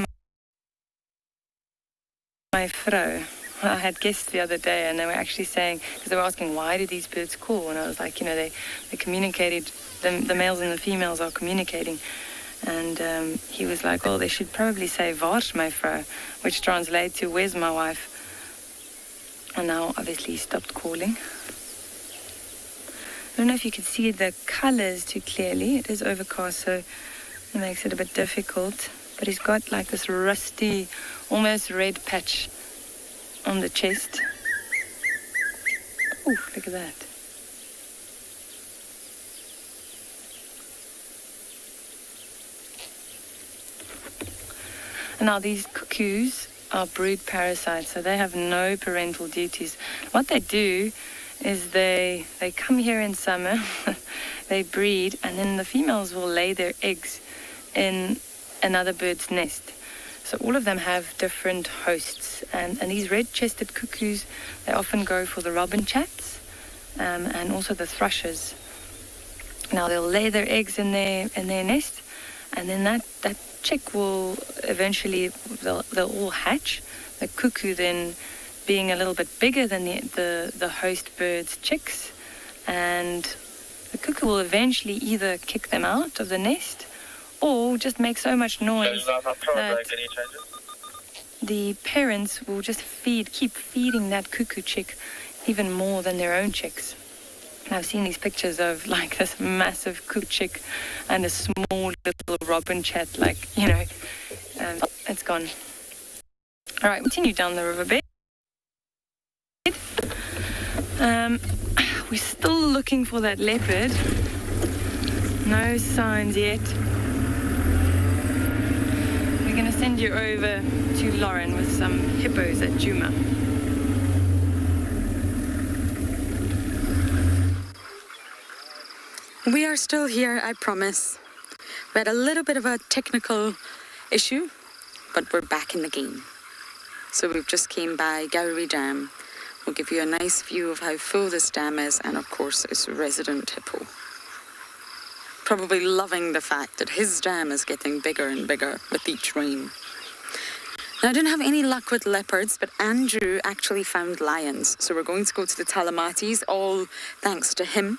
my vrou. I had guests the other day, and they were actually saying, because they were asking, why do these birds call? And I was like, they communicated, the males and the females are communicating. And he was like, well, they should probably say, waar's my vrou, which translates to, where's my wife? And now, obviously, he stopped calling. I don't know if you can see the colors too clearly. It is overcast, so it makes it a bit difficult. But he's got like this rusty, almost red patch on the chest. Ooh, look at that. And now these cuckoos are brood parasites, so they have no parental duties. What they do is they come here in summer, they breed, and then the females will lay their eggs in another bird's nest. So all of them have different hosts, and these red-chested cuckoos, they often go for the robin chats and also the thrushes. Now they'll lay their eggs in their nest, and then that chick will eventually, they'll all hatch. The cuckoo then being a little bit bigger than the host bird's chicks, and the cuckoo will eventually either kick them out of the nest or just make so much noise that the parents will just keep feeding that cuckoo chick even more than their own chicks. And I've seen these pictures of like this massive cuckoo chick and a small little robin chat, it's gone. All right, continue down the riverbed. We're still looking for that leopard. No signs yet. We're going to send you over to Lauren with some hippos at Djuma. We are still here, I promise. We had a little bit of a technical issue, but we're back in the game. So we've just came by Gowrie Dam. We'll give you a nice view of how full this dam is, and of course its resident hippo. Probably loving the fact that his dam is getting bigger and bigger with each rain. Now, I didn't have any luck with leopards, but Andrew actually found lions. So we're going to go to the Talamatis, all thanks to him.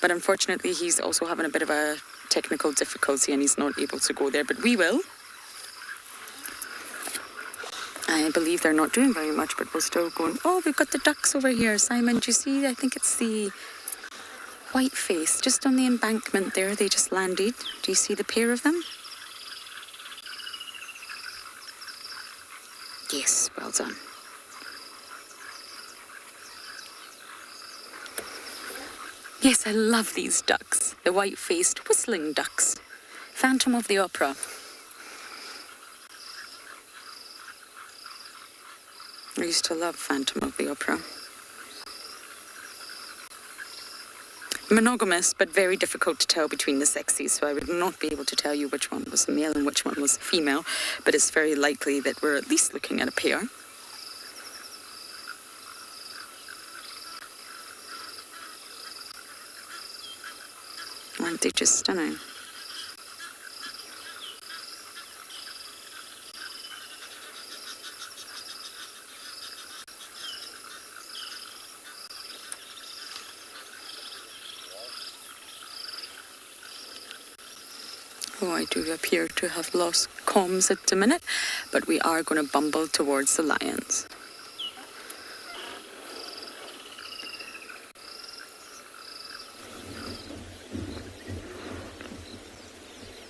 But unfortunately, he's also having a bit of a technical difficulty and he's not able to go there, but we will. I believe they're not doing very much, but we're still going. Oh, we've got the ducks over here. Simon, do you see? I think it's the white face just on the embankment there. They just landed. Do you see the pair of them? Yes, well done. Yes, I love these ducks. The white-faced whistling ducks. Phantom of the Opera. I used to love Phantom of the Opera. Monogamous, but very difficult to tell between the sexes, so I would not be able to tell you which one was the male and which one was the female, but it's very likely that we're at least looking at a pair. Aren't they just stunning? Oh, I do appear to have lost comms at the minute, but we are going to bumble towards the lions.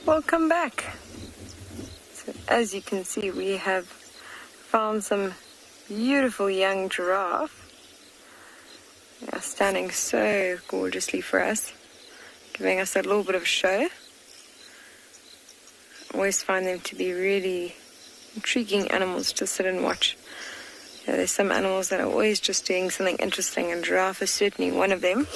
Welcome back. So as you can see, we have found some beautiful young giraffe. They are standing so gorgeously for us, giving us a little bit of show. I always find them to be really intriguing animals to sit and watch. There's some animals that are always just doing something interesting, and giraffe is certainly one of them.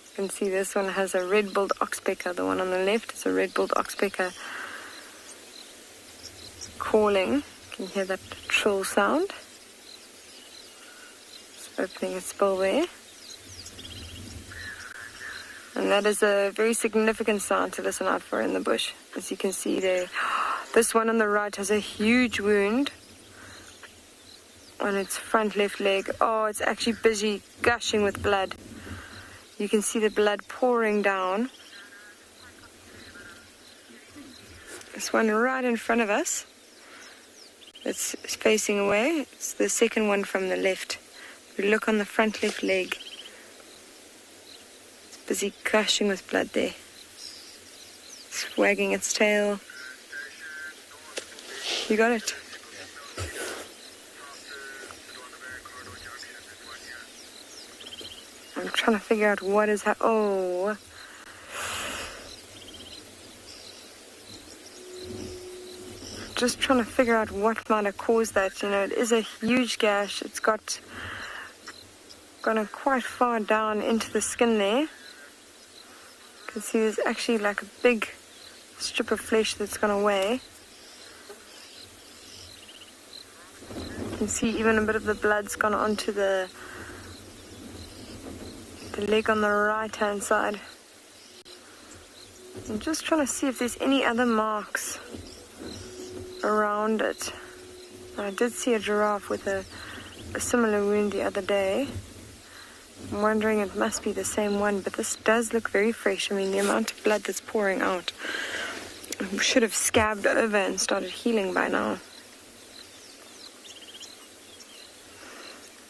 You can see this one has a red-billed oxpecker. The one on the left is a red-billed oxpecker calling. You can hear that trill sound. It's opening its bill there. And that is a very significant sound to listen out for in the bush. As you can see there, this one on the right has a huge wound on its front left leg. Oh, it's actually busy gushing with blood. You can see the blood pouring down. This one right in front of us, it's facing away. It's the second one from the left. If you look on the front left leg, it's busy gushing with blood there. It's wagging its tail. You got it. I'm trying to figure out what is oh. Just trying to figure out what might have caused that. You know, it is a huge gash. It's gone quite far down into the skin there. You can see there's actually like a big strip of flesh that's gone away. You can see even a bit of the blood's gone onto the leg on the right hand side. I'm just trying to see if there's any other marks around it. I did see a giraffe with a similar wound the other day. I'm wondering it must be the same one, but this does look very fresh. I mean, the amount of blood that's pouring out should have scabbed over and started healing by now.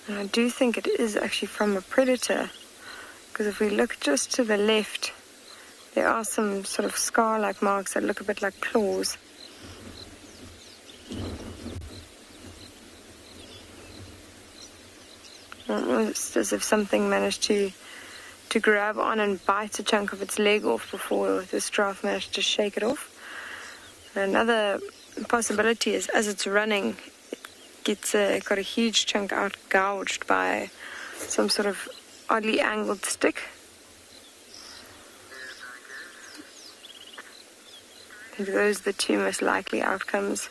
And I do think it is actually from a predator, because if we look just to the left, there are some sort of scar-like marks that look a bit like claws. Almost as if something managed to grab on and bite a chunk of its leg off before this giraffe managed to shake it off. Another possibility is as it's running, it got a huge chunk out gouged by some sort of oddly angled stick. I think those are the two most likely outcomes.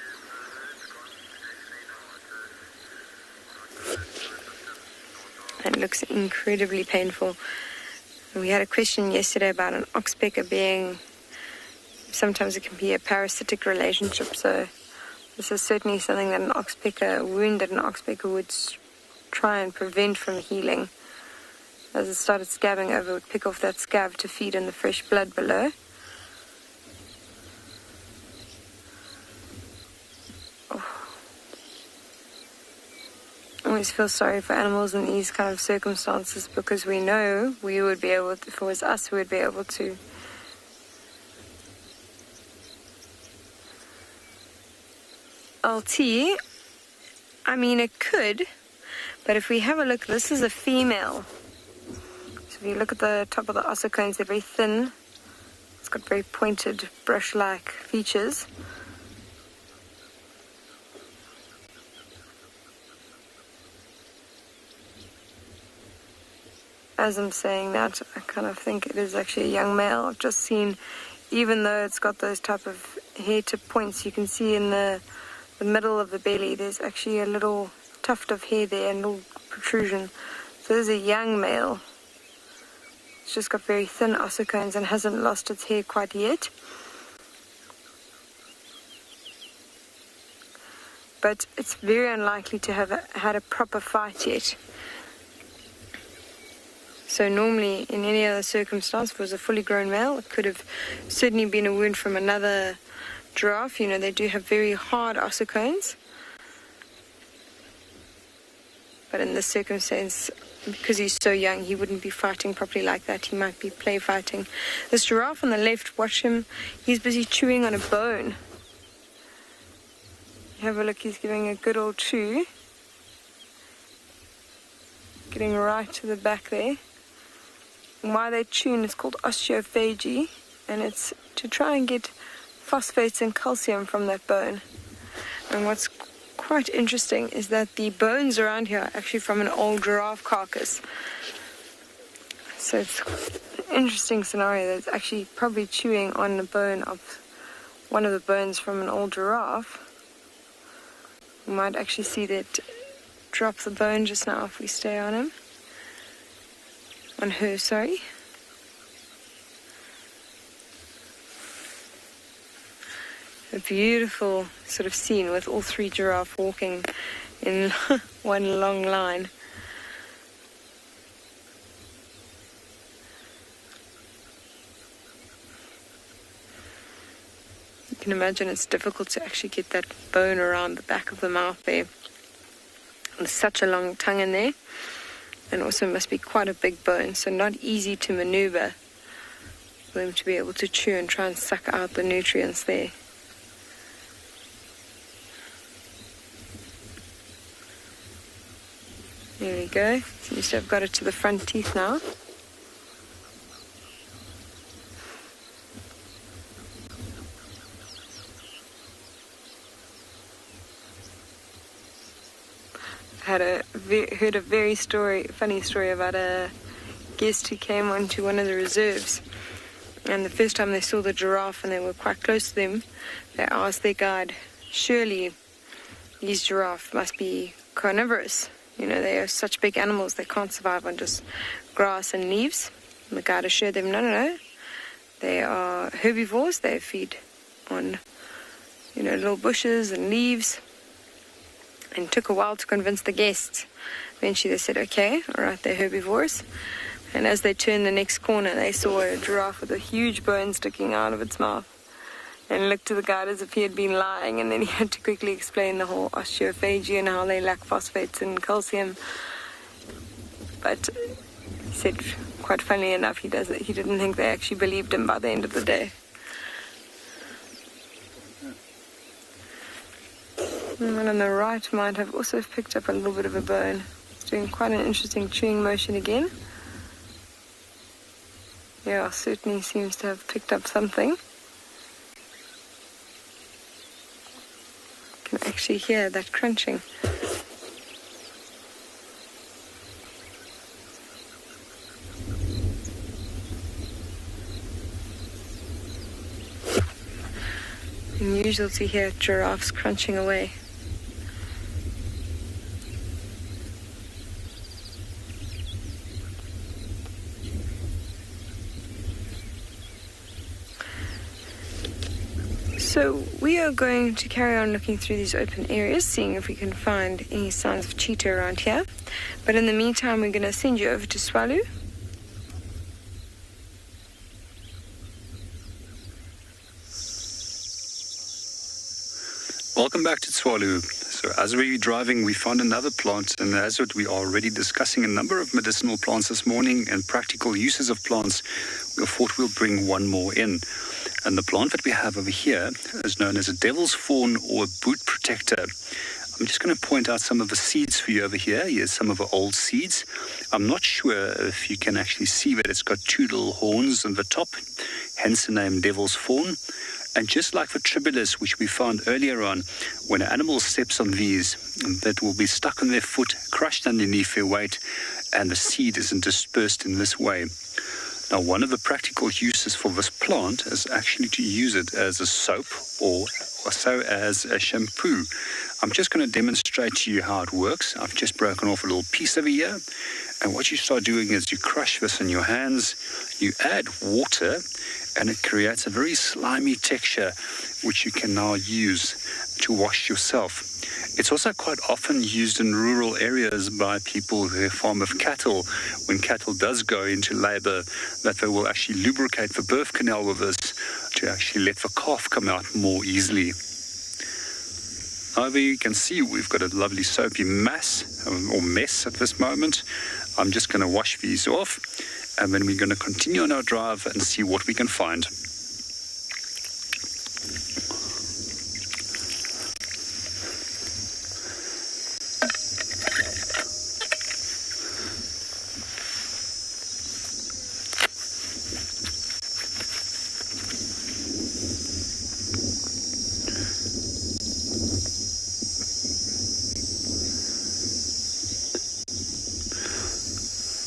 It looks incredibly painful. We had a question yesterday about an oxpecker being, sometimes it can be a parasitic relationship, so this is certainly something that a wound that an oxpecker would try and prevent from healing. As it started scabbing over, it would pick off that scab to feed in the fresh blood below. I always feel sorry for animals in these kind of circumstances, because we know we would be able to, if it was us, we would be able to LT. I mean, it could, but if we have a look, this is a female. So if you look at the top of the ossicones, they're very thin. It's got very pointed, brush-like features. As I'm saying that, I kind of think it is actually a young male. I've just seen, even though it's got those type of hair tip points, you can see in the middle of the belly, there's actually a little tuft of hair there, and a little protrusion. So there's a young male. It's just got very thin ossicones and hasn't lost its hair quite yet. But it's very unlikely to have had a proper fight yet. So normally, in any other circumstance, if it was a fully grown male, it could have certainly been a wound from another giraffe. You know, they do have very hard ossicones. But in this circumstance, because he's so young, he wouldn't be fighting properly like that. He might be play fighting. This giraffe on the left, watch him. He's busy chewing on a bone. Have a look, he's giving a good old chew. Getting right to the back there. And why they chew, it's called osteophagy, and it's to try and get phosphates and calcium from that bone. And what's quite interesting is that the bones around here are actually from an old giraffe carcass. So it's an interesting scenario that it's actually probably chewing on the bone of one of the bones from an old giraffe. We might actually see that drop the bone just now if we stay on him. On her, sorry. A beautiful sort of scene with all three giraffes walking in one long line. You can imagine it's difficult to actually get that bone around the back of the mouth there. There's such a long tongue in there, and also must be quite a big bone, so not easy to maneuver for them to be able to chew and try and suck out the nutrients there. There we go. Seems to have got it to the front teeth now. Heard a very funny story about a guest who came onto one of the reserves, and the first time they saw the giraffe and they were quite close to them, they asked their guide, surely these giraffes must be carnivorous. You know, they are such big animals, they can't survive on just grass and leaves. And the guide assured them, no, they are herbivores. They feed on, little bushes and leaves. And it took a while to convince the guests. Eventually they said, okay, all right, they're herbivores. And as they turned the next corner, they saw a giraffe with a huge bone sticking out of its mouth. And looked to the guide as if he had been lying, and then he had to quickly explain the whole osteophagy and how they lack phosphates and calcium. But he said, quite funnily enough, he didn't think they actually believed him by the end of the day. And one on the right might have also picked up a little bit of a bone. It's doing quite an interesting chewing motion again. Yeah, certainly seems to have picked up something. Can actually hear that crunching. Unusual to hear giraffes crunching away. So we are going to carry on looking through these open areas, seeing if we can find any signs of cheetah around here. But in the meantime, we're going to send you over to Tswalu. Welcome back to Tswalu. So as we were driving, we found another plant, and as we are already discussing a number of medicinal plants this morning and practical uses of plants, we thought we'll bring one more in. And the plant that we have over here is known as a devil's fawn or a boot protector. I'm just going to point out some of the seeds for you over here. Here's some of the old seeds. I'm not sure if you can actually see that it's got two little horns on the top, hence the name devil's fawn. And just like the tribulus, which we found earlier on, when an animal steps on these, that will be stuck on their foot, crushed underneath their weight, and the seed isn't dispersed in this way. Now, one of the practical uses for this plant is actually to use it as a soap or also as a shampoo. I'm just going to demonstrate to you how it works. I've just broken off a little piece over here. And what you start doing is you crush this in your hands, you add water, and it creates a very slimy texture, which you can now use to wash yourself. It's also quite often used in rural areas by people who farm of cattle. When cattle does go into labour, that they will actually lubricate the birth canal with this to actually let the calf come out more easily. However, you can see we've got a lovely soapy mass or mess at this moment. I'm just going to wash these off, and then we're going to continue on our drive and see what we can find.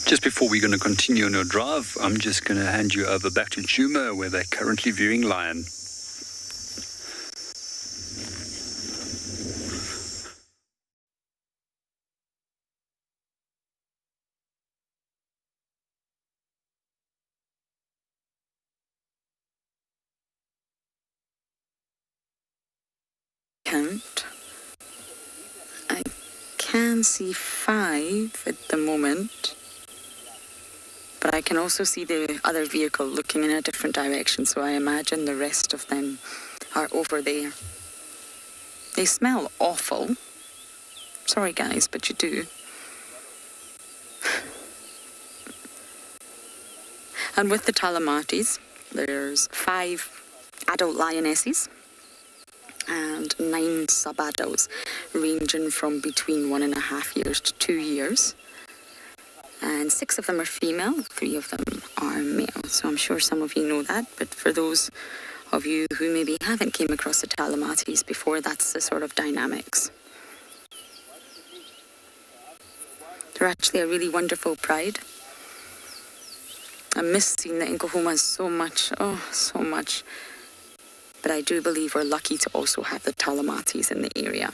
Just before we're going to continue on our drive, I'm just going to hand you over back to Djuma, where they're currently viewing lion. Count. I can see 5 at the moment. But I can also see the other vehicle looking in a different direction, so I imagine the rest of them are over there. They smell awful. Sorry guys, but you do. And with the Talamatis, there's 5 adult lionesses and 9 sub-adults, ranging from between 1.5 years to 2 years. And 6 of them are female, 3 of them are male. So I'm sure some of you know that, but for those of you who maybe haven't came across the Talamatis before, that's the sort of dynamics. They're actually a really wonderful pride. I miss seeing the Nkohumas so much, oh, so much. But I do believe we're lucky to also have the Talamatis in the area.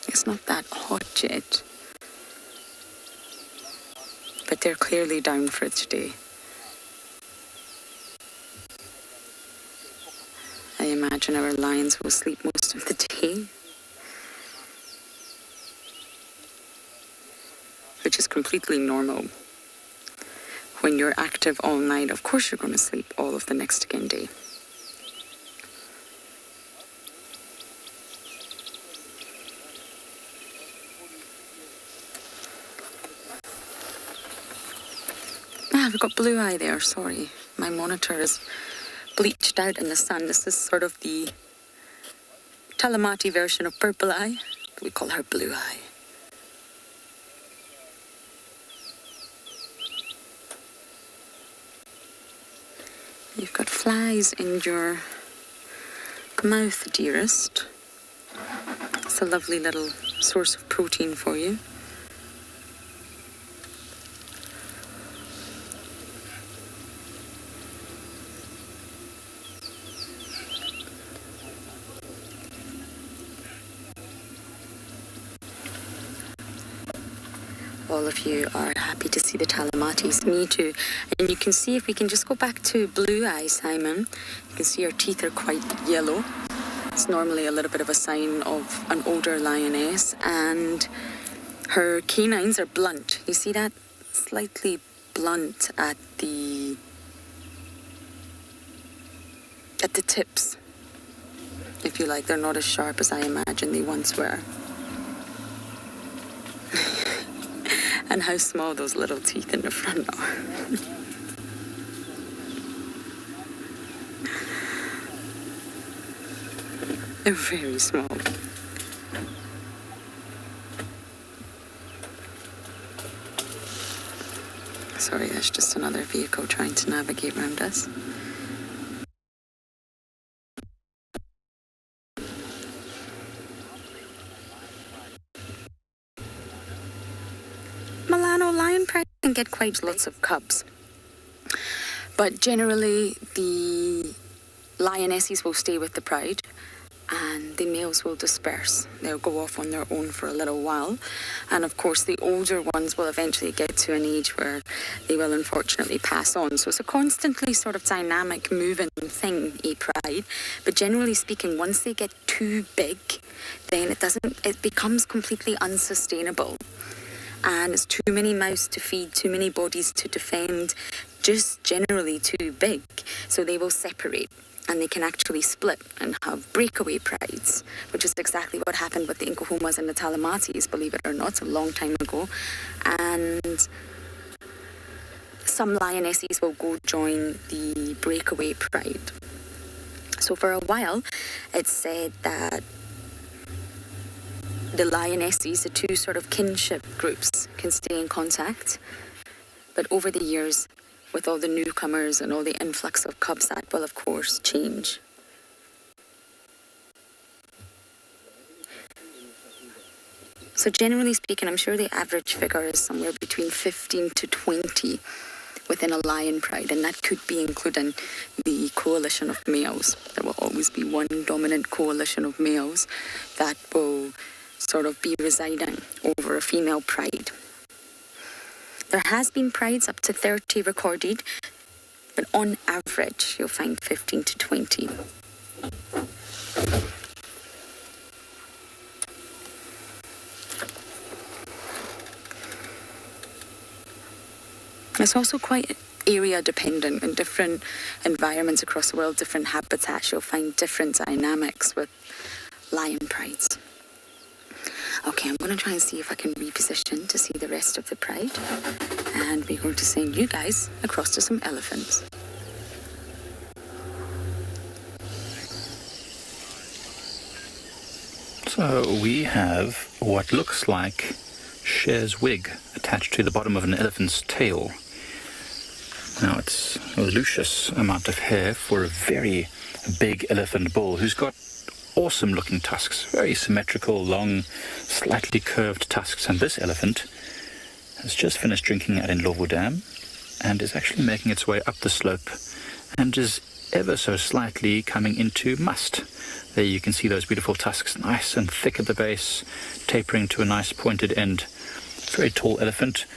It's not that hot yet, but they're clearly down for today. I imagine our lions will sleep most of the day, which is completely normal. When you're active all night, of course you're going to sleep all of the next again day. I've got blue eye there, sorry. My monitor is bleached out in the sun. This is sort of the Talamati version of purple eye. We call her blue eye. You've got flies in your mouth, dearest. It's a lovely little source of protein for you. All of you are happy to see the Talamatis. Me too. And you can see, if we can just go back to blue eye, Simon, you can see her teeth are quite yellow. It's normally a little bit of a sign of an older lioness. And her canines are blunt. You see that? Slightly blunt at the tips, if you like. They're not as sharp as I imagine they once were. And how small those little teeth in the front are. They're very small. Sorry, that's just another vehicle trying to navigate around us. Can get quite lots of cubs, but generally the lionesses will stay with the pride, and the males will disperse. They'll go off on their own for a little while. And of course, the older ones will eventually get to an age where they will unfortunately pass on. So it's a constantly sort of dynamic, moving thing, pride. But generally speaking, once they get too big, then it becomes completely unsustainable. And it's too many mouths to feed, too many bodies to defend, just generally too big. So they will separate. And they can actually split and have breakaway prides, which is exactly what happened with the Nkuhumas and the Talamatis, believe it or not, a long time ago. And some lionesses will go join the breakaway pride. So for a while, it's said that the lionesses, the two sort of kinship groups, can stay in contact. But over the years, with all the newcomers and all the influx of cubs, that will of course change. So generally speaking, I'm sure the average figure is somewhere between 15 to 20 within a lion pride, and that could be including the coalition of males. There will always be one dominant coalition of males that will sort of be residing over a female pride. There has been prides up to 30 recorded, but on average, you'll find 15 to 20. It's also quite area dependent. In different environments across the world, different habitats, you'll find different dynamics with lion prides. Okay, I'm going to try and see if I can reposition to see the rest of the pride. And we're going to send you guys across to some elephants. So we have what looks like Cher's wig attached to the bottom of an elephant's tail. Now it's a luscious amount of hair for a very big elephant bull who's got awesome looking tusks, very symmetrical, long, slightly curved tusks. And this elephant has just finished drinking at Ndlovu Dam and is actually making its way up the slope and is ever so slightly coming into must. There you can see those beautiful tusks, nice and thick at the base, tapering to a nice pointed end. Very tall elephant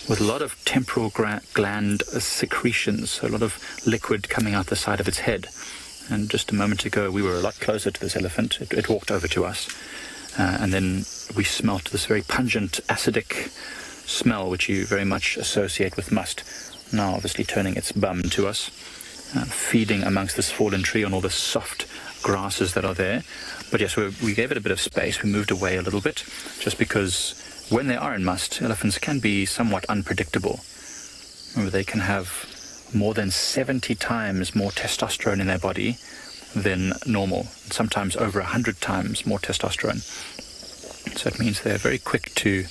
with a lot of temporal gland secretions, so a lot of liquid coming out the side of its head. And just a moment ago, we were a lot closer to this elephant. It walked over to us. And then we smelt this very pungent, acidic smell, which you very much associate with must. Now, obviously, turning its bum to us, feeding amongst this fallen tree on all the soft grasses that are there. But yes, we gave it a bit of space. We moved away a little bit, just because when they are in must, elephants can be somewhat unpredictable. Remember, they can have more than 70 times more testosterone in their body than normal, sometimes over 100 times more testosterone. So it means they're very quick to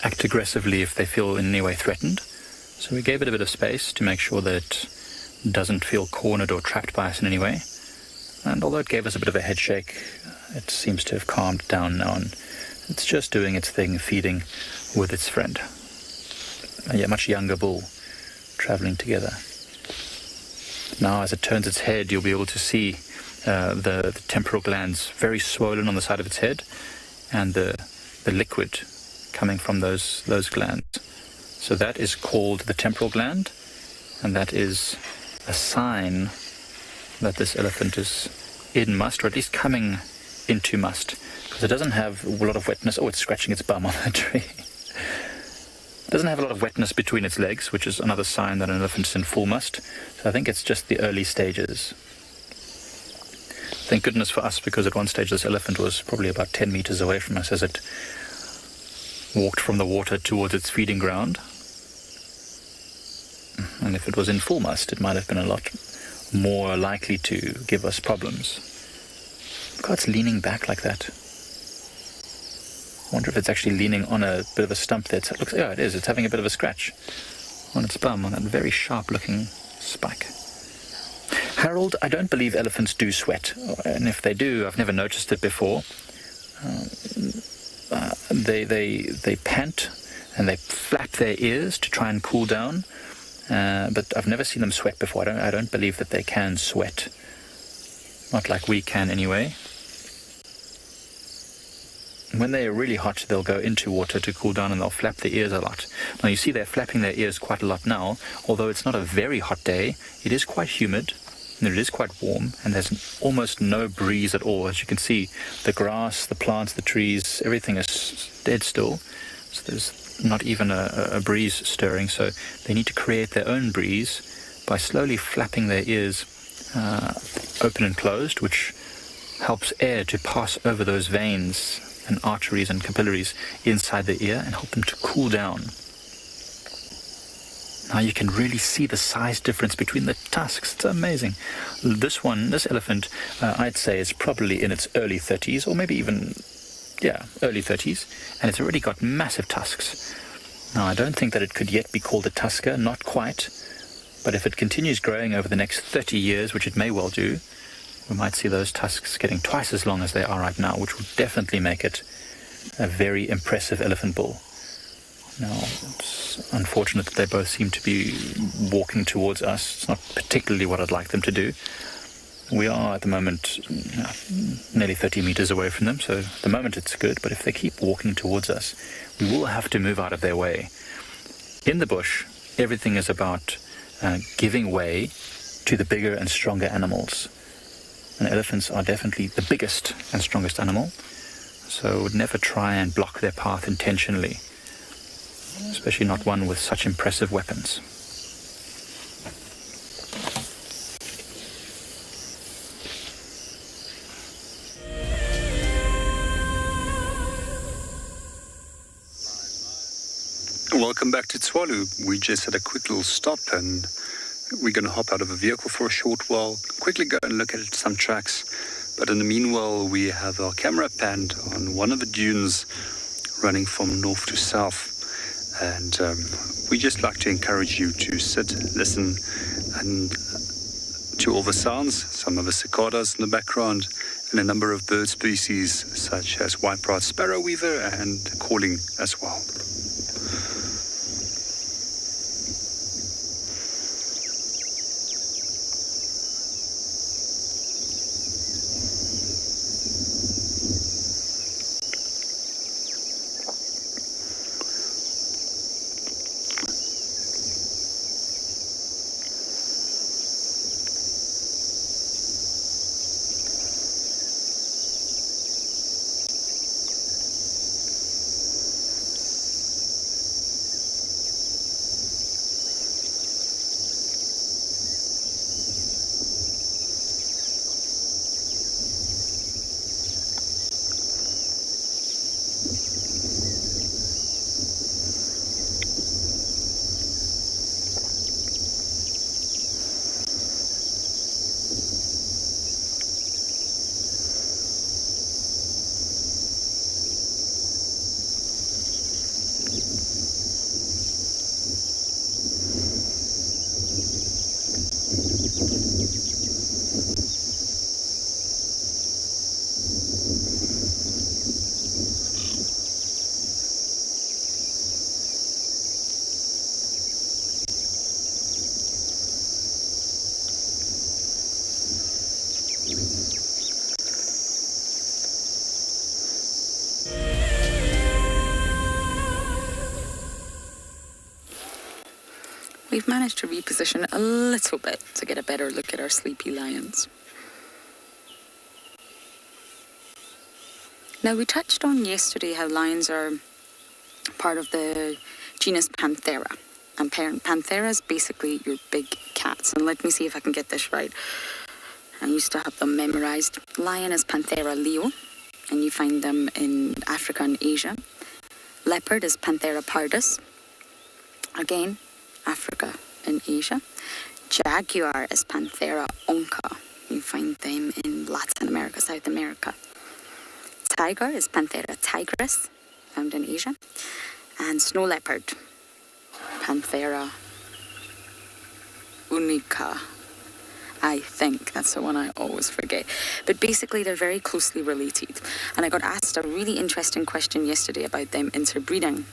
act aggressively if they feel in any way threatened. So we gave it a bit of space to make sure that it doesn't feel cornered or trapped by us in any way. And although it gave us a bit of a head shake, it seems to have calmed down now, and it's just doing its thing, feeding with its friend. A much younger bull traveling together. Now, as it turns its head, you'll be able to see the temporal glands very swollen on the side of its head, and the liquid coming from those glands. So that is called the temporal gland, and that is a sign that this elephant is in must, or at least coming into must, because it doesn't have a lot of wetness. Oh, it's scratching its bum on the tree. It doesn't have a lot of wetness between its legs, which is another sign that an elephant's in full must. So I think it's just the early stages. Thank goodness for us, because at one stage this elephant was probably about 10 meters away from us as it walked from the water towards its feeding ground. And if it was in full must, it might have been a lot more likely to give us problems. Look how it's leaning back like that. I wonder if it's actually leaning on a bit of a stump there. Yeah, it is. It's having a bit of a scratch on its bum, on that very sharp-looking spike. Harold, I don't believe elephants do sweat. And if they do, I've never noticed it before. They pant and they flap their ears to try and cool down. But I've never seen them sweat before. I don't believe that they can sweat. Not like we can anyway. when they're really hot, they'll go into water to cool down and they'll flap their ears a lot. Now you see they're flapping their ears quite a lot now, although it's not a very hot day. It is quite humid and it is quite warm, and there's almost no breeze at all. As you can see, the grass, the plants, the trees, everything is dead still. So there's not even a breeze stirring. So they need to create their own breeze by slowly flapping their ears open and closed, which helps air to pass over those veins and arteries and capillaries inside the ear and help them to cool down. Now you can really see the size difference between the tusks. It's amazing. This elephant, I'd say is probably in its early 30s, or maybe even, early 30s, and it's already got massive tusks. Now I don't think that it could yet be called a tusker, not quite, but if it continues growing over the next 30 years, which it may well do, we might see those tusks getting twice as long as they are right now, which would definitely make it a very impressive elephant bull. Now, it's unfortunate that they both seem to be walking towards us. It's not particularly what I'd like them to do. We are at the moment nearly 30 meters away from them, so at the moment it's good, but if they keep walking towards us, we will have to move out of their way. In the bush, everything is about giving way to the bigger and stronger animals. And elephants are definitely the biggest and strongest animal, so I would never try and block their path intentionally, especially not one with such impressive weapons. Welcome back to Tswalu. We just had a quick little stop and we're going to hop out of a vehicle for a short while, quickly go and look at some tracks. But in the meanwhile, we have our camera panned on one of the dunes running from north to south. And we just like to encourage you to sit, listen, and to all the sounds, some of the cicadas in the background, and a number of bird species such as white-browed sparrow weaver and calling as well. We've managed to reposition a little bit to get a better look at our sleepy lions. Now, we touched on yesterday how lions are part of the genus Panthera. And Panthera is basically your big cats. And let me see if I can get this right. I used to have them memorized. Lion is Panthera leo, and you find them in Africa and Asia. Leopard is Panthera pardus. Again, Africa and Asia. Jaguar is Panthera onca. You find them in Latin America, South America. Tiger is Panthera tigris, found in Asia. And snow leopard, Panthera unica. I think that's the one I always forget. But basically, they're very closely related. And I got asked a really interesting question yesterday about them interbreeding.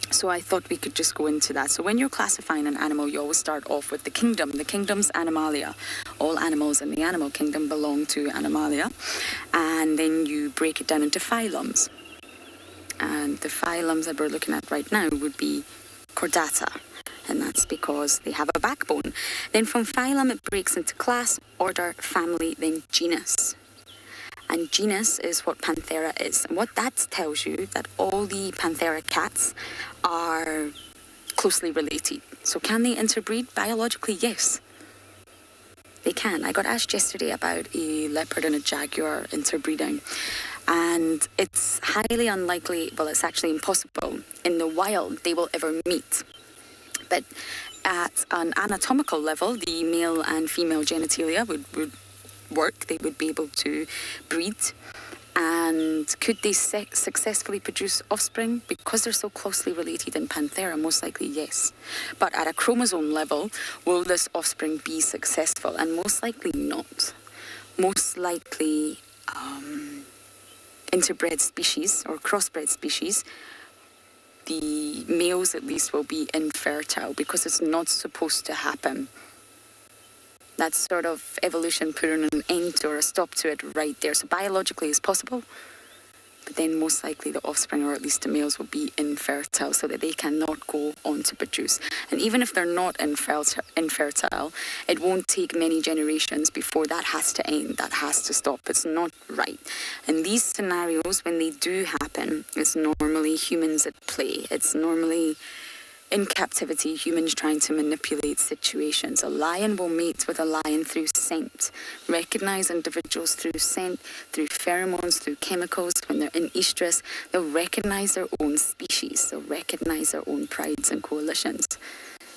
So I thought we could just go into that. So when you're classifying an animal, you always start off with the kingdom. The kingdom's Animalia. All animals in the animal kingdom belong to Animalia. And then you break it down into phylums. And the phylums that we're looking at right now would be Chordata. And that's because they have a backbone. Then from phylum, it breaks into class, order, family, then genus. And genus is what Panthera is. And what that tells you, that all the Panthera cats are closely related. So can they interbreed? Biologically, yes. They can. I got asked yesterday about a leopard and a jaguar interbreeding. And it's highly unlikely, well, it's actually impossible. In the wild, they will ever meet. But at an anatomical level, the male and female genitalia would work. They would be able to breed. And could they successfully produce offspring? Because they're so closely related in Panthera, most likely yes. But at a chromosome level, will this offspring be successful? And most likely not. Most likely interbred species or crossbred species, the males at least will be infertile because it's not supposed to happen. That's sort of evolution putting an end or a stop to it right there. So biologically it's possible, but then most likely the offspring, or at least the males, will be infertile so that they cannot go on to produce. And even if they're not infertile, it won't take many generations before that has to end, that has to stop. It's not right. And these scenarios, when they do happen, it's normally humans at play. It's normally in captivity, humans trying to manipulate situations. A lion will mate with a lion through scent, recognize individuals through scent, through pheromones, through chemicals. When they're in estrus, they'll recognize their own species. They'll recognize their own prides and coalitions.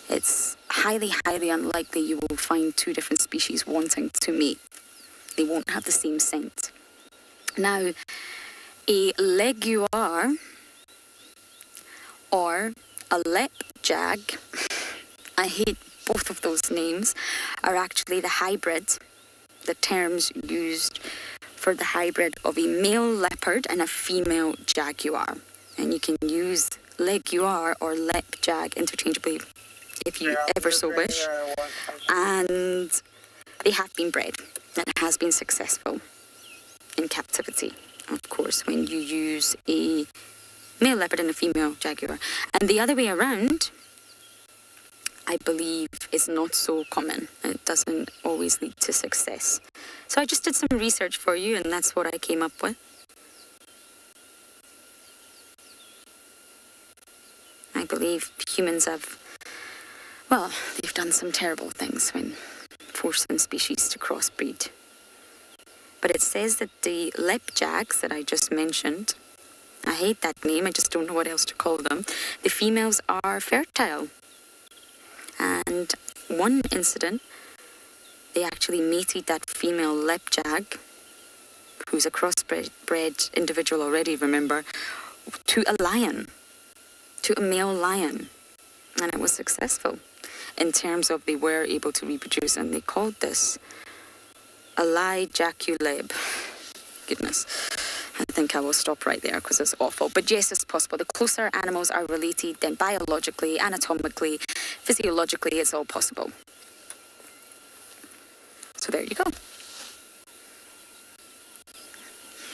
It's highly, highly unlikely you will find two different species wanting to mate. They won't have the same scent. Now, a leguar or a lepjag, I hate both of those names, are actually the hybrid, the terms used for the hybrid of a male leopard and a female jaguar. And you can use leguar or lepjag interchangeably if you ever so wish. And they have been bred, and it has been successful in captivity. Of course, when you use a male leopard and a female jaguar. And the other way around, I believe, is not so common. It doesn't always lead to success. So I just did some research for you, and that's what I came up with. I believe humans have, well, they've done some terrible things when forcing species to crossbreed. But it says that the lepjags that I just mentioned, I hate that name, I just don't know what else to call them. The females are fertile. And one incident, they actually mated that female lepjag, who's a crossbred individual already, remember, to a lion, to a male lion. And it was successful in terms of they were able to reproduce, and they called this a lijaculeb. Goodness. I think I will stop right there because it's awful. But yes, it's possible. The closer animals are related, then biologically, anatomically, physiologically, it's all possible. So there you go.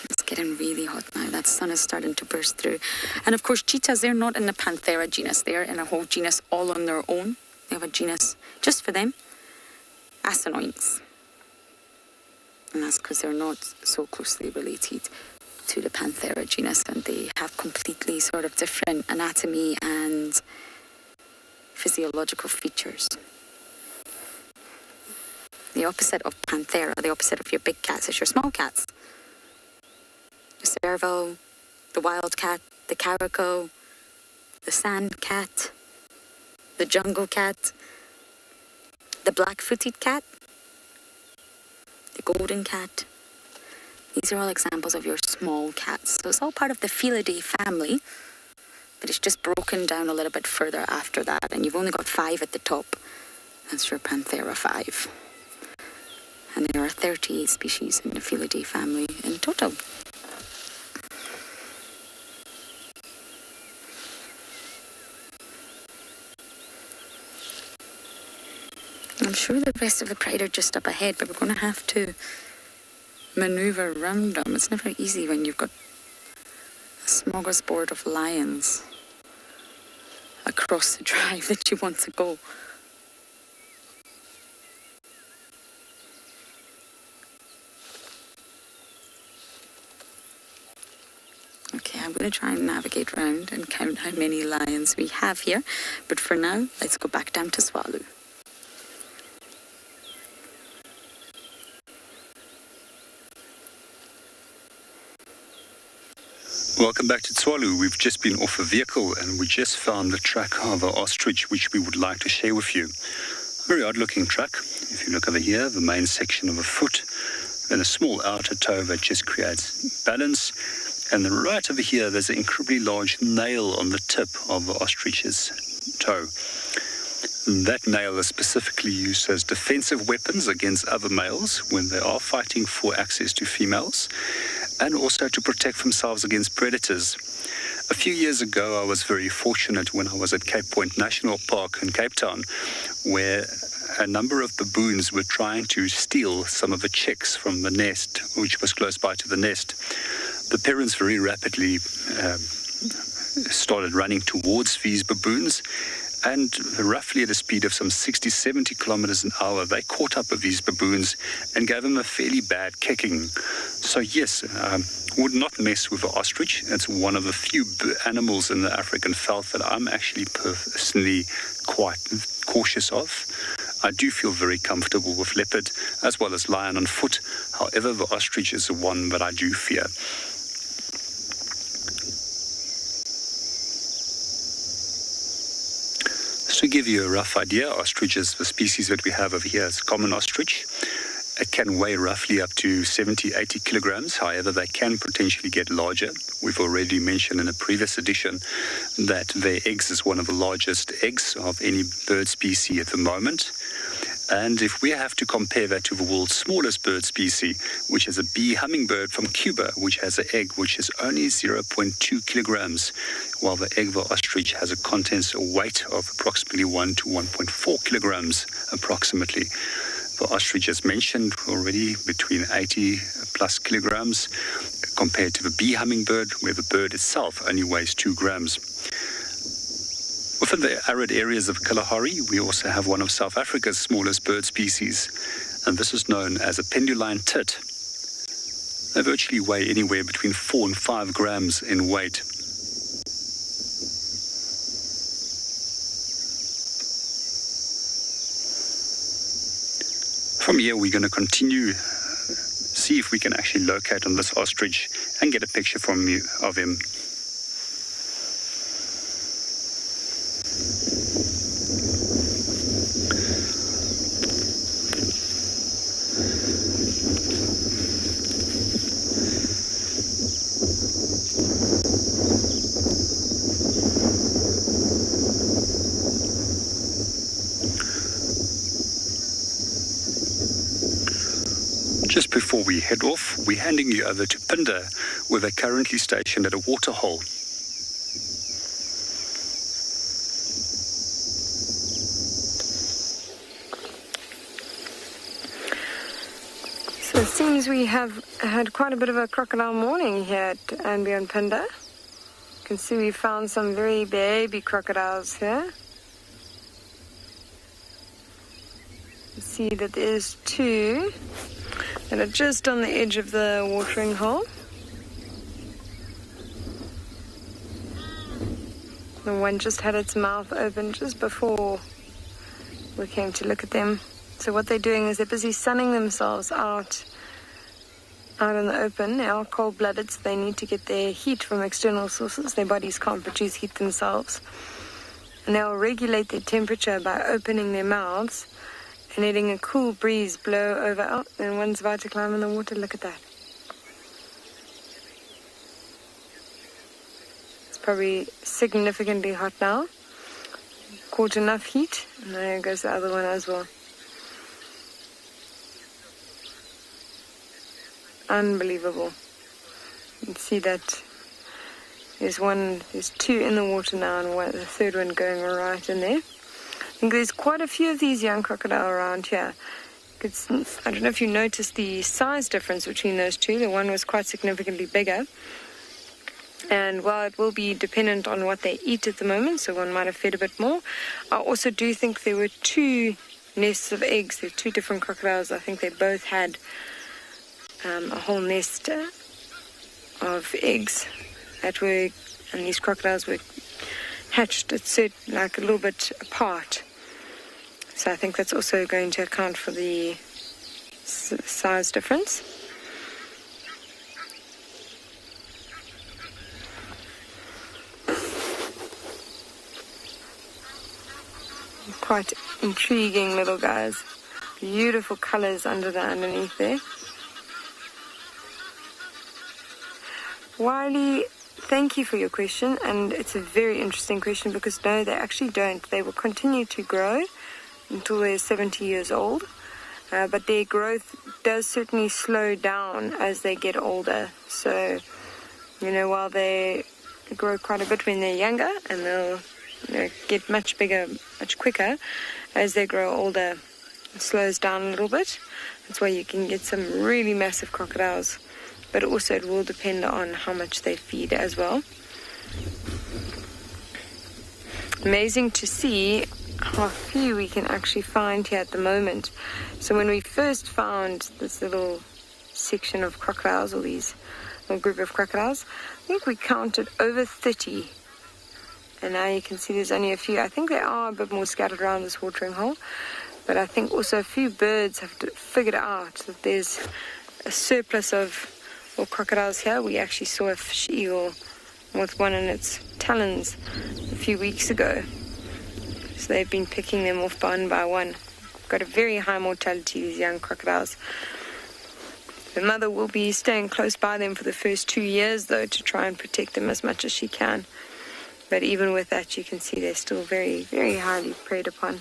It's getting really hot now. That sun is starting to burst through. And of course, cheetahs, they're not in the Panthera genus. They're in a whole genus all on their own. They have a genus just for them, Asinoinks. And that's because they're not so closely related to the Panthera genus, and they have completely sort of different anatomy and physiological features. The opposite of Panthera, the opposite of your big cats, is your small cats. The serval, the wildcat, the caracal, the sand cat, the jungle cat, the black-footed cat, the golden cat. These are all examples of your small cats. So it's all part of the Felidae family, but it's just broken down a little bit further after that. And you've only got 5 at the top. That's your Panthera 5. And there are 38 species in the Felidae family in total. sure the rest of the pride are just up ahead, but we're going to have to maneuver around them. It's never easy when you've got a smorgasbord of lions across the drive that you want to go. Okay, I'm going to try and navigate around and count how many lions we have here. But for now, let's go back down to Tswalu. Welcome back to Tswalu. We've just been off a vehicle and we just found the track of an ostrich which we would like to share with you. Very odd looking track. If you look over here, the main section of a foot, then a small outer toe that just creates balance. And then right over here, there's an incredibly large nail on the tip of the ostrich's toe. That nail is specifically used as defensive weapons against other males when they are fighting for access to females, and also to protect themselves against predators. A few years ago, I was very fortunate when I was at Cape Point National Park in Cape Town, where a number of baboons were trying to steal some of the chicks from the nest, which was close by to the nest. The parents very rapidly started running towards these baboons, and roughly at a speed of some 60-70 kilometers an hour, they caught up with these baboons and gave them a fairly bad kicking. So yes, would not mess with the ostrich. It's one of the few animals in the African veld that I'm actually personally quite cautious of. I do feel very comfortable with leopard as well as lion on foot. However, the ostrich is the one that I do fear. To give you a rough idea, ostrich is the species that we have over here. It's a common ostrich. It can weigh roughly up to 70-80 kilograms. However, they can potentially get larger. We've already mentioned in a previous edition that their eggs is one of the largest eggs of any bird species at the moment. And if we have to compare that to the world's smallest bird species, which is a bee hummingbird from Cuba, which has an egg which is only 0.2 kilograms, while the egg of the ostrich has a contents or weight of approximately 1 to 1.4 kilograms approximately. The ostrich, as mentioned already, between 80 plus kilograms compared to the bee hummingbird, where the bird itself only weighs 2 grams. Within the arid areas of Kalahari, we also have one of South Africa's smallest bird species, and this is known as a penduline tit. They virtually weigh anywhere between 4 and 5 grams in weight. From here, we're going to continue, see if we can actually locate on this ostrich and get a picture of him. Just before we head off, we're handing you over to Phinda, where they're currently stationed at a waterhole. So it seems we have had quite a bit of a crocodile morning here at andBeyond Phinda. You can see we found some very baby crocodiles here. You see that there's 2 that are just on the edge of the watering hole. The one just had its mouth open just before we came to look at them. So what they're doing is they're busy sunning themselves out in the open. They are cold-blooded, so they need to get their heat from external sources. Their bodies can't produce heat themselves. And they'll regulate their temperature by opening their mouths and letting a cool breeze blow over out, and one's about to climb in the water. Look at that. It's probably significantly hot now. Caught enough heat, and there goes the other one as well. Unbelievable. You can see that there's 2 in the water now, and the third one going right in there. think there's quite a few of these young crocodile around here. I don't know if you noticed the size difference between those two. The one was quite significantly bigger. And while it will be dependent on what they eat at the moment, so one might have fed a bit more, I also do think there were 2 nests of eggs. There are 2 different crocodiles. I think they both had a whole nest of eggs and these crocodiles were hatched at like a little bit apart. So I think that's also going to account for the size difference. Quite intriguing little guys. Beautiful colors underneath there. Wiley, thank you for your question, and it's a very interesting question because no, they actually don't. They will continue to grow until they're 70 years old, but their growth does certainly slow down as they get older. So, while they grow quite a bit when they're younger, and they'll get much bigger, much quicker as they grow older, it slows down a little bit. That's why you can get some really massive crocodiles. But also it will depend on how much they feed as well. Amazing to see how few we can actually find here at the moment. So when we first found this little section of crocodiles, or these little group of crocodiles, I think we counted over 30. And now you can see there's only a few. I think they are a bit more scattered around this watering hole. But I think also a few birds have figured out that there's a surplus of crocodiles here. We actually saw a fish eagle with one in its talons a few weeks ago. So they've been picking them off one by one. Got a very high mortality, these young crocodiles. The mother will be staying close by them for the first 2 years, though, to try and protect them as much as she can. But even with that, you can see they're still very, very highly preyed upon.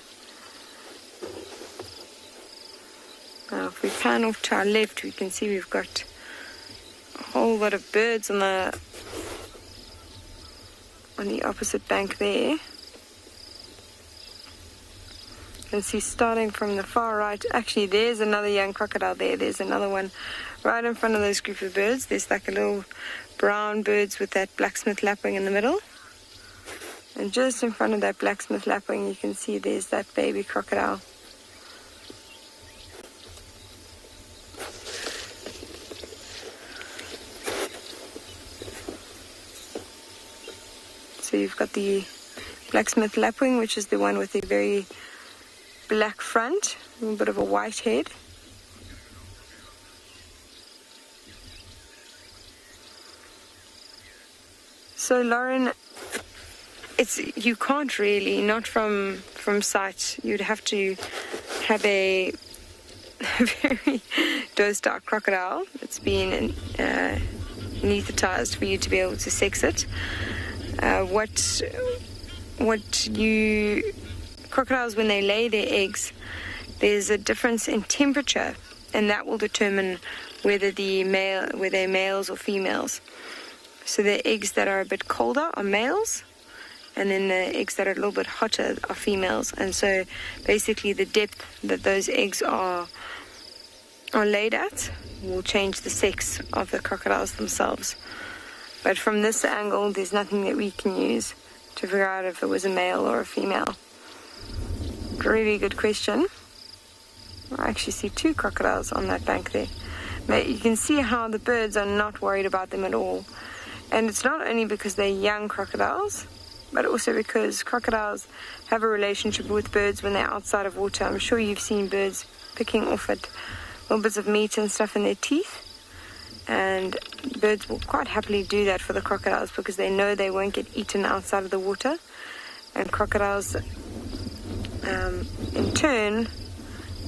Now, if we pan off to our left, we can see we've got a whole lot of birds on the opposite bank there. You can see starting from the far right, actually there's another young crocodile there. There's another one right in front of those group of birds. There's like a little brown birds with that blacksmith lapwing in the middle. And just in front of that blacksmith lapwing, you can see there's that baby crocodile. So you've got the blacksmith lapwing, which is the one with a very black front, a little bit of a white head. So Lauren, you can't really, not from sight. You'd have to have a very dosed out crocodile that's been anesthetized for you to be able to sex it. Crocodiles, when they lay their eggs, there's a difference in temperature, and that will determine whether they're males or females. So the eggs that are a bit colder are males, and then the eggs that are a little bit hotter are females. And so basically the depth that those eggs are laid at will change the sex of the crocodiles themselves. But from this angle, there's nothing that we can use to figure out if it was a male or a female. Really good question. I actually see 2 crocodiles on that bank there. But you can see how the birds are not worried about them at all. And it's not only because they're young crocodiles, but also because crocodiles have a relationship with birds when they're outside of water. I'm sure you've seen birds picking off at little bits of meat and stuff in their teeth. And birds will quite happily do that for the crocodiles because they know they won't get eaten outside of the water. And crocodiles, in turn,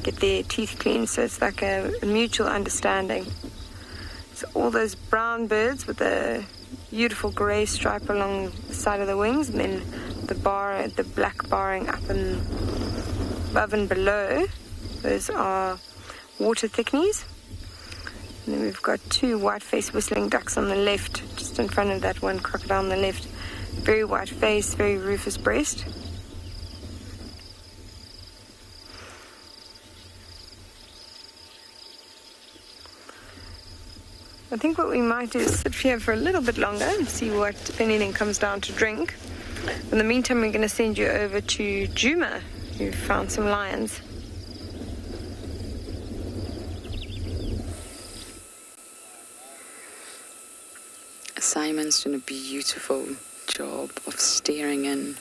get their teeth cleaned. So it's like a mutual understanding. So all those brown birds with a beautiful grey stripe along the side of the wings, and then the black barring up and above and below, those are water thickneys. And then we've got 2 white-faced whistling ducks on the left, just in front of that one crocodile on the left. Very white face, very rufous breast. I think what we might do is sit here for a little bit longer and see if anything comes down to drink. In the meantime, we're going to send you over to Djuma, who found some lions. Simon's done a beautiful job of staring in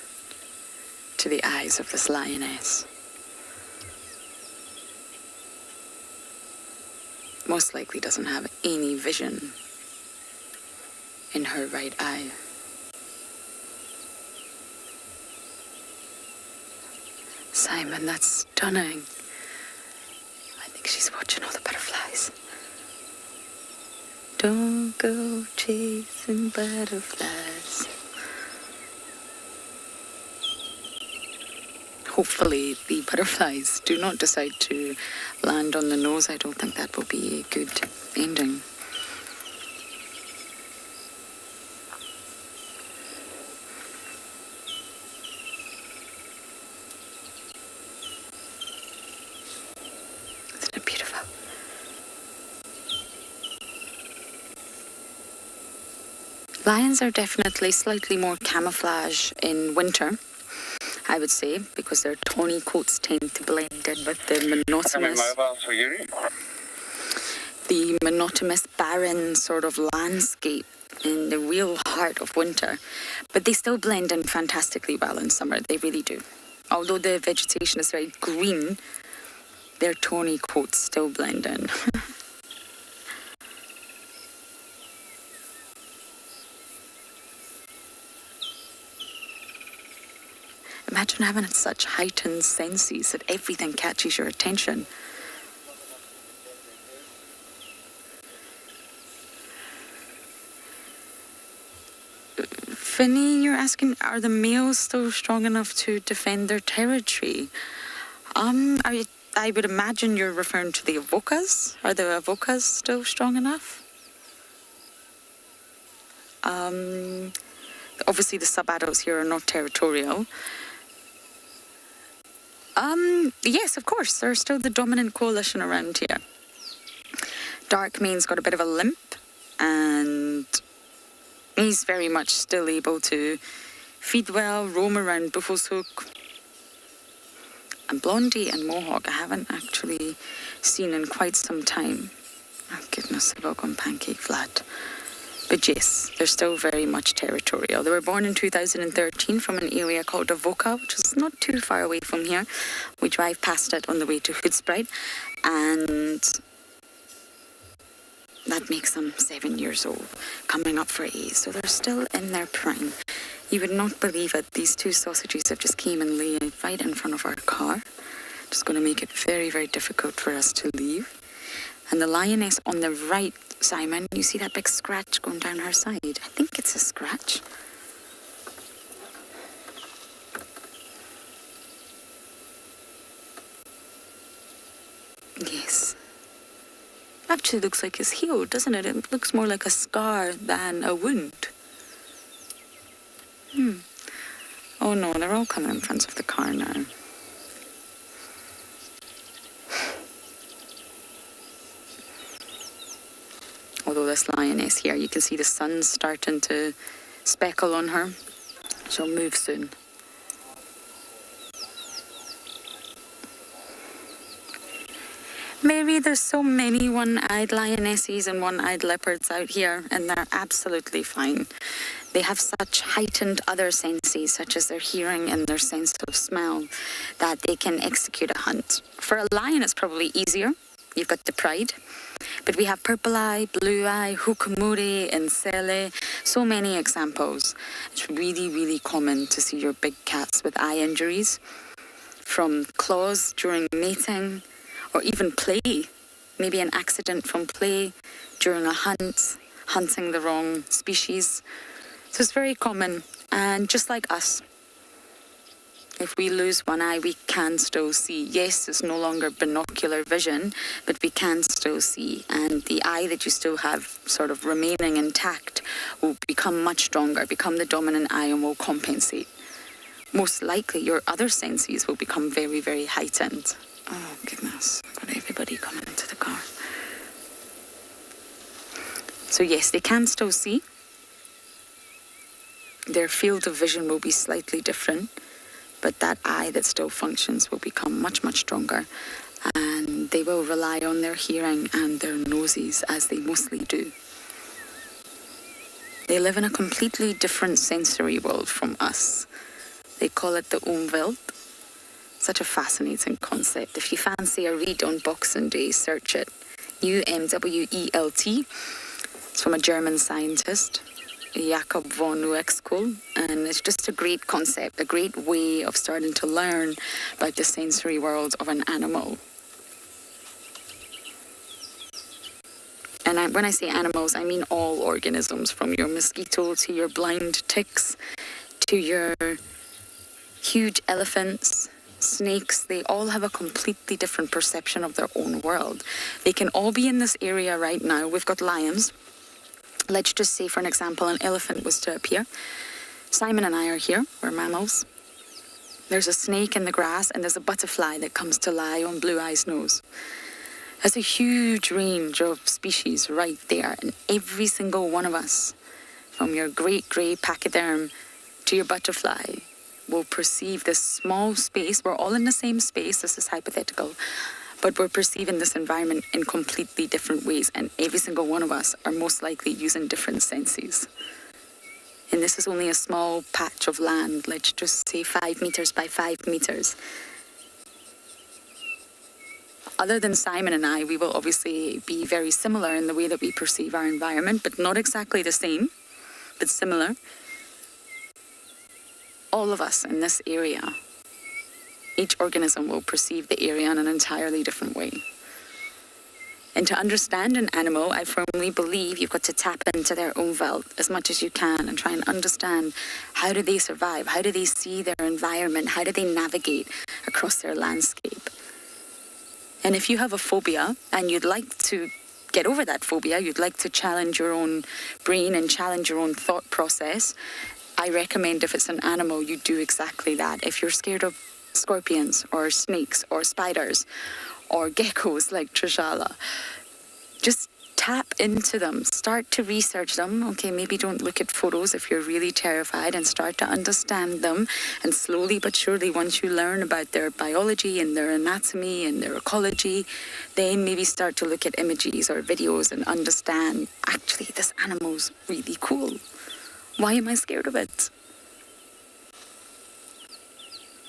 to the eyes of this lioness. Most likely doesn't have any vision in her right eye. Simon, that's stunning. I think she's watching all the butterflies. Don't go chasing butterflies. Hopefully the butterflies do not decide to land on the nose. I don't think that will be a good ending. Isn't it beautiful? Lions are definitely slightly more camouflage in winter, I would say, because their tawny coats tend to blend in with the monotonous barren sort of landscape in the real heart of winter. But they still blend in fantastically well in summer, they really do. Although the vegetation is very green, their tawny coats still blend in. Imagine having such heightened senses that everything catches your attention. Finny, you're asking, are the males still strong enough to defend their territory? I would imagine you're referring to the avocas. Are the avocas still strong enough? Obviously the sub-adults here are not territorial. Yes, of course, they're still the dominant coalition around here. Darkmane's got a bit of a limp, and he's very much still able to feed well, roam around Buffelshoek. And Blondie and Mohawk I haven't actually seen in quite some time. Oh goodness, they've all gone pancake flat. But yes, they're still very much territorial. They were born in 2013 from an area called Avoca, which is not too far away from here. We drive past it on the way to Hoedspruit, and that makes them 7 years old, coming up for 8. So they're still in their prime. You would not believe it. These two sausages have just came and lay right in front of our car. Just going to make it very, very difficult for us to leave. And the lioness on the right, Simon, you see that big scratch going down her side? I think it's a scratch. Yes. Actually looks like it's healed, doesn't it? It looks more like a scar than a wound. Oh no, they're all coming in front of the car now. Although this lioness here, you can see the sun's starting to speckle on her. She'll move soon. Maybe there's so many one-eyed lionesses and one-eyed leopards out here, and they're absolutely fine. They have such heightened other senses, such as their hearing and their sense of smell, that they can execute a hunt. For a lion, it's probably easier. You've got the pride. But we have purple eye, blue eye, hukumuri, nsele, so many examples. It's really, really common to see your big cats with eye injuries, from claws during mating, or even play, maybe an accident from play during a hunt, hunting the wrong species. So it's very common, and just like us, if we lose one eye, we can still see. Yes, it's no longer binocular vision, but we can still see. And the eye that you still have sort of remaining intact will become much stronger, become the dominant eye, and will compensate. Most likely, your other senses will become very, very heightened. Oh, goodness. Got everybody coming into the car. So yes, they can still see. Their field of vision will be slightly different, but that eye that still functions will become much, much stronger, and they will rely on their hearing and their noses, as they mostly do. They live in a completely different sensory world from us. They call it the Umwelt. Such a fascinating concept. If you fancy a read on Boxing Day, search it. UMWELT. It's from a German scientist, Jakob von Uexküll, and it's just a great concept, a great way of starting to learn about the sensory world of an animal. And when I say animals, I mean all organisms, from your mosquito to your blind ticks to your huge elephants, snakes. They all have a completely different perception of their own world. They can all be in this area right now. We've got lions. Let's just say, for an example, an elephant was to appear. Simon and I are here. We're mammals. There's a snake in the grass, and there's a butterfly that comes to lie on Blue Eye's nose. There's a huge range of species right there, and every single one of us, from your great grey pachyderm to your butterfly, will perceive this small space. We're all in the same space. This is hypothetical. But we're perceiving this environment in completely different ways, and every single one of us are most likely using different senses. And this is only a small patch of land, let's just say 5 meters by 5 meters. Other than Simon and I, we will obviously be very similar in the way that we perceive our environment, but not exactly the same, but similar. All of us in this area, each organism will perceive the area in an entirely different way. And to understand an animal, I firmly believe you've got to tap into their own world as much as you can and try and understand, how do they survive? How do they see their environment? How do they navigate across their landscape? And if you have a phobia and you'd like to get over that phobia, you'd like to challenge your own brain and challenge your own thought process, I recommend, if it's an animal, you do exactly that. If you're scared of scorpions or snakes or spiders or geckos like Trishala, just tap into them, start to research them. Okay, maybe don't look at photos if you're really terrified, and start to understand them. And slowly but surely, once you learn about their biology and their anatomy and their ecology, then maybe start to look at images or videos and understand, actually, this animal's really cool. Why am I scared of it?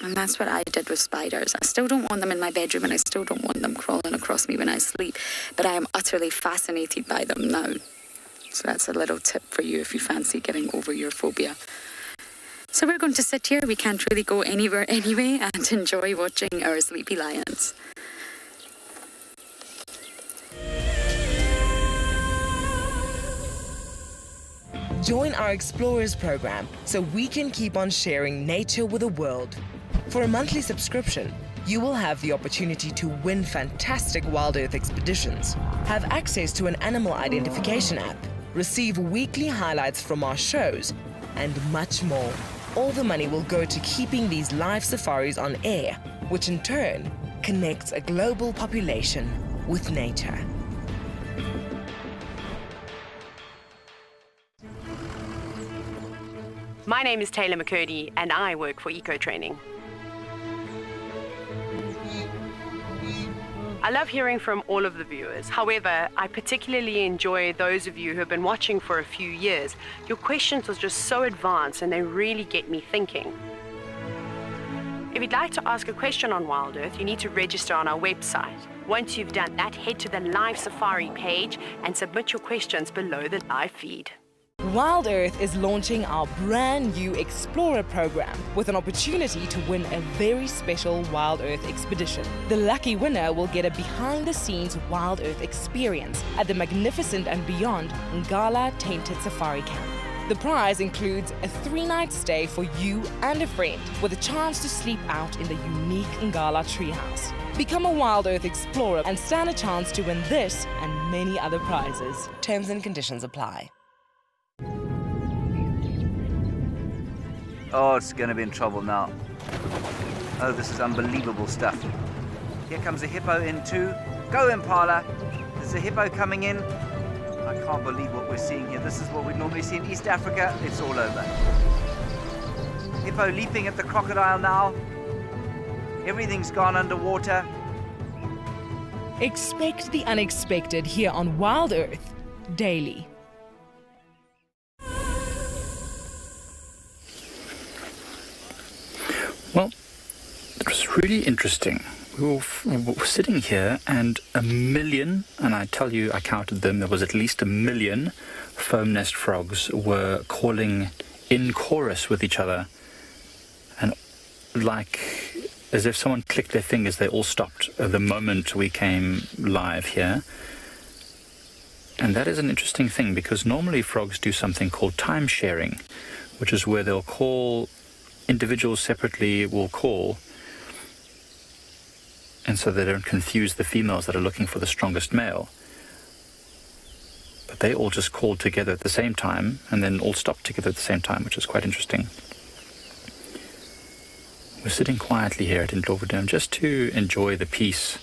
And that's what I did with spiders. I still don't want them in my bedroom, and I still don't want them crawling across me when I sleep. But I am utterly fascinated by them now. So that's a little tip for you if you fancy getting over your phobia. So we're going to sit here. We can't really go anywhere anyway, and enjoy watching our sleepy lions. Join our Explorers program so we can keep on sharing nature with the world. For a monthly subscription, you will have the opportunity to win fantastic WildEarth expeditions, have access to an animal identification app, receive weekly highlights from our shows, and much more. All the money will go to keeping these live safaris on air, which in turn connects a global population with nature. My name is Taylor McCurdy, and I work for Eco Training. I love hearing from all of the viewers. However, I particularly enjoy those of you who have been watching for a few years. Your questions are just so advanced, and they really get me thinking. If you'd like to ask a question on WildEarth, you need to register on our website. Once you've done that, head to the live safari page and submit your questions below the live feed. WildEarth is launching our brand new Explorer program with an opportunity to win a very special WildEarth expedition. The lucky winner will get a behind-the-scenes WildEarth experience at the magnificent and beyond Ngala Tainted Safari Camp. The prize includes a 3-night stay for you and a friend with a chance to sleep out in the unique Ngala treehouse. Become a WildEarth Explorer and stand a chance to win this and many other prizes. Terms and conditions apply. Oh, it's going to be in trouble now. Oh, this is unbelievable stuff. Here comes a hippo in too. Go, Impala. There's a hippo coming in. I can't believe what we're seeing here. This is what we normally see in East Africa. It's all over. Hippo leaping at the crocodile now. Everything's gone underwater. Expect the unexpected here on WildEarth daily. Well, it was really interesting. We were sitting here and 1 million, and I tell you, I counted them, there was at least 1 million foam nest frogs were calling in chorus with each other. And like as if someone clicked their fingers, they all stopped the moment we came live here. And that is an interesting thing, because normally frogs do something called time sharing, which is where they'll call, individuals separately will call, and so they don't confuse the females that are looking for the strongest male. But they all just called together at the same time, and then all stopped together at the same time, which is quite interesting. We're sitting quietly here at Ndlovu just to enjoy the peace,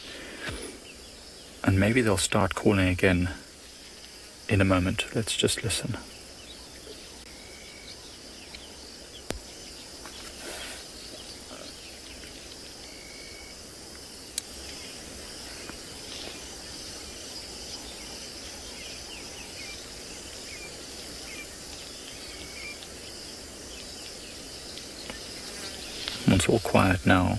and maybe they'll start calling again in a moment. Let's just listen. It's all quiet now.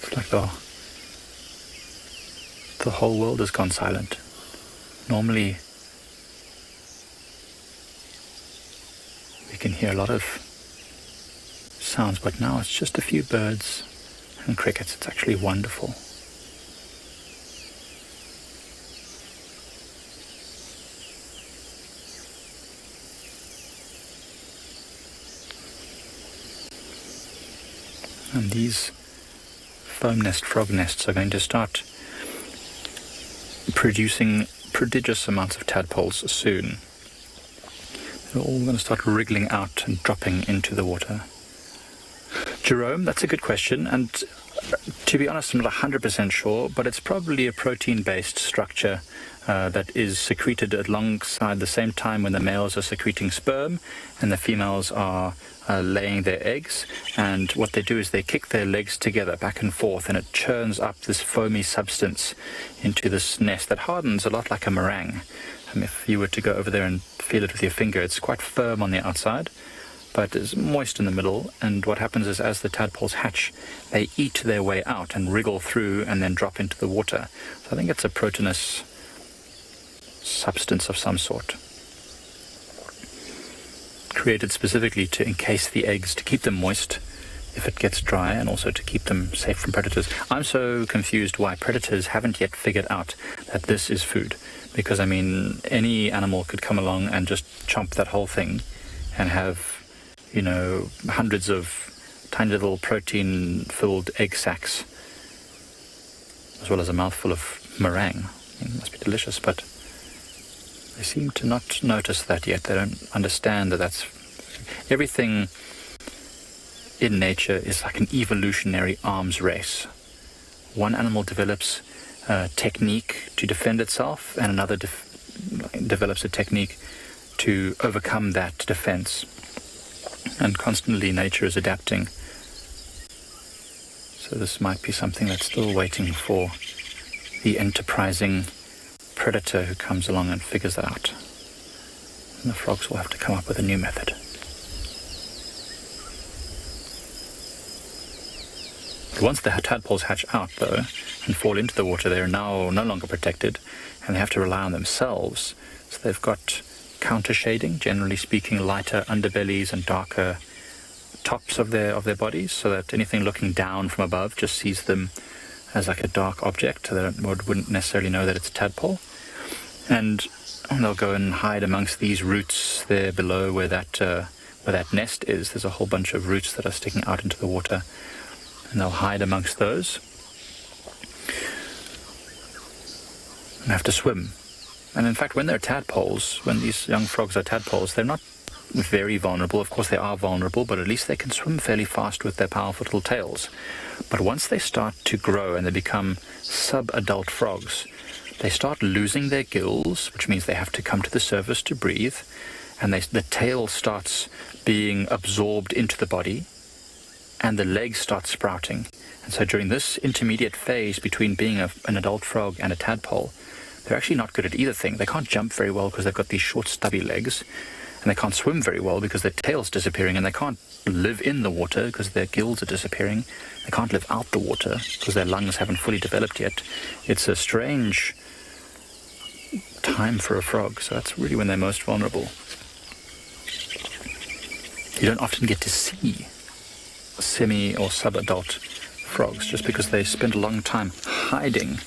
It's like the whole world has gone silent. Normally we can hear a lot of sounds, but now it's just a few birds and crickets. It's actually wonderful. And these foam nest frog nests are going to start producing prodigious amounts of tadpoles soon. They're all going to start wriggling out and dropping into the water. Jerome, that's a good question, and to be honest, I'm not 100% sure, but it's probably a protein-based structure that is secreted alongside the same time when the males are secreting sperm and the females are laying their eggs. And what they do is they kick their legs together back and forth, and it churns up this foamy substance into this nest that hardens a lot like a meringue. If you were to go over there and feel it with your finger, it's quite firm on the outside, but it's moist in the middle. And what happens is, as the tadpoles hatch, they eat their way out and wriggle through and then drop into the water. So I think it's a proteinous substance of some sort, created specifically to encase the eggs, to keep them moist if it gets dry, and also to keep them safe from predators. I'm so confused why predators haven't yet figured out that this is food, because I mean, any animal could come along and just chomp that whole thing and have, you know, hundreds of tiny little protein-filled egg sacs, as well as a mouthful of meringue. It must be delicious, but they seem to not notice that yet. They don't understand that that's... Everything in nature is like an evolutionary arms race. One animal develops a technique to defend itself, and another develops a technique to overcome that defense. And constantly nature is adapting. So this might be something that's still waiting for the enterprising predator who comes along and figures that out. And the frogs will have to come up with a new method. Once the tadpoles hatch out, though, and fall into the water, they are now no longer protected, and they have to rely on themselves. So they've got counter shading, generally speaking, lighter underbellies and darker tops of their bodies, so that anything looking down from above just sees them as like a dark object. They wouldn't necessarily know that it's a tadpole. And they'll go and hide amongst these roots there below where that nest is. There's a whole bunch of roots that are sticking out into the water, and they'll hide amongst those and have to swim. And in fact, when they're tadpoles, when these young frogs are tadpoles, they're not very vulnerable. Of course, they are vulnerable, but at least they can swim fairly fast with their powerful little tails. But once they start to grow and they become sub-adult frogs, they start losing their gills, which means they have to come to the surface to breathe, and the tail starts being absorbed into the body, and the legs start sprouting. And so during this intermediate phase between being an adult frog and a tadpole, they're actually not good at either thing. They can't jump very well because they've got these short, stubby legs, and they can't swim very well because their tail's disappearing, and they can't live in the water because their gills are disappearing. They can't live out the water because their lungs haven't fully developed yet. It's a strange time for a frog, so that's really when they're most vulnerable. You don't often get to see semi or sub-adult frogs just because they spend a long time hiding.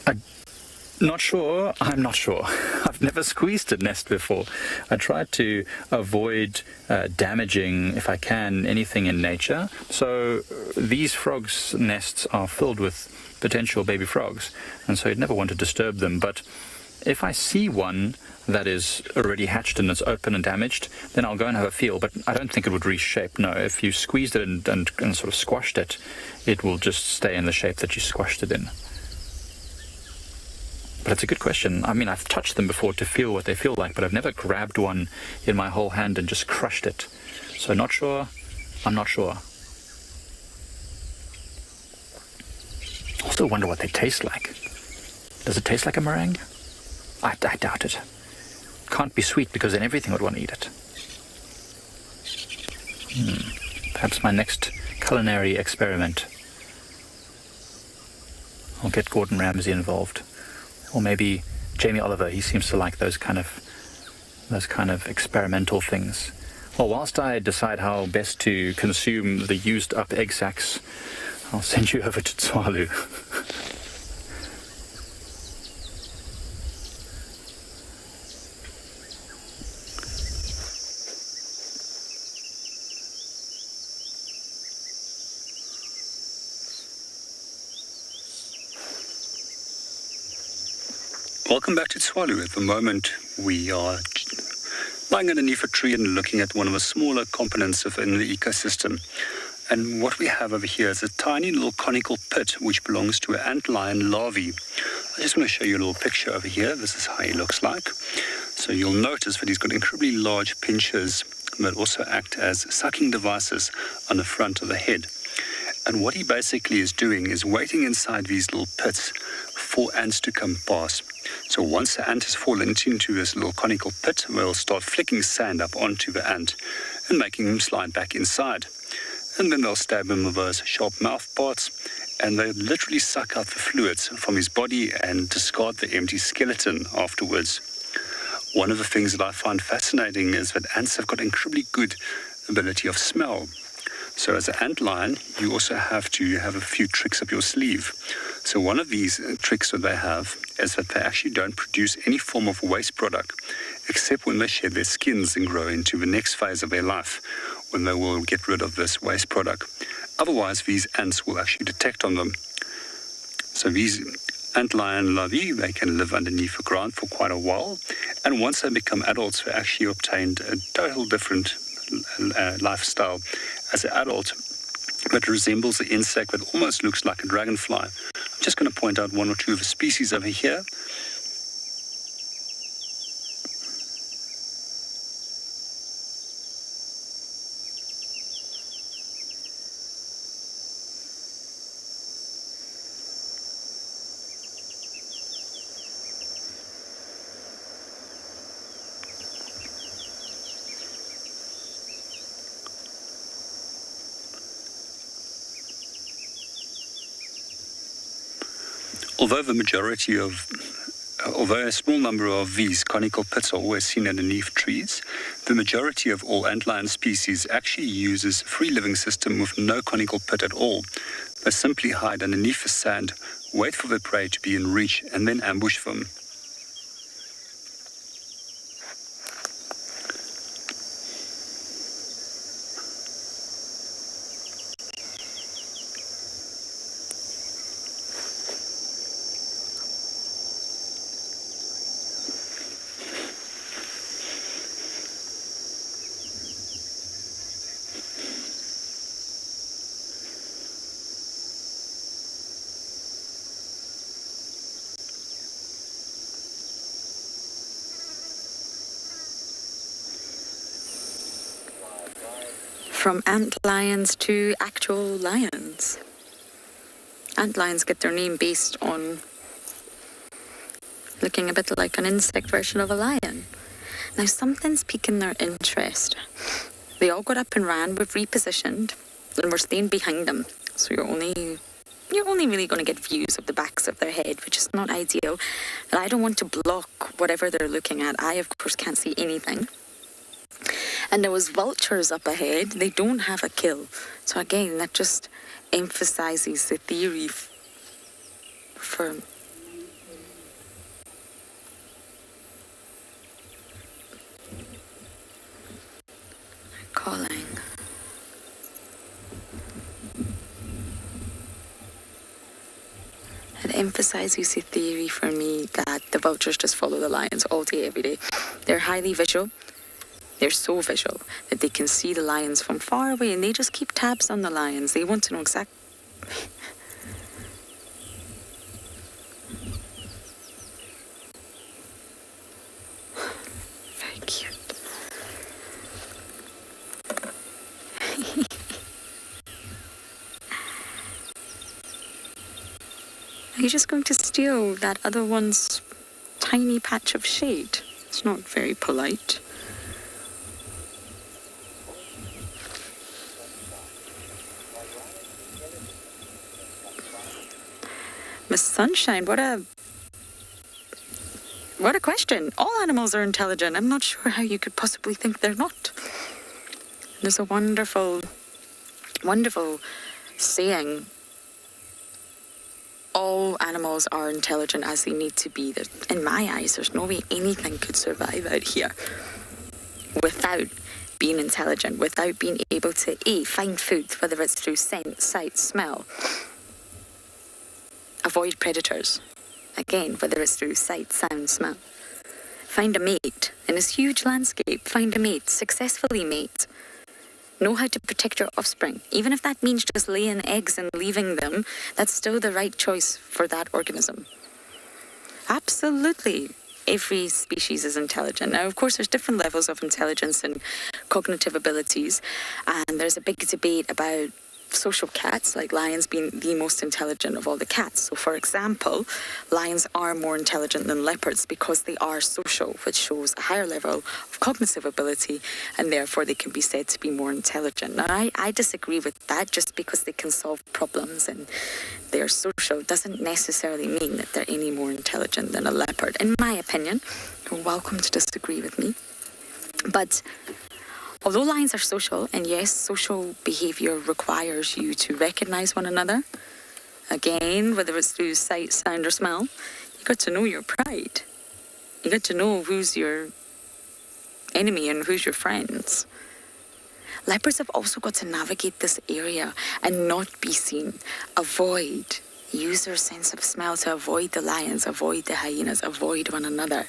I'm not sure. I've never squeezed a nest before. I try to avoid damaging, if I can, anything in nature. So these frogs' nests are filled with potential baby frogs, and so you'd never want to disturb them. But if I see one that is already hatched and it's open and damaged, then I'll go and have a feel. But I don't think it would reshape. No, if you squeezed it and sort of squashed it, it will just stay in the shape that you squashed it in. But it's a good question. I mean, I've touched them before to feel what they feel like, but I've never grabbed one in my whole hand and just crushed it. So not sure. I'm not sure. I also wonder what they taste like. Does it taste like a meringue? I doubt it. Can't be sweet because then everything would want to eat it. Perhaps my next culinary experiment. I'll get Gordon Ramsay involved. Or maybe Jamie Oliver. He seems to like those kind of experimental things. Well, whilst I decide how best to consume the used up egg sacs, I'll send you over to Tswalu. Welcome back to Tswalu. At the moment, we are lying underneath a tree and looking at one of the smaller components in the ecosystem. And what we have over here is a tiny little conical pit which belongs to an antlion larvae. I just want to show you a little picture over here. This is how he looks like. So you'll notice that he's got incredibly large pinchers that also act as sucking devices on the front of the head. And what he basically is doing is waiting inside these little pits for ants to come past. So once the ant has fallen into this little conical pit, we'll start flicking sand up onto the ant and making him slide back inside. And then they'll stab him with those sharp mouth parts, and they literally suck out the fluids from his body and discard the empty skeleton afterwards. One of the things that I find fascinating is that ants have got incredibly good ability of smell. So as an antlion, you also have to have a few tricks up your sleeve. So one of these tricks that they have is that they actually don't produce any form of waste product, except when they shed their skins and grow into the next phase of their life, when they will get rid of this waste product. Otherwise, these ants will actually detect on them. So these antlion larvae, they can live underneath the ground for quite a while, and once they become adults, they actually obtained a total different lifestyle as an adult, but resembles an insect that almost looks like a dragonfly. I'm just going to point out one or two of the species over here. Although a small number of these conical pits are always seen underneath trees, the majority of all antlion species actually uses a free living system with no conical pit at all. They simply hide underneath the sand, wait for the prey to be in reach, and then ambush them. From ant lions to actual lions. Ant lions get their name based on looking a bit like an insect version of a lion. Now something's piquing their interest. They all got up and ran, we've repositioned, and we're staying behind them. So you're only really going to get views of the backs of their head, which is not ideal. And I don't want to block whatever they're looking at. I, of course, can't see anything. And there was vultures up ahead. They don't have a kill. So again, that just emphasizes the theory for... calling. It emphasizes the theory for me that the vultures just follow the lions all day, every day. They're highly visual. They're so visual that they can see the lions from far away, and they just keep tabs on the lions. They want to know exactly. Very cute. Are you just going to steal that other one's tiny patch of shade? It's not very polite. Miss Sunshine, what a question. All animals are intelligent. I'm not sure how you could possibly think they're not. There's a wonderful, wonderful saying. All animals are intelligent as they need to be. In my eyes, there's no way anything could survive out here without being intelligent, without being able to find food, whether it's through scent, sight, smell. Avoid predators. Again, whether it's through sight, sound, smell. Find a mate in this huge landscape. Find a mate. Successfully mate. Know how to protect your offspring. Even if that means just laying eggs and leaving them, that's still the right choice for that organism. Absolutely. Every species is intelligent. Now, of course, there's different levels of intelligence and cognitive abilities. And there's a big debate about social cats, like lions being the most intelligent of all the cats. So, for example, lions are more intelligent than leopards because they are social, which shows a higher level of cognitive ability, and therefore they can be said to be more intelligent. Now, I disagree with that. Just because they can solve problems and they're social doesn't necessarily mean that they're any more intelligent than a leopard. In my opinion, you're welcome to disagree with me. But although lions are social, and yes, social behaviour requires you to recognise one another, again, whether it's through sight, sound or smell, you got to know your pride. You got to know who's your enemy and who's your friends. Leopards have also got to navigate this area and not be seen. Avoid. Use their sense of smell to avoid the lions, avoid the hyenas, avoid one another.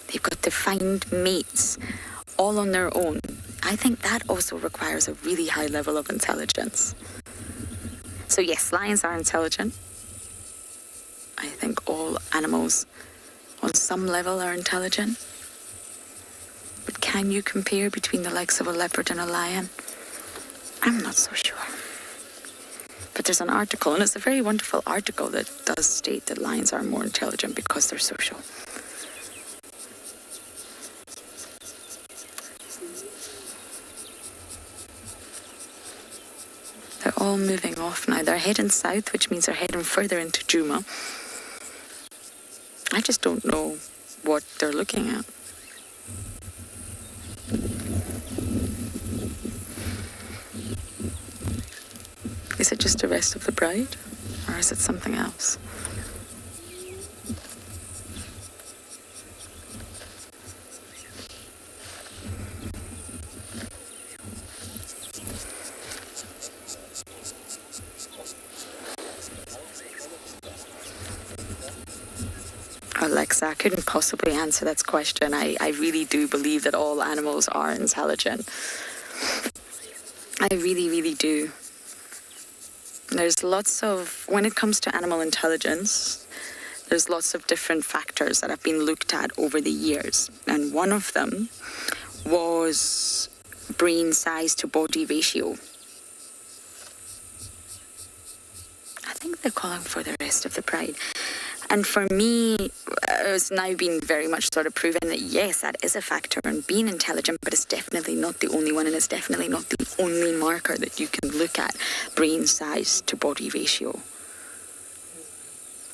They've got to find mates all on their own. I think that also requires a really high level of intelligence. So yes, lions are intelligent. I think all animals on some level are intelligent. But can you compare between the likes of a leopard and a lion? I'm not so sure. But there's an article, and it's a very wonderful article that does state that lions are more intelligent because they're social. They're all moving off now. They're heading south, which means they're heading further into Djuma. I just don't know what they're looking at. Is it just the rest of the bride? Or is it something else? Alexa, I couldn't possibly answer that question. I really do believe that all animals are intelligent. I really, really do. There's lots of, when it comes to animal intelligence, there's lots of different factors that have been looked at over the years. And one of them was brain size to body ratio. I think they're calling for the rest of the pride. And for me, it's now been very much sort of proven that yes, that is a factor in being intelligent, but it's definitely not the only one, and it's definitely not the only marker that you can look at, brain size to body ratio.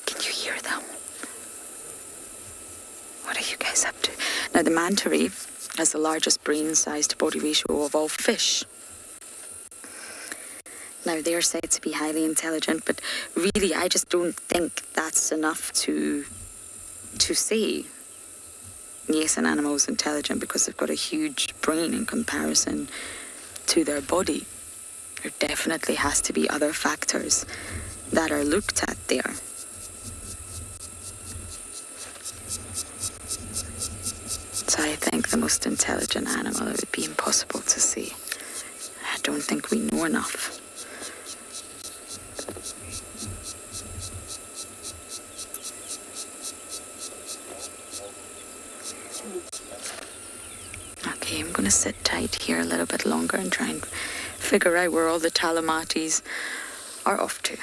Can you hear them? What are you guys up to? Now, the manta ray has the largest brain size to body ratio of all fish. Now, they're said to be highly intelligent, but really, I just don't think that's enough to say, yes, an animal is intelligent because they've got a huge brain in comparison to their body. There definitely has to be other factors that are looked at there. So I think the most intelligent animal, it would be impossible to say. I don't think we know enough. Okay, I'm going to sit tight here a little bit longer and try and figure out where all the talamatis are off to.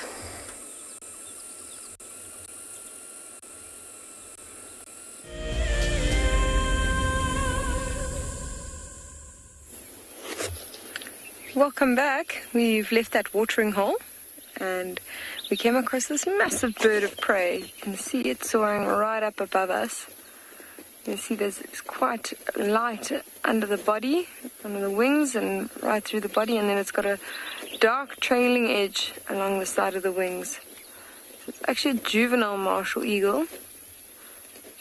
Welcome back. We've left that watering hole and we came across this massive bird of prey. You can see it soaring right up above us. You can see it's quite light under the body, under the wings and right through the body, and then it's got a dark trailing edge along the side of the wings. So it's actually a juvenile martial eagle.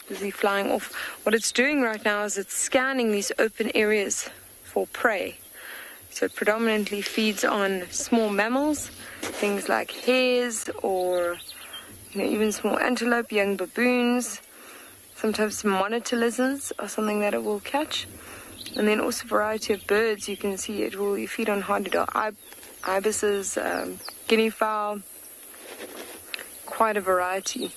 Busy flying off. What it's doing right now is it's scanning these open areas for prey. So it predominantly feeds on small mammals, things like hares or even small antelope, young baboons. Sometimes monitor lizards are something that it will catch. And then also a variety of birds. You can see it will feed on hardy-dog ibises, guinea fowl, quite a variety.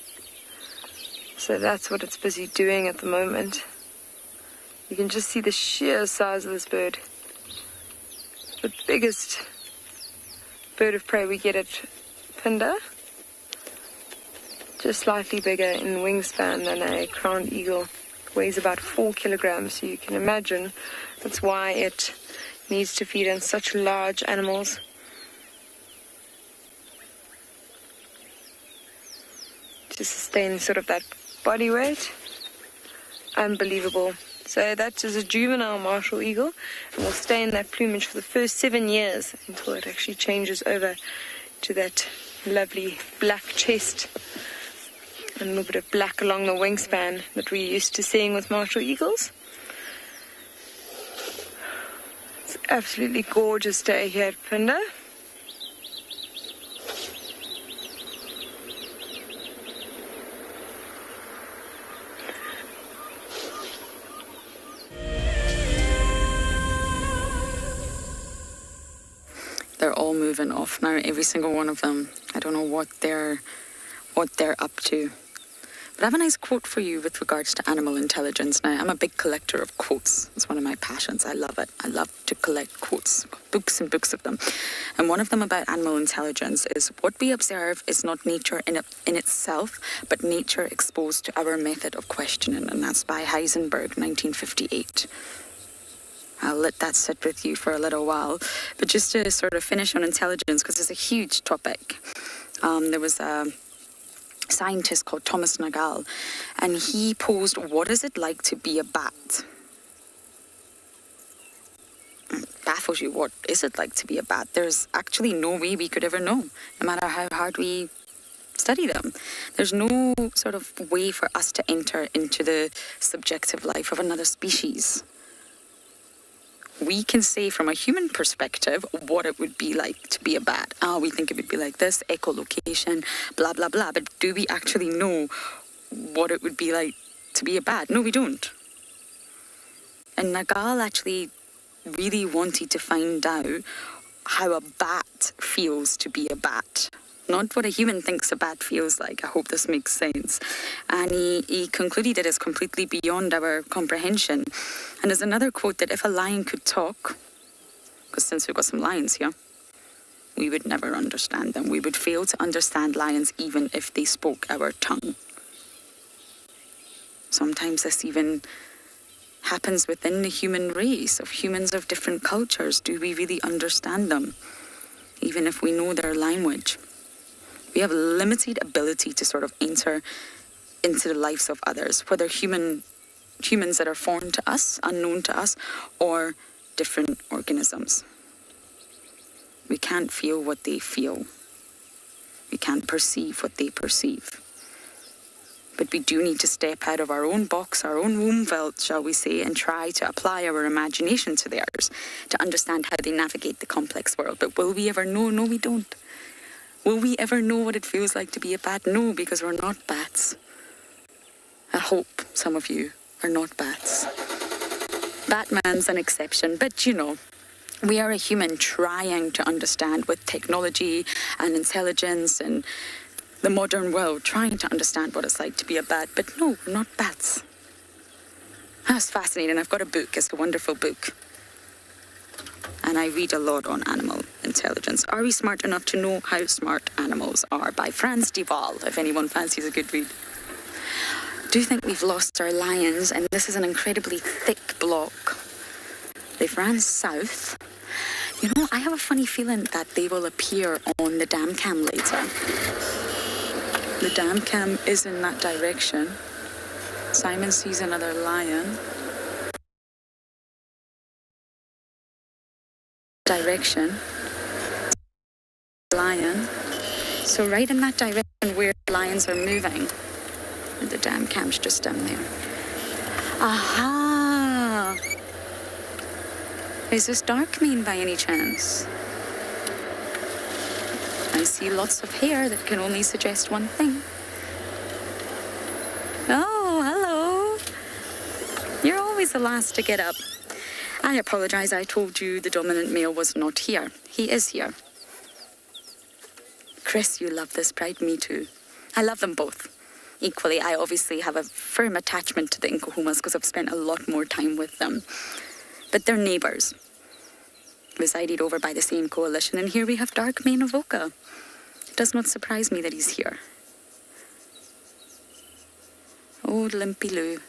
So that's what it's busy doing at the moment. You can just see the sheer size of this bird. The biggest bird of prey we get at Phinda, just slightly bigger in wingspan than a crowned eagle. It weighs about 4 kilograms, so you can imagine that's why it needs to feed on such large animals. To sustain sort of that body weight. Unbelievable. So that is a juvenile martial eagle and will stay in that plumage for the first 7 years until it actually changes over to that lovely black chest and a little bit of black along the wingspan that we're used to seeing with martial eagles. It's absolutely gorgeous day here at Phinda. They're all moving off now, every single one of them. I don't know what they're up to. But I have a nice quote for you with regards to animal intelligence. Now, I'm a big collector of quotes. It's one of my passions. I love it. I love to collect quotes, books and books of them. And one of them about animal intelligence is, what we observe is not nature in itself, but nature exposed to our method of questioning. And that's by Heisenberg, 1958. I'll let that sit with you for a little while. But just to sort of finish on intelligence, because it's a huge topic. There was a scientist called Thomas Nagel, and he posed, what is it like to be a bat? Baffles you, what is it like to be a bat? There's actually no way we could ever know, no matter how hard we study them. There's no sort of way for us to enter into the subjective life of another species. We can say from a human perspective what it would be like to be a bat. We think it would be like this, echolocation, blah, blah, blah. But do we actually know what it would be like to be a bat? No, we don't. And Nagel actually really wanted to find out how a bat feels to be a bat. Not what a human thinks a bat feels like. I hope this makes sense. And he concluded it is completely beyond our comprehension. And there's another quote that if a lion could talk, Because since we've got some lions here, we would never understand them. We would fail to understand lions even if they spoke our tongue. Sometimes this even happens within the human race, of humans of different cultures. Do we really understand them, even if we know their language? We have limited ability to sort of enter into the lives of others, whether humans that are foreign to us, unknown to us, or different organisms. We can't feel what they feel. We can't perceive what they perceive. But we do need to step out of our own box, our own womb belt, shall we say, and try to apply our imagination to theirs to understand how they navigate the complex world. But will we ever know? No, we don't. Will we ever know what it feels like to be a bat? No, because we're not bats. I hope some of you are not bats. Batman's an exception, but you know, we are a human trying to understand with technology and intelligence and the modern world, trying to understand what it's like to be a bat. But no, we're not bats. That's fascinating. I've got a book. It's a wonderful book. And I read a lot on animal intelligence. Are we smart enough to know how smart animals are? By Frans de Waal, if anyone fancies a good read. I do think we've lost our lions, and this is an incredibly thick block. They've ran south. You know, I have a funny feeling that they will appear on the dam cam later. The dam cam is in that direction. Simon sees another lion. Direction. Lion. So right in that direction where the lions are moving. And the dam cam's just down there. Aha! Is this dark mane by any chance? I see lots of hair that can only suggest one thing. Oh, hello. You're always the last to get up. I apologize, I told you the dominant male was not here. He is here. Chris, you love this pride, me too. I love them both. Equally, I obviously have a firm attachment to the Nkuhumas because I've spent a lot more time with them. But they're neighbours. Resided over by the same coalition, and here we have Dark Mane of Oka. It does not surprise me that he's here. Oh, Limpy Lou.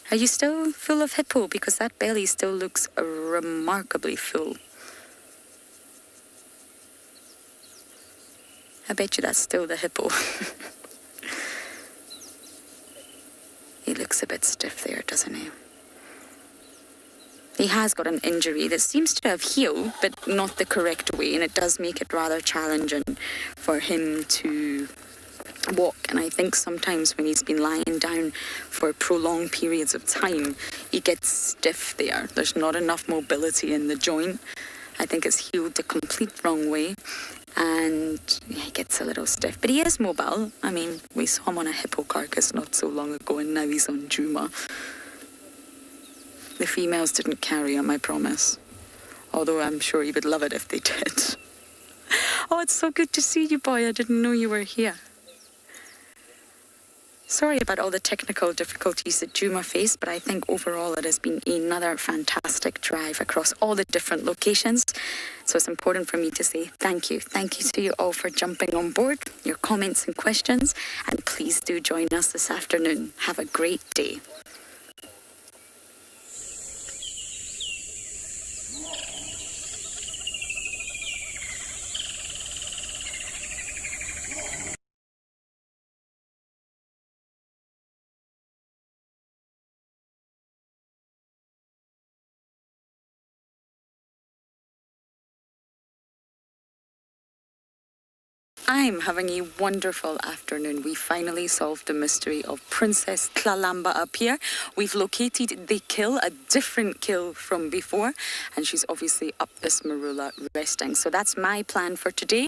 Are you still full of hippo? Because that belly still looks remarkably full. I bet you that's still the hippo. He looks a bit stiff there, doesn't he? He has got an injury that seems to have healed, but not the correct way, and it does make it rather challenging for him to walk. And I think sometimes when he's been lying down for prolonged periods of time, he gets stiff there. There's not enough mobility in the joint. I think it's healed the complete wrong way, and he gets a little stiff. But he is mobile. I mean, we saw him on a hippo carcass not so long ago, and now he's on Djuma. The females didn't carry him, I promise. Although I'm sure he would love it if they did. Oh, it's so good to see you, boy. I didn't know you were here. Sorry about all the technical difficulties that Djuma faced, but I think overall it has been another fantastic drive across all the different locations. So it's important for me to say thank you. Thank you to you all for jumping on board, your comments and questions, and please do join us this afternoon. Have a great day. I'm having a wonderful afternoon. We finally solved the mystery of Princess Tlalamba up here. We've located the kill, a different kill from before, and she's obviously up this marula resting. So that's my plan for today.